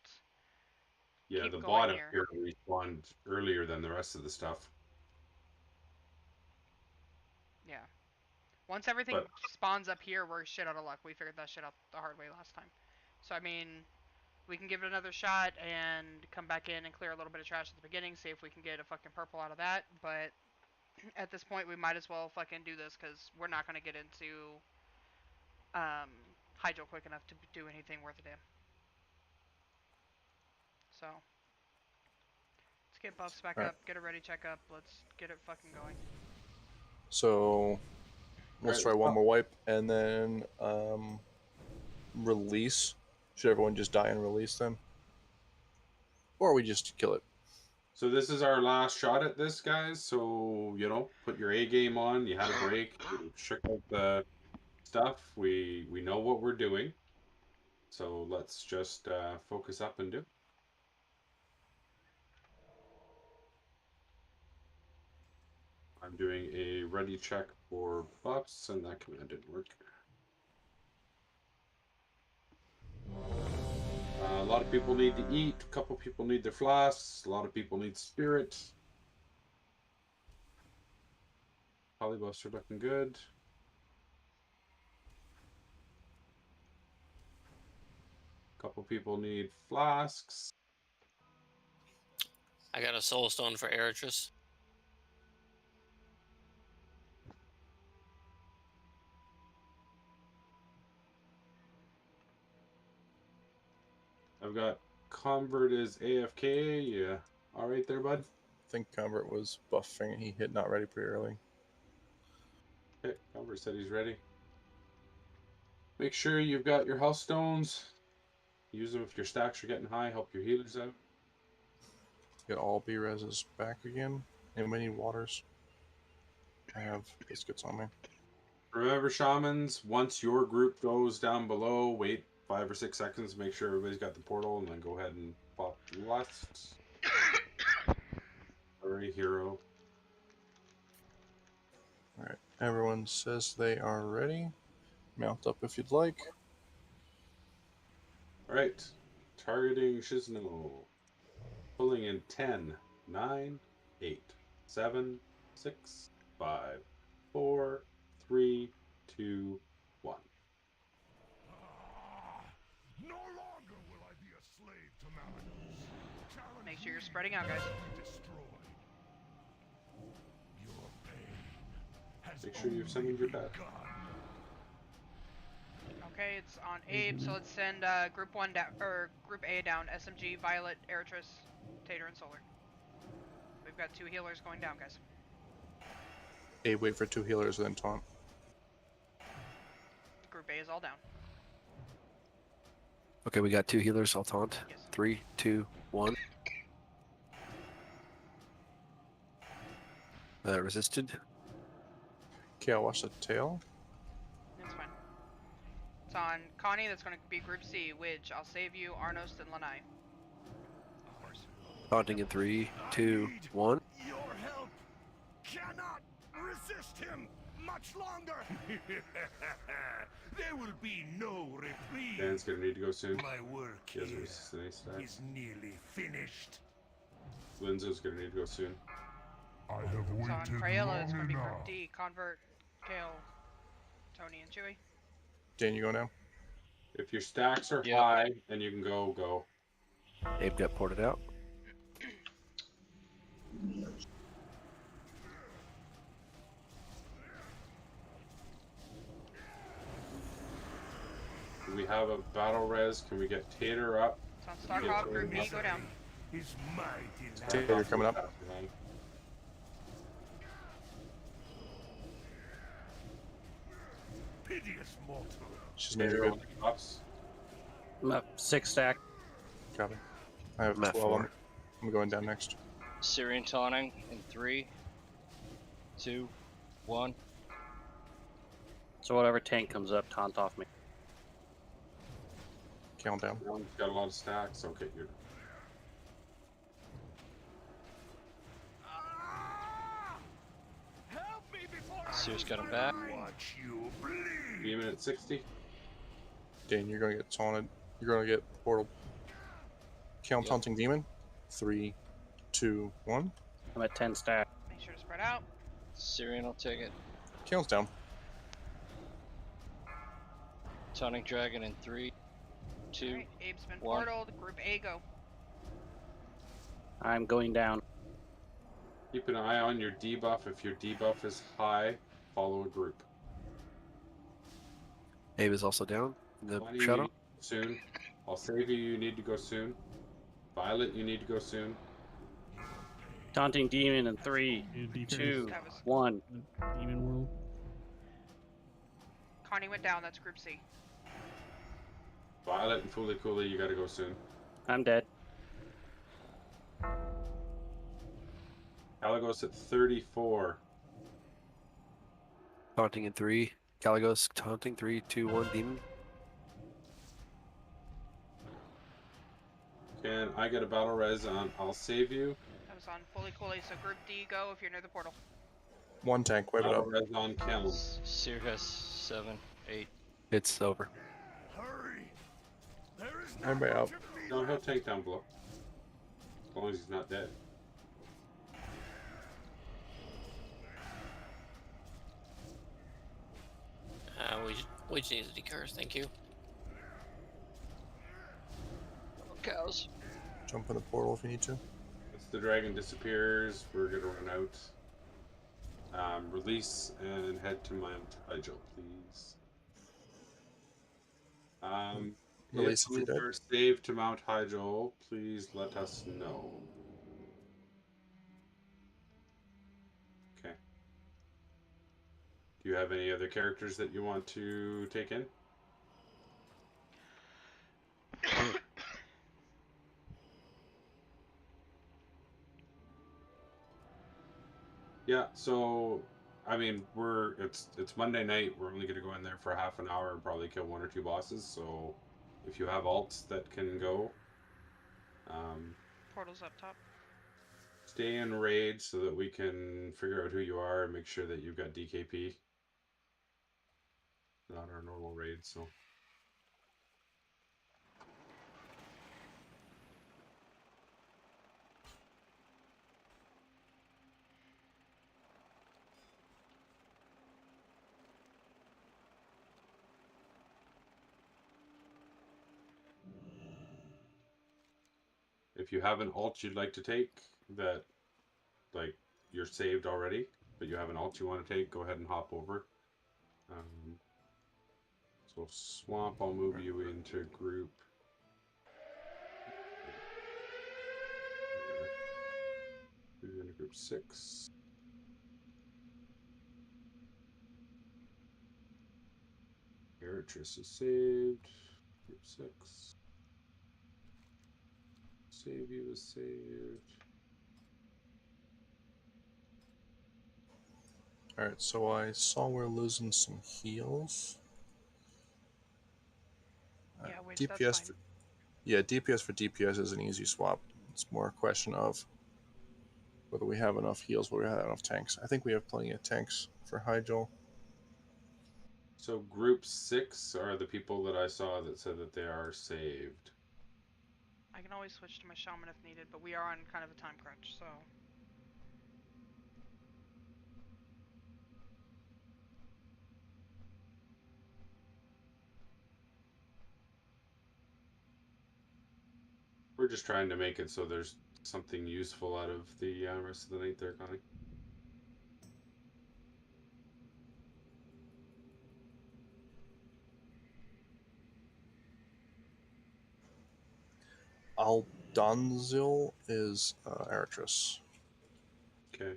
the bot up here respawned earlier than the rest of the stuff. Yeah. Once everything spawns up here, we're shit out of luck. We figured that shit out the hard way last time. So, I mean, we can give it another shot and come back in and clear a little bit of trash at the beginning, see if we can get a fucking purple out of that. But at this point, we might as well fucking do this because we're not going to get into Hydro quick enough to do anything worth a damn. So, let's get buffs back up, get a ready checkup, let's get it fucking going. So, let's try one more wipe, and then release. Should everyone just die and release then? Or we just kill it? So this is our last shot at this, guys. So, put your A game on. You had a break. Check out the stuff. We know what we're doing. So let's just focus up and do. I'm doing a ready check for buffs, and that command didn't work. A lot of people need to eat. A couple people need their flasks. A lot of people need spirit. Polybuffs are looking good. A couple people need flasks. I got a soul stone for Eritrea. I've got Convert is AFK. Yeah. All right there, bud. I think Convert was buffing. He hit not ready pretty early. Okay, Convert said he's ready. Make sure you've got your health stones. Use them if your stacks are getting high. Help your healers out. Get all B-reses back again. And we need waters. I have biscuits on me. Remember, shamans, once your group goes down below, wait 5 or 6 seconds, make sure everybody's got the portal, and then go ahead and pop lust. Sorry, hero. Alright, everyone says they are ready. Mount up if you'd like. Alright, targeting Shizno. Pulling in 10, 9, 8, 7, 6, 5, 4, 3, 2, 1. No longer will I be a slave to Malagos. Challenge Make sure you're spreading out, guys. be destroyed. Your pain has Make sure you've summoned your bat. Okay, it's on Abe, so let's send Group 1 down, or Group A down. SMG, Violet, Eritris, Tater, and Solar. We've got 2 healers going down, guys. Abe, wait for 2 healers, then taunt. Group A is all down. Okay, we got 2 healers. I'll taunt. Yes. 3, 2, 1. Resisted. Okay, I'll watch the tail. It's fine. It's on Connie, that's going to be Group C, Widge, I'll save you, Arnost, and Lanai. Of course. Taunting in 3, 2, 1. Your help cannot resist him much longer. There will be no reprieve. Dan's gonna need to go soon. My work He has here resistance attack. is nearly finished. Linzo's gonna need to go soon. I have It's on waited Crayola, it's going long to be Group enough. D, Convert, Kale, Tony, and Chewy. Dan, you go now? If your stacks are high and you can go, go. Abe got ported out. Do we have a battle res? Can we get Tater up? It's on Starcraft, Group B, go down. His might is Tater coming up. Piteous mortal. She's maybe Tater good. ups. I'm up 6 stack. Copy. I have I'm at 12. 4. I'm going down next. Syrian taunting in 3, 2, 1. So whatever tank comes up, taunt off me. Countdown. One's got a lot of stacks. Okay, you're. Help me before Sears got him back. watch you bleed. Demon at 60. Dan, you're going to get taunted. You're going to get portal. Count taunting demon. 3, 2, 1. I'm at 10 stack. Make sure to spread out. Syrian will take it. Count's down. Taunting dragon in 3, 2, Alright, Abe's been 1. portaled, Group A, go. I'm going down. Keep an eye on your debuff. If your debuff is high, follow a group. Abe is also down in the Money, shadow. soon. I'll save you. You need to go soon. Violet, you need to go soon. Taunting demon in 3, Dude, 2, That was 1. Demon World. Connie went down, that's Group C. Violet and Fooly Cooly, you gotta go soon. I'm dead. Caligos at 34. Taunting in 3. Caligos taunting 3, 2, 1. Demon. Can I get a battle res on I'll save you? That was on Fully Coolly, so Group D, go if you're near the portal. 1 tank. Wave it Battle up. res on Kill. Seer has 7, 8. It's over. Hurry. There is Everybody out. No, he'll tank down below. As long as he's not dead. We just need the decurs, thank you. Cows. Jump in the portal if you need to. Once the dragon disappears, we're gonna run out. Release and head to Mount Hyjal, please. Release If if you're you dead. are saved to Mount Hyjal, please let us know. Okay. Do you have any other characters that you want to take in? Yeah, so I mean it's Monday night, we're only gonna go in there for half an hour and probably kill 1 or 2 bosses, so if you have alts that can go, Portal's up top. Stay in raid so that we can figure out who you are and make sure that you've got DKP. Not our normal raid, so. If you have an alt you'd like to take that, like, you're saved already, but you have an alt you want to take, go ahead and hop over. So Swamp, I'll move you into group. Move you into group 6. Eritress is saved. Group 6. Save you is saved. Alright, so I saw we're losing some heals. Yeah, which DPS that's fine. DPS for DPS is an easy swap. It's more a question of whether we have enough heals, whether we have enough tanks. I think we have plenty of tanks for Hygel. So group 6 are the people that I saw that said that they are saved. I can always switch to my shaman if needed, but we are on kind of a time crunch, so. We're just trying to make it so there's something useful out of the rest of the night there, Connie. Aldonzil is Eritress. Okay.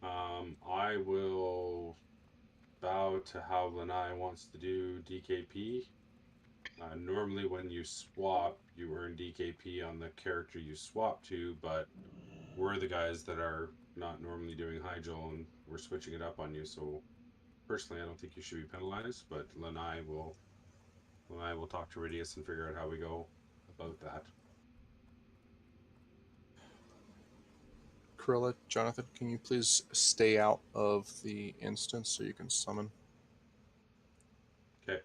I will bow to how Lanai wants to do DKP. Normally when you swap, you earn DKP on the character you swap to, but we're the guys that are not normally doing Hygel and we're switching it up on you, so personally I don't think you should be penalized, but Lanai will talk to Ridius and figure out how we go about that. Corella, Jonathan, can you please stay out of the instance so you can summon? Okay.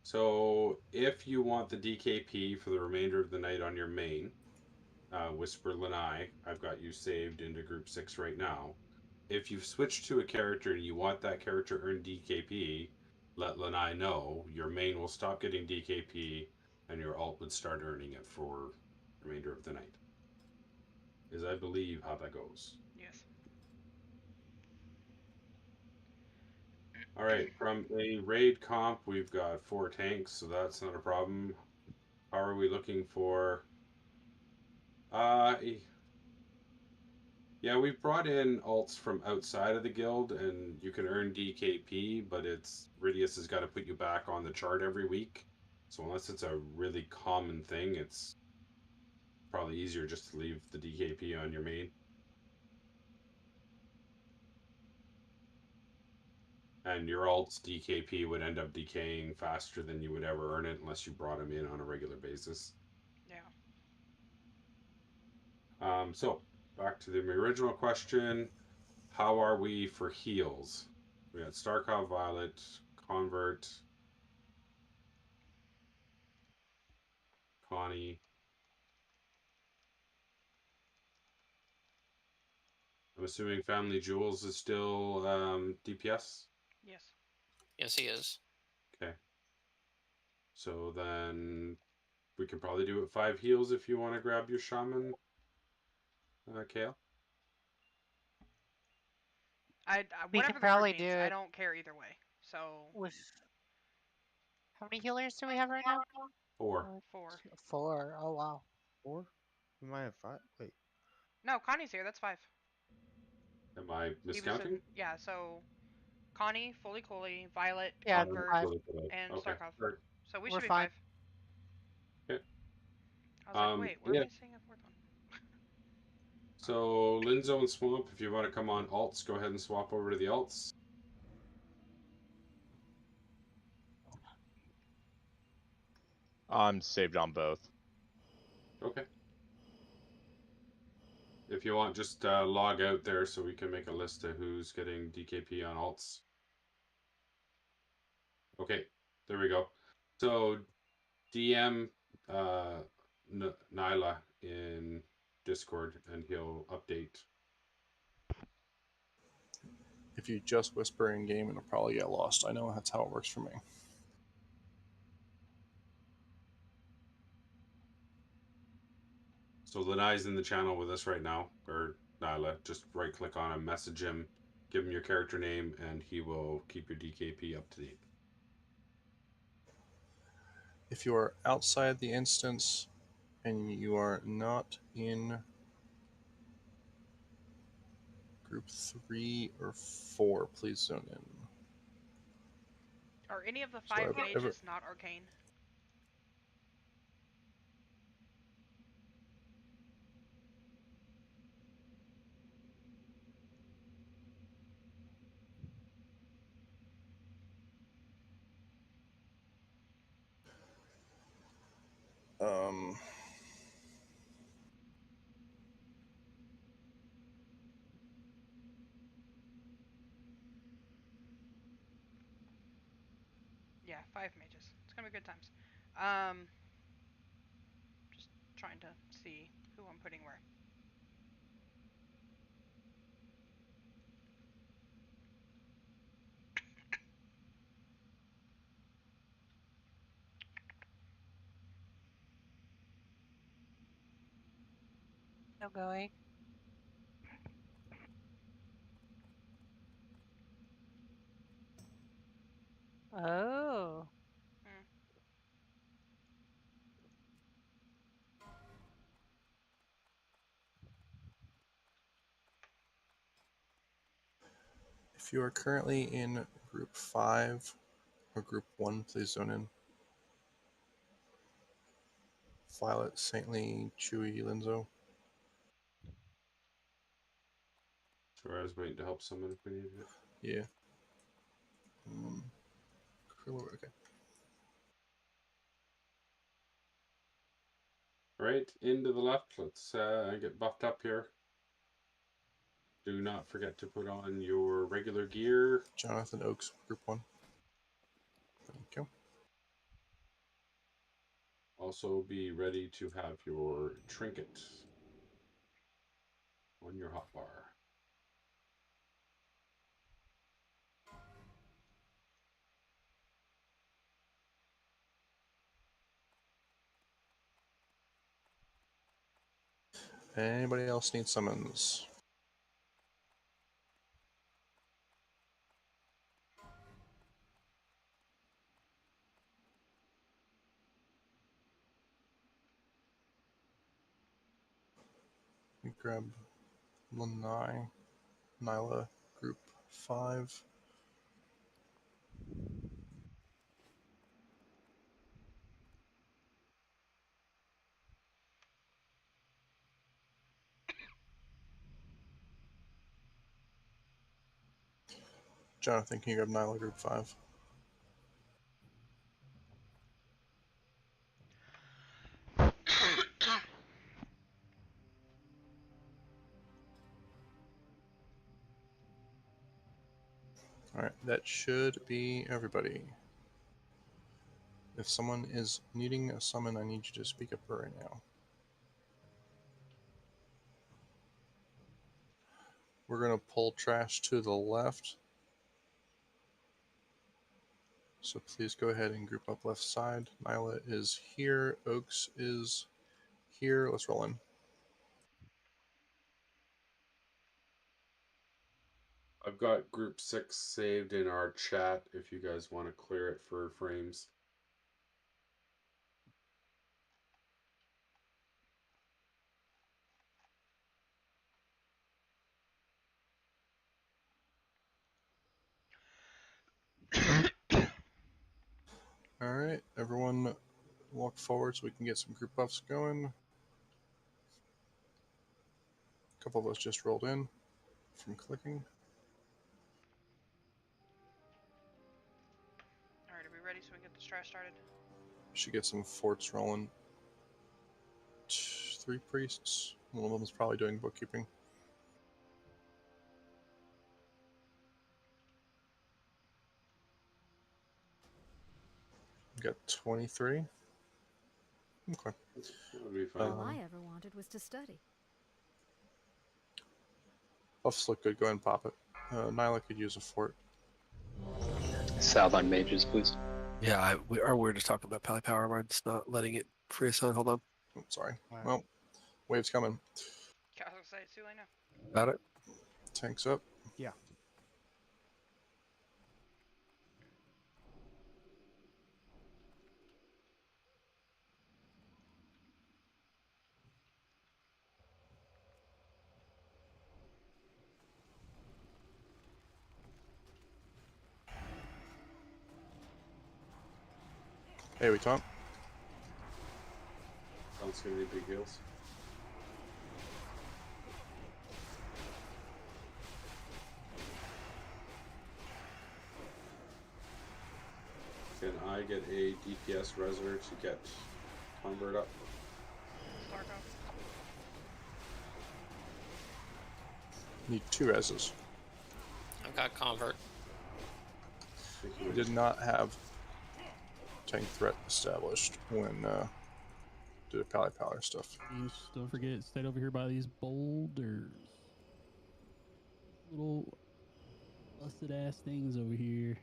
So if you want the DKP for the remainder of the night on your main, Whisper Lanai, I've got you saved into group 6 right now. If you've switched to a character and you want that character earn DKP, let Lanai know. Your main will stop getting DKP and your alt would start earning it for the remainder of the night. Is, I believe, how that goes. Yes. Alright, from a raid comp, we've got 4 tanks, so that's not a problem. How are we looking for... Yeah, we've brought in alts from outside of the guild, and you can earn DKP, but it's Ridius has got to put you back on the chart every week. So unless it's a really common thing, it's probably easier just to leave the DKP on your main. And your alt's DKP would end up decaying faster than you would ever earn it unless you brought him in on a regular basis. Yeah. So back to the original question. How are we for heals? We got Starcraft Violet, Convert, Connie. I'm assuming Family Jewels is still DPS? Yes. Yes, he is. Okay. So then we can probably do it 5 heals if you want to grab your Shaman, Kale. We whatever can the probably group do needs, it. I don't care either way. So. With how many healers do we have right now? 4. 4. 4. Oh wow. 4? We might have 5. Wait. No, Connie's here. That's 5. Am I miscounting? Yeah, so Connie, Fully Cooley, Violet, Yeah, Convert, 5. and Okay. Starkov. Right. So we We're should be fine. 5. Okay. I was like, wait, where am I seeing a 4th one? So Linzo and Swamp, if you want to come on alts, go ahead and swap over to the alts. I'm saved on both. Okay. If you want, just log out there so we can make a list of who's getting DKP on alts. Okay, there we go. So DM Nyla in Discord and he'll update. If you just whisper in game, it'll probably get lost. I know that's how it works for me. So Lanai's in the channel with us right now, or Nyla. Just right click on him, message him, give him your character name, and he will keep your DKP up to date. If you are outside the instance and you are not in group 3 or 4, please zone in. Are any of the So 5 mages not arcane? Yeah, 5 mages. It's gonna be good times. Just trying to see who I'm putting where. No going. Oh. If you are currently in group 5 or group 1, please zone in. Violet, Saintly, Chewy, Linzo. Sure, I was waiting to help someone if we needed it. Yeah. Okay. Right, into the left. Let's get buffed up here. Do not forget to put on your regular gear. Jonathan Oaks, group 1. Thank you. Also be ready to have your trinket on your hotbar. Anybody else need summons? We grab Lanai, Nyla, group 5. Jonathan, can you grab Nyla, group 5? Alright, that should be everybody. If someone is needing a summon, I need you to speak up right now. We're going to pull trash to the left. So please go ahead and group up left side. Nyla is here. Oaks is here. Let's roll in. I've got group 6 saved in our chat if you guys want to clear it for frames. Alright, everyone walk forward so we can get some group buffs going. A couple of us just rolled in from clicking. Alright, are we ready so we can get this trash started? Should get some forts rolling. 3 priests. One of them is probably doing bookkeeping. Got 23. Okay. That'll be fine. All I ever wanted was to study. Buffs look good. Go ahead and pop it. Nyla could use a fort. South on mages, please. Yeah, we were just talking about Pally Power. Mine's not letting it free us on. Hold on. Oh, sorry. Well, wave's coming. Castle say it's too late now. Got it. Tanks up. Yeah. Hey, we talk. Sounds gonna need big heals. Can I get a DPS reser to get convert up? Need 2 reses. I've got convert. We did not have tank threat established when did the Pally Power stuff. Don't forget, stayed over here by these boulders. Little busted ass things over here.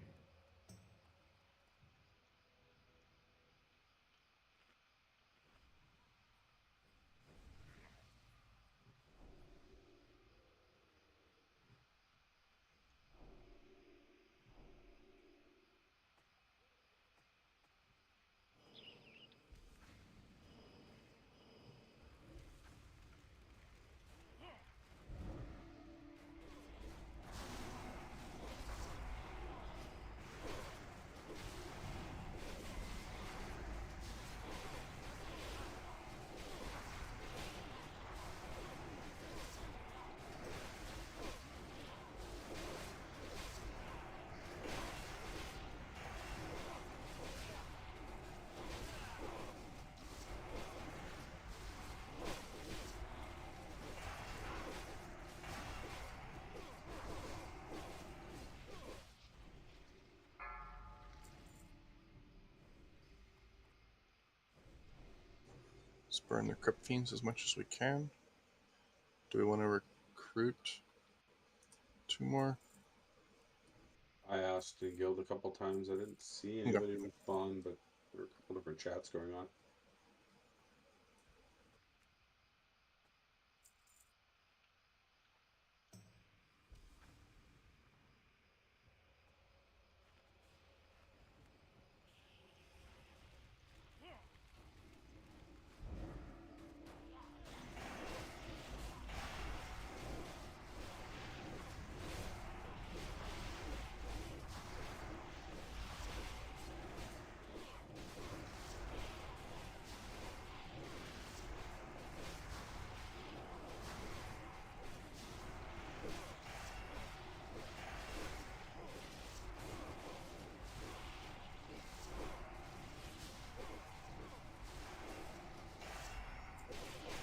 Let's burn the Crypt Fiends as much as we can. Do we want to recruit 2 more? I asked in guild a couple times. I didn't see anybody respond, but there were a couple different chats going on.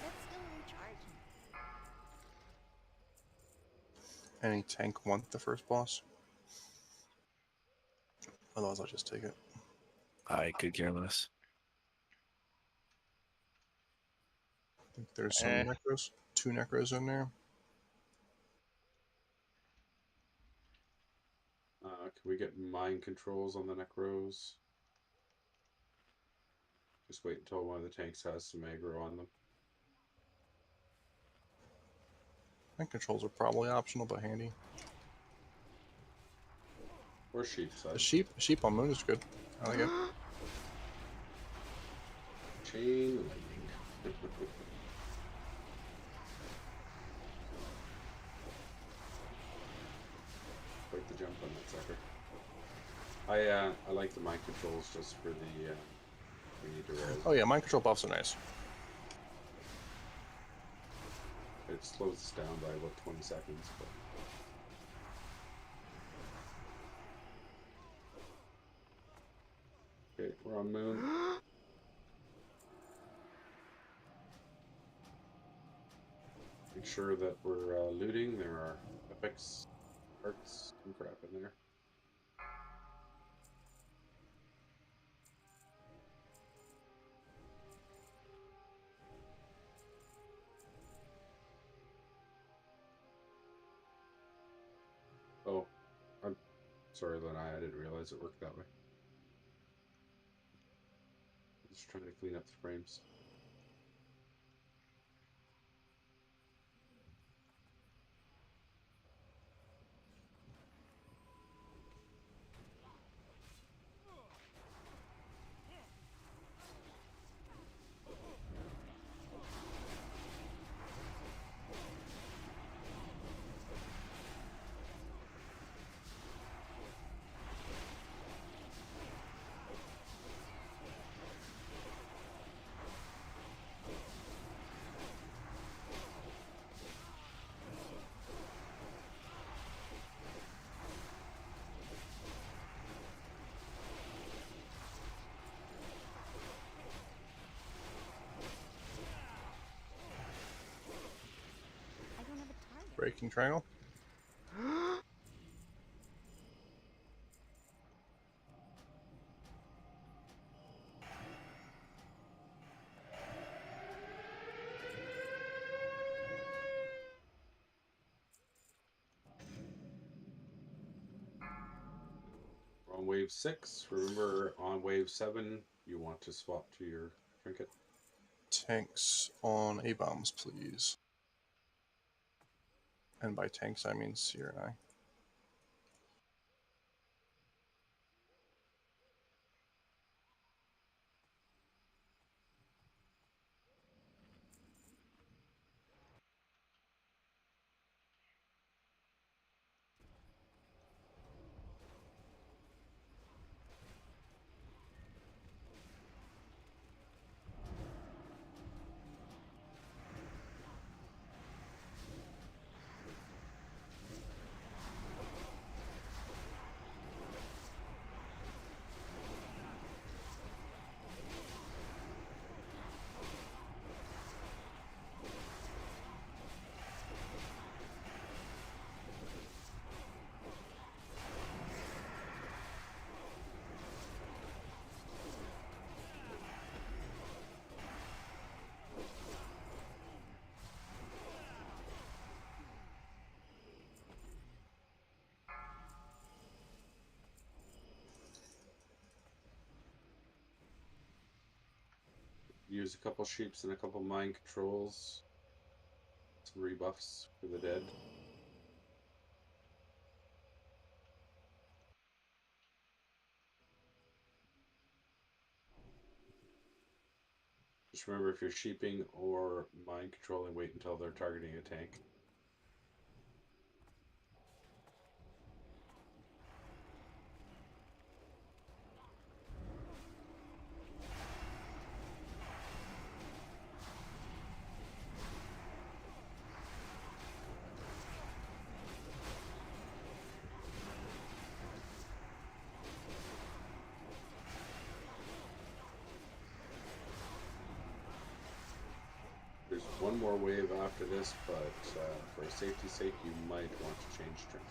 That's still recharging. Any tank want the first boss? Otherwise, I'll just take it. I could care less. I think there's some necros. 2 necros in there. Can we get mind controls on the necros? Just wait until one of the tanks has some aggro on them. Tank controls are probably optional, but handy. Or sheep side. The sheep on moon is good. I like it. Chain lightning. Quite the jump on that sucker. I like the mind controls just for the we need to roll. Oh yeah, mind control buffs are nice. It slows us down by about 20 seconds, but okay, we're on moon. Make sure that we're looting. There are epics, hearts, and crap in there. Oh, I'm sorry, Lanai. I didn't realize it worked that way. Just trying to clean up the frames. I don't have a target. Breaking triangle. We're on wave 6. Remember, on wave 7, you want to swap to your trinket. Tanks on A-bombs, please. And by tanks, I mean Seer and I. Use a couple sheeps and a couple mind controls. Some rebuffs for the dead. Just remember, if you're sheeping or mind controlling, wait until they're targeting a tank. There's one more wave after this, but for safety's sake, you might want to change trinket.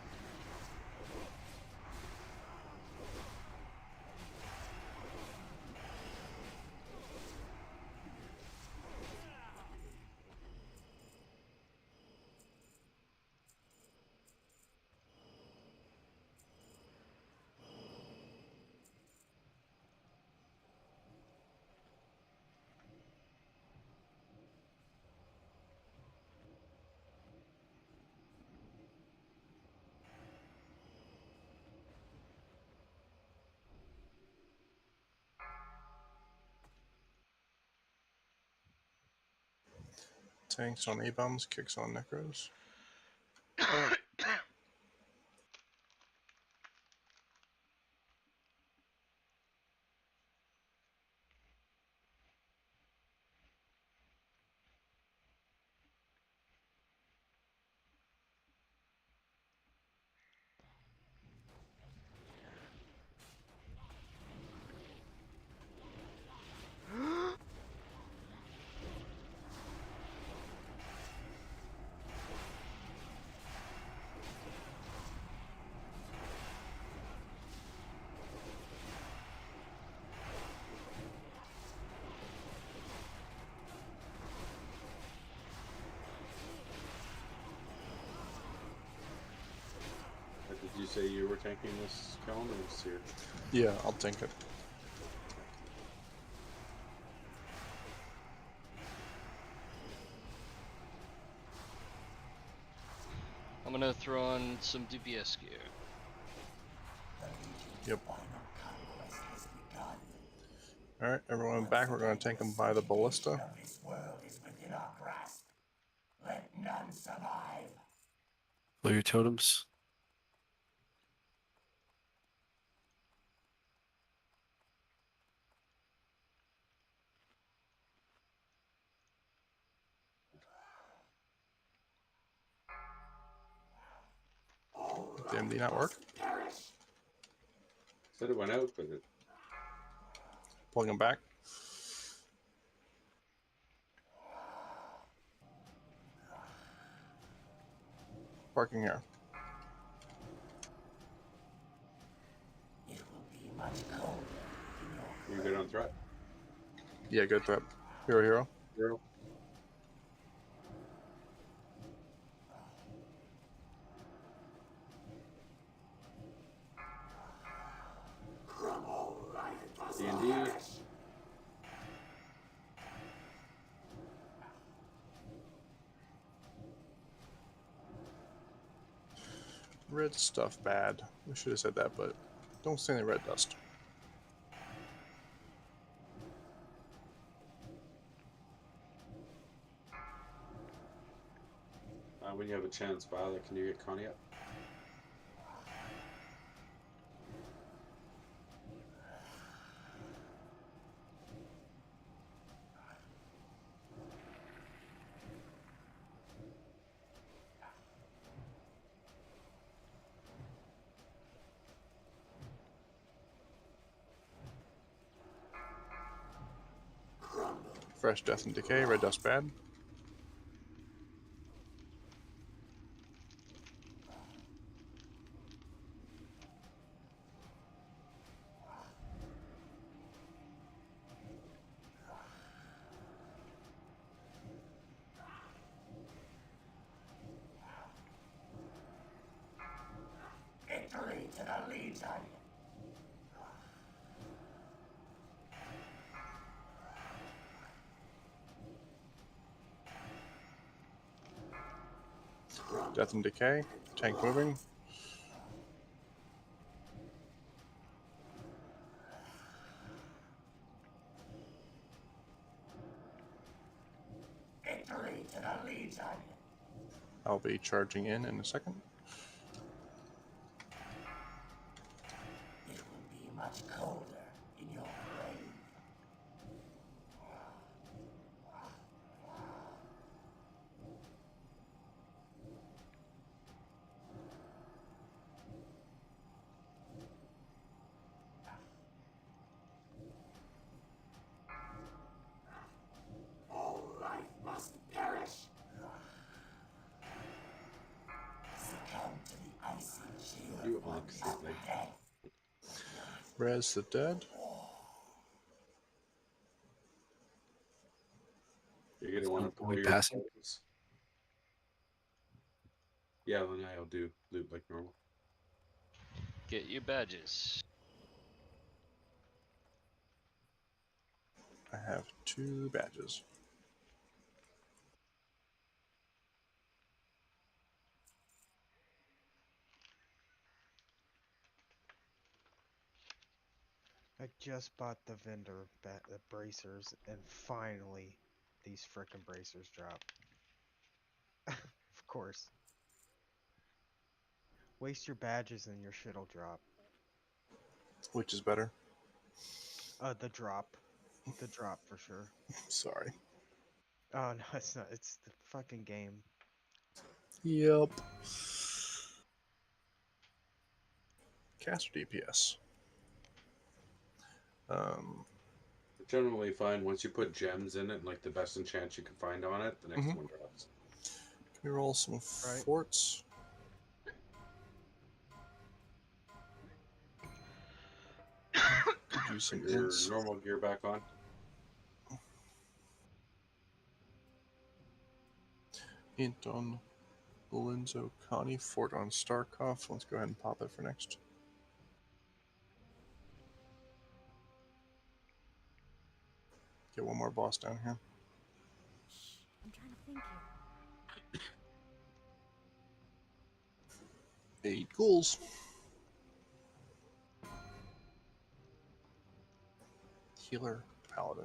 Tanks on A-bombs, kicks on necros. say you were tanking this Kellen or was here? Yeah, I'll tank it. I'm gonna throw on some DPS gear. Yep. Alright, everyone back. We're going to tank them by the ballista. Blow your totems. Did the MD not work? Said it went out, but it... Pulling them back. Parking here. You good on threat? Yeah, good threat. Hero. Hero. D&D. Red stuff bad. We should have said that, but don't say any red dust. When you have a chance, Violet, can you get Connie up? Fresh death and decay. Red dust bad. Victory to the Legion. Death and decay. Tank moving. Victory to the Legion. I'll be charging in a second. It will be much colder in your grave. All life must perish. Succumb to the icy chill You of accidentally. death. Res the dead. You're gonna want to pull your passing? spells. Yeah, then I'll do loot like normal. Get your badges. I have 2 badges. I just bought the vendor the bracers, and finally, these frickin' bracers drop. Of course. Waste your badges and your shit'll drop. Which is better? The drop. The drop for sure. Sorry. Oh no, it's not. It's the fucking game. Yep. Caster DPS. Generally fine once you put gems in it, like the best enchant you can find on it, the next one drops. Can we roll some forts? Could use some Your ints. normal gear back on. Int on Lorenzo Connie, Fort on Starkov. Let's go ahead and pop it for next. Get one more boss down here. Shh, I'm trying to think here. 8 ghouls. Healer, Paladin.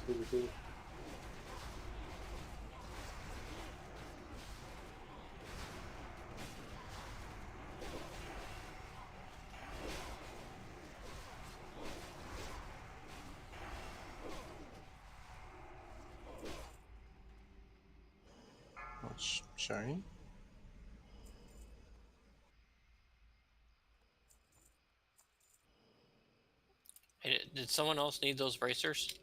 Super cool. That's shiny. Hey, did someone else need those bracers?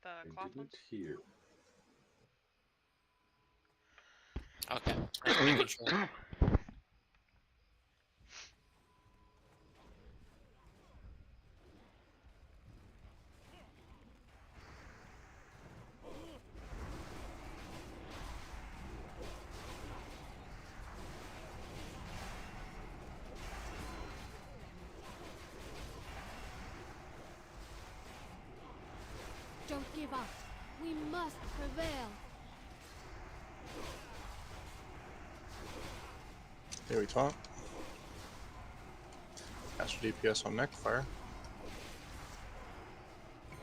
The I cloth didn't ones? hear. Okay. Just making sure. Don't give up. We must prevail. There we talk. Master DPS on neck fire.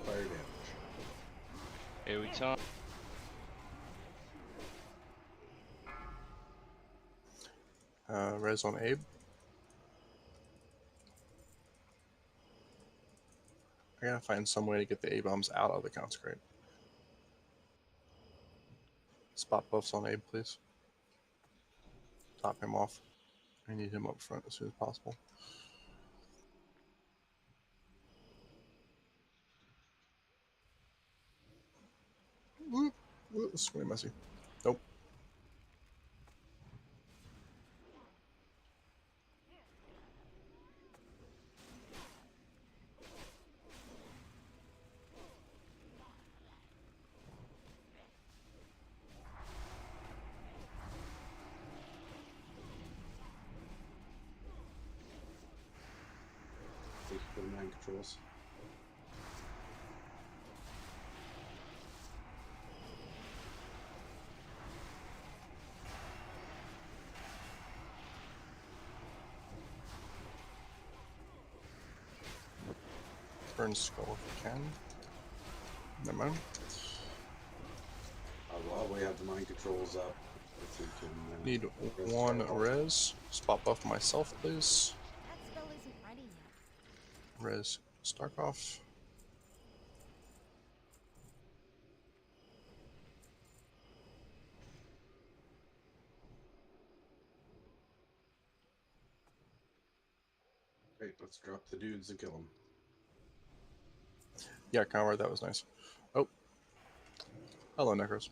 Fire damage. Here we talk. Res on Abe. I gotta find some way to get the A-bombs out of the consecrate. Spot buffs on Abe, please. Top him off. I need him up front as soon as possible. Whoop, whoop, this is really messy. Nope. Thank you for the mind controls. Burn skull if you can. Never mind. While we have the mind controls up, if we can. Need res one Tarkov. res. Spot buff myself, please. That spell isn't ready yet. Res Starkov. Great, let's drop the dudes and kill them. Yeah, Conrad, that was nice. Oh. Hello, Necros.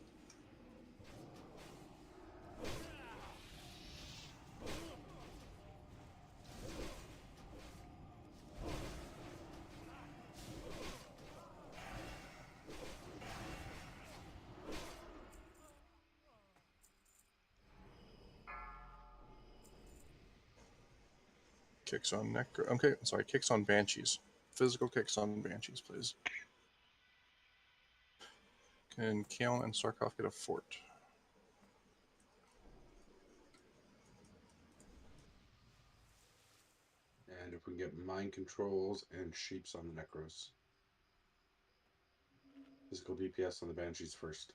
Kicks on Necro. Okay, sorry, kicks on Banshees. Physical kicks on Banshees, please. Can Kale and Starkov get a fort? And if we can get mind controls and sheeps on the Necros. Physical DPS on the Banshees first.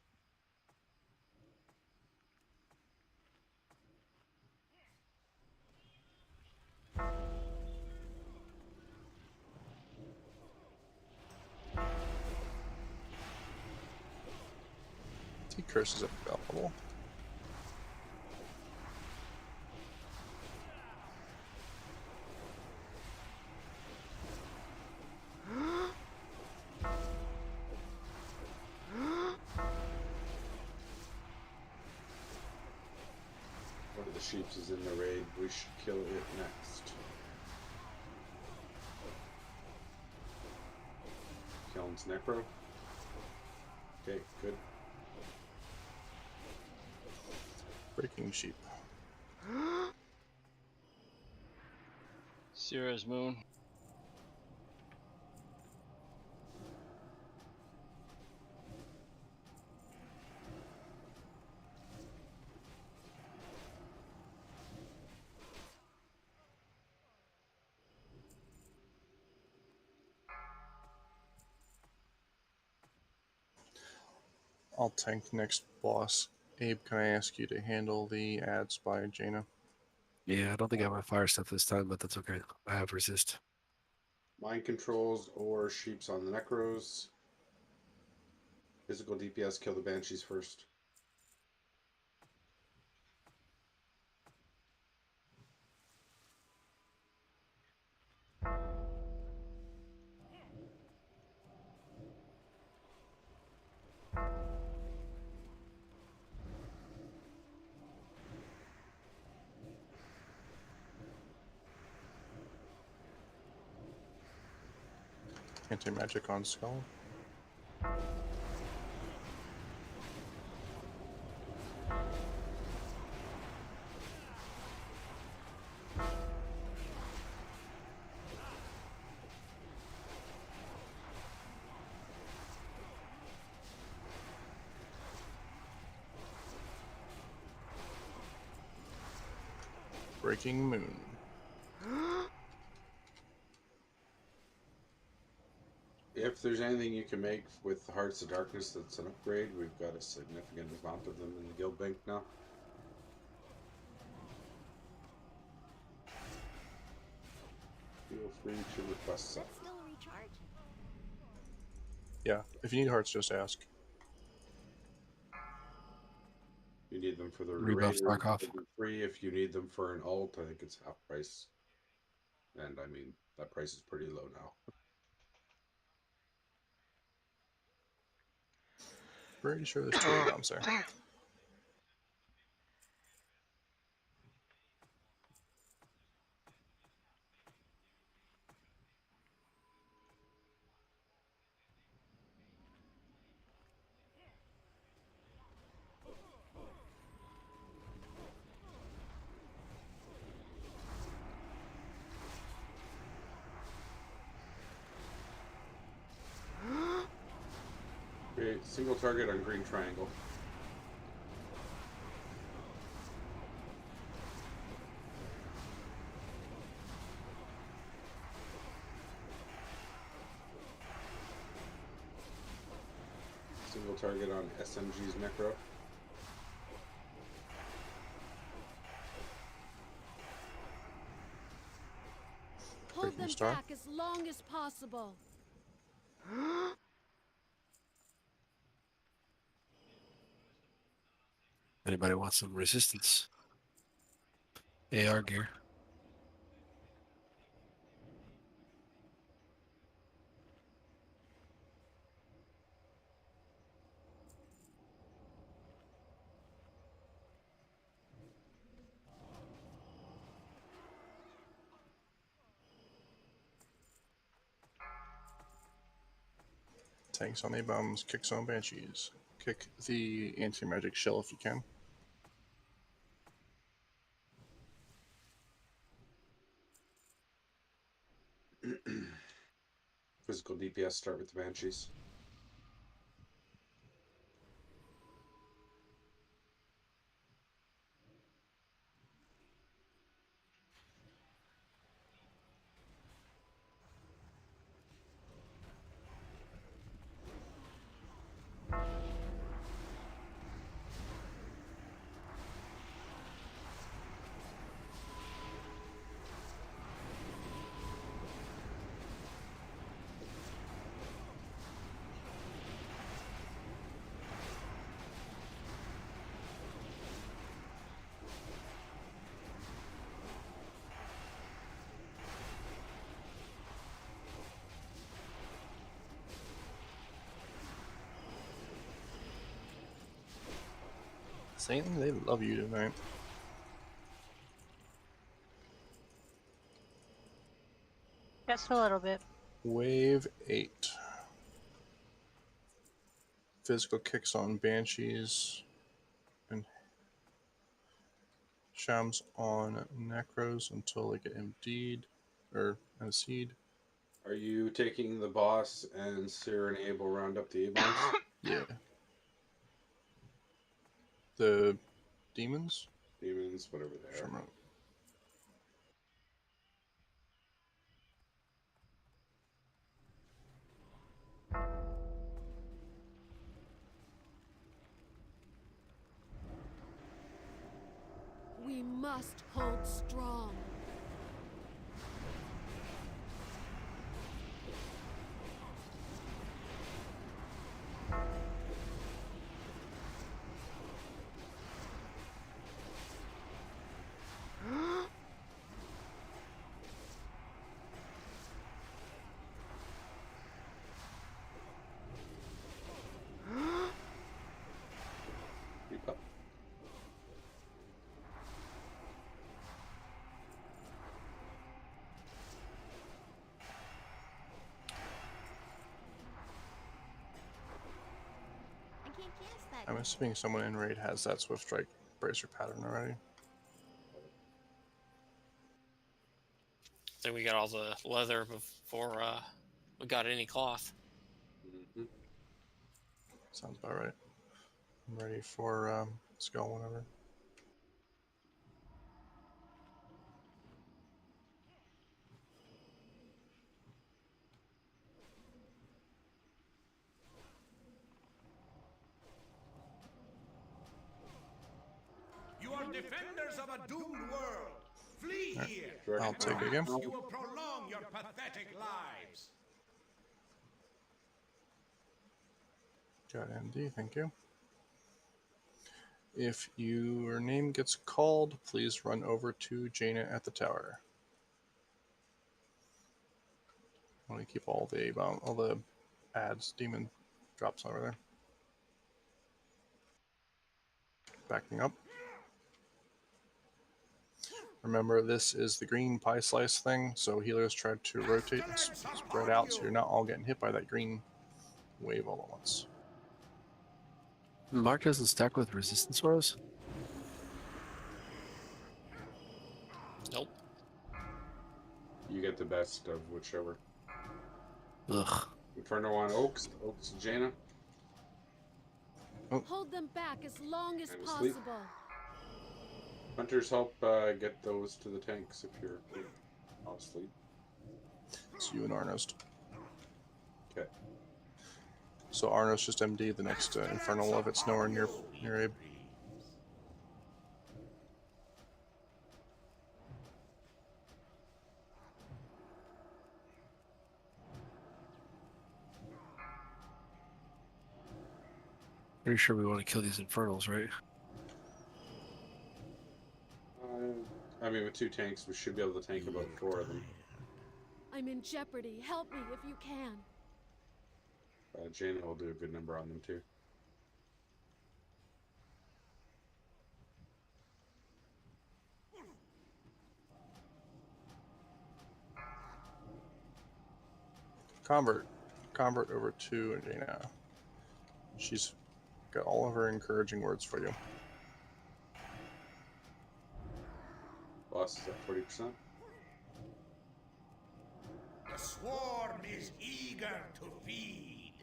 The curse is available. One of the sheeps is in the raid. We should kill it next. Killen's necro. Okay, good. Breaking sheep. Sierra's moon. I'll tank next boss. Abe, can I ask you to handle the ads by Jaina? Yeah, I don't think I have my fire stuff this time, but that's okay. I have resist. Mind controls or sheeps on the necros. Physical DPS, kill the banshees first. Anti-magic on skull. Breaking moon. If there's anything you can make with Hearts of Darkness that's an upgrade, we've got a significant amount of them in the guild bank now. Feel free to request some. Still a recharge? Yeah, if you need hearts, just ask. You need them for the Rebuff raid, Starkov. they'll be free. If you need them for an alt, I think it's half price. And I mean, that price is pretty low now. Pretty sure there's 2 bombs there. Okay, single target on green triangle. Single target on SMG's necro. Hold them star. back as long as possible. Anybody want some resistance? AR gear. Tanks on A-bombs, kicks on banshees. Kick the anti-magic shell if you can. Physical DPS start with the banshees. Saying they love you tonight. Just a little bit. Wave 8. Physical kicks on Banshees. And Shams on Necros until they get emptied. Or a seed. Are you taking the boss and Sarah and Abel round up the A-bombs? Yeah. The demons? Demons, whatever they are. Sure. We must hold strong. Keep up. I'm assuming someone in raid has that Swift Strike bracer pattern already. So we got all the leather before we got any cloth. Mm-hmm. Sounds about right. I'm ready for skull whenever. You are defenders of a doomed world. Flee Right. here. I'll take it again. You will prolong your pathetic lives. Got MD, thank you. If your name gets called, please run over to Jaina at the tower. I want to keep all the ads, demon drops over there. Backing up. Remember, this is the green pie slice thing, so healers try to rotate and spread out so you're not all getting hit by that green wave all at once. Mark doesn't stack with resistance auras? Nope. You get the best of whichever. Ugh. Inferno on Oaks. Oaks Jaina. Oh. Hold them back as long as And sleep. possible. Hunters help get those to the tanks if you're asleep. It's you and Arnost. Okay. So Arnost just MD the next Infernal if it's nowhere near Abe. Pretty sure we want to kill these Infernals, right? I mean, with 2 tanks, we should be able to tank about 4 of them. I'm in jeopardy. Help me if you can. Jaina will do a good number on them too. Convert over to Jaina. She's got all of her encouraging words for you. Boss is at 40%. The swarm is eager to feed.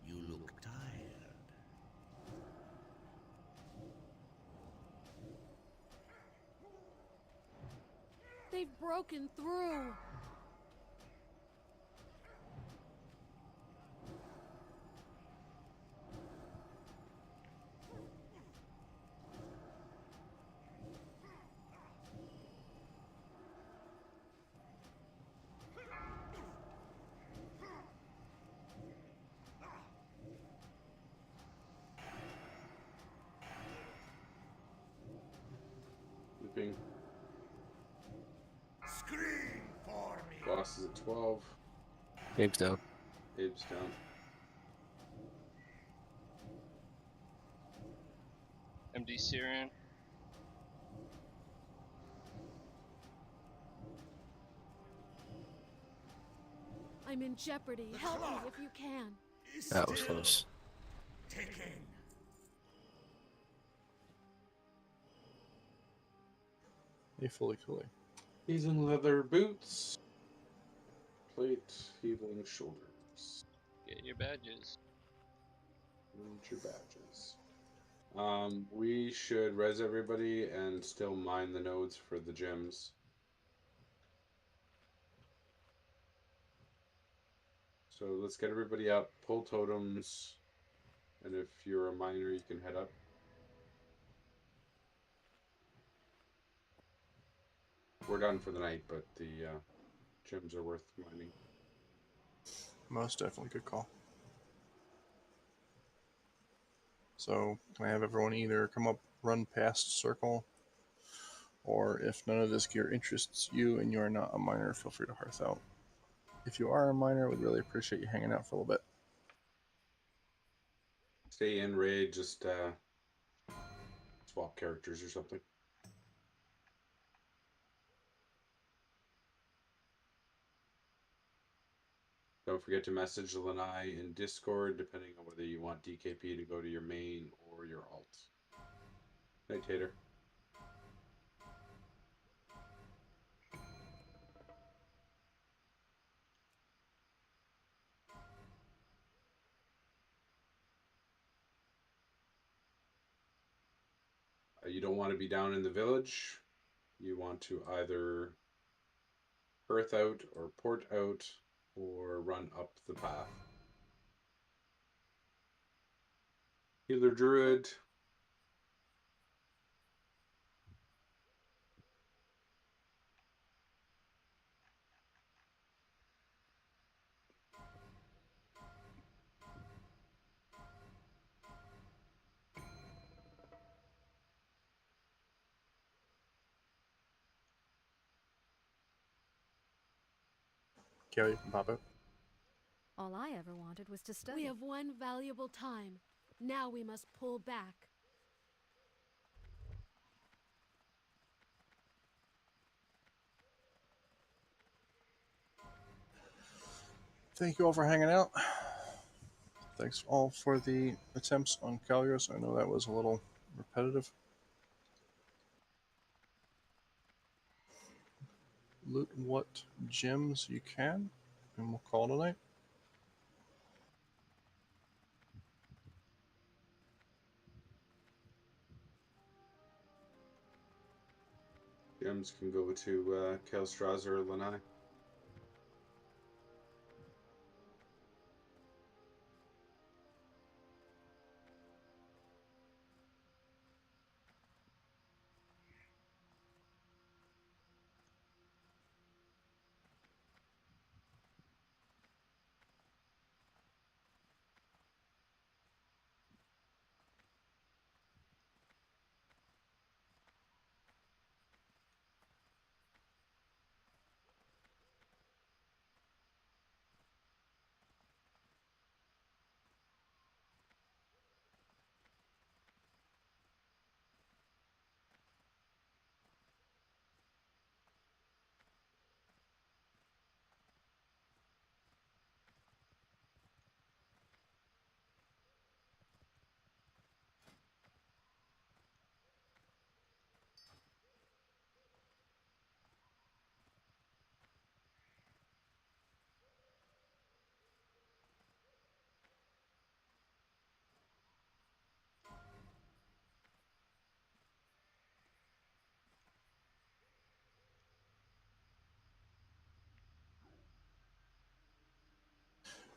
You look tired. They've broken through. Looping. Scream for me. Boss is at 12. Abe's down. Abe's down. MD Syrian. I'm in jeopardy. Help me if you can. That was close. Ticking. Hey, fully. He's in leather boots. Plate, healing shoulders. Get your badges. Get your badges. We should res everybody and still mine the nodes for the gems. So let's get everybody up, pull totems, and if you're a miner, you can head up. We're done for the night, but the gems are worth mining. Most definitely good call. So can I have everyone either come up, run past circle, or if none of this gear interests you and you are not a miner, feel free to hearth out. If you are a miner, we'd really appreciate you hanging out for a little bit. Stay in raid, just swap characters or something. Don't forget to message Lanai in Discord, depending on whether you want DKP to go to your main or your alt. Night, Tater. You don't want to be down in the village. You want to either earth out or port out or run up the path. Healer Druid. Kelly, you can pop out. All I ever wanted was to study. We have one valuable time. Now we must pull back. Thank you all for hanging out. Thanks all for the attempts on Calgarius. I know that was a little repetitive. Loot what gems you can, and we'll call it a night. Gems can go to Kelstraza or Lanai.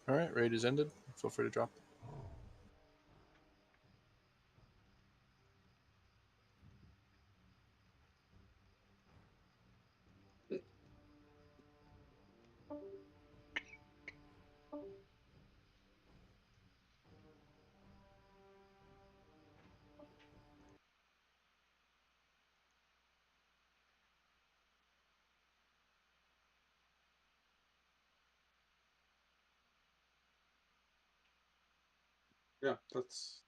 Alright, raid is ended. Feel free to drop. Yeah, that's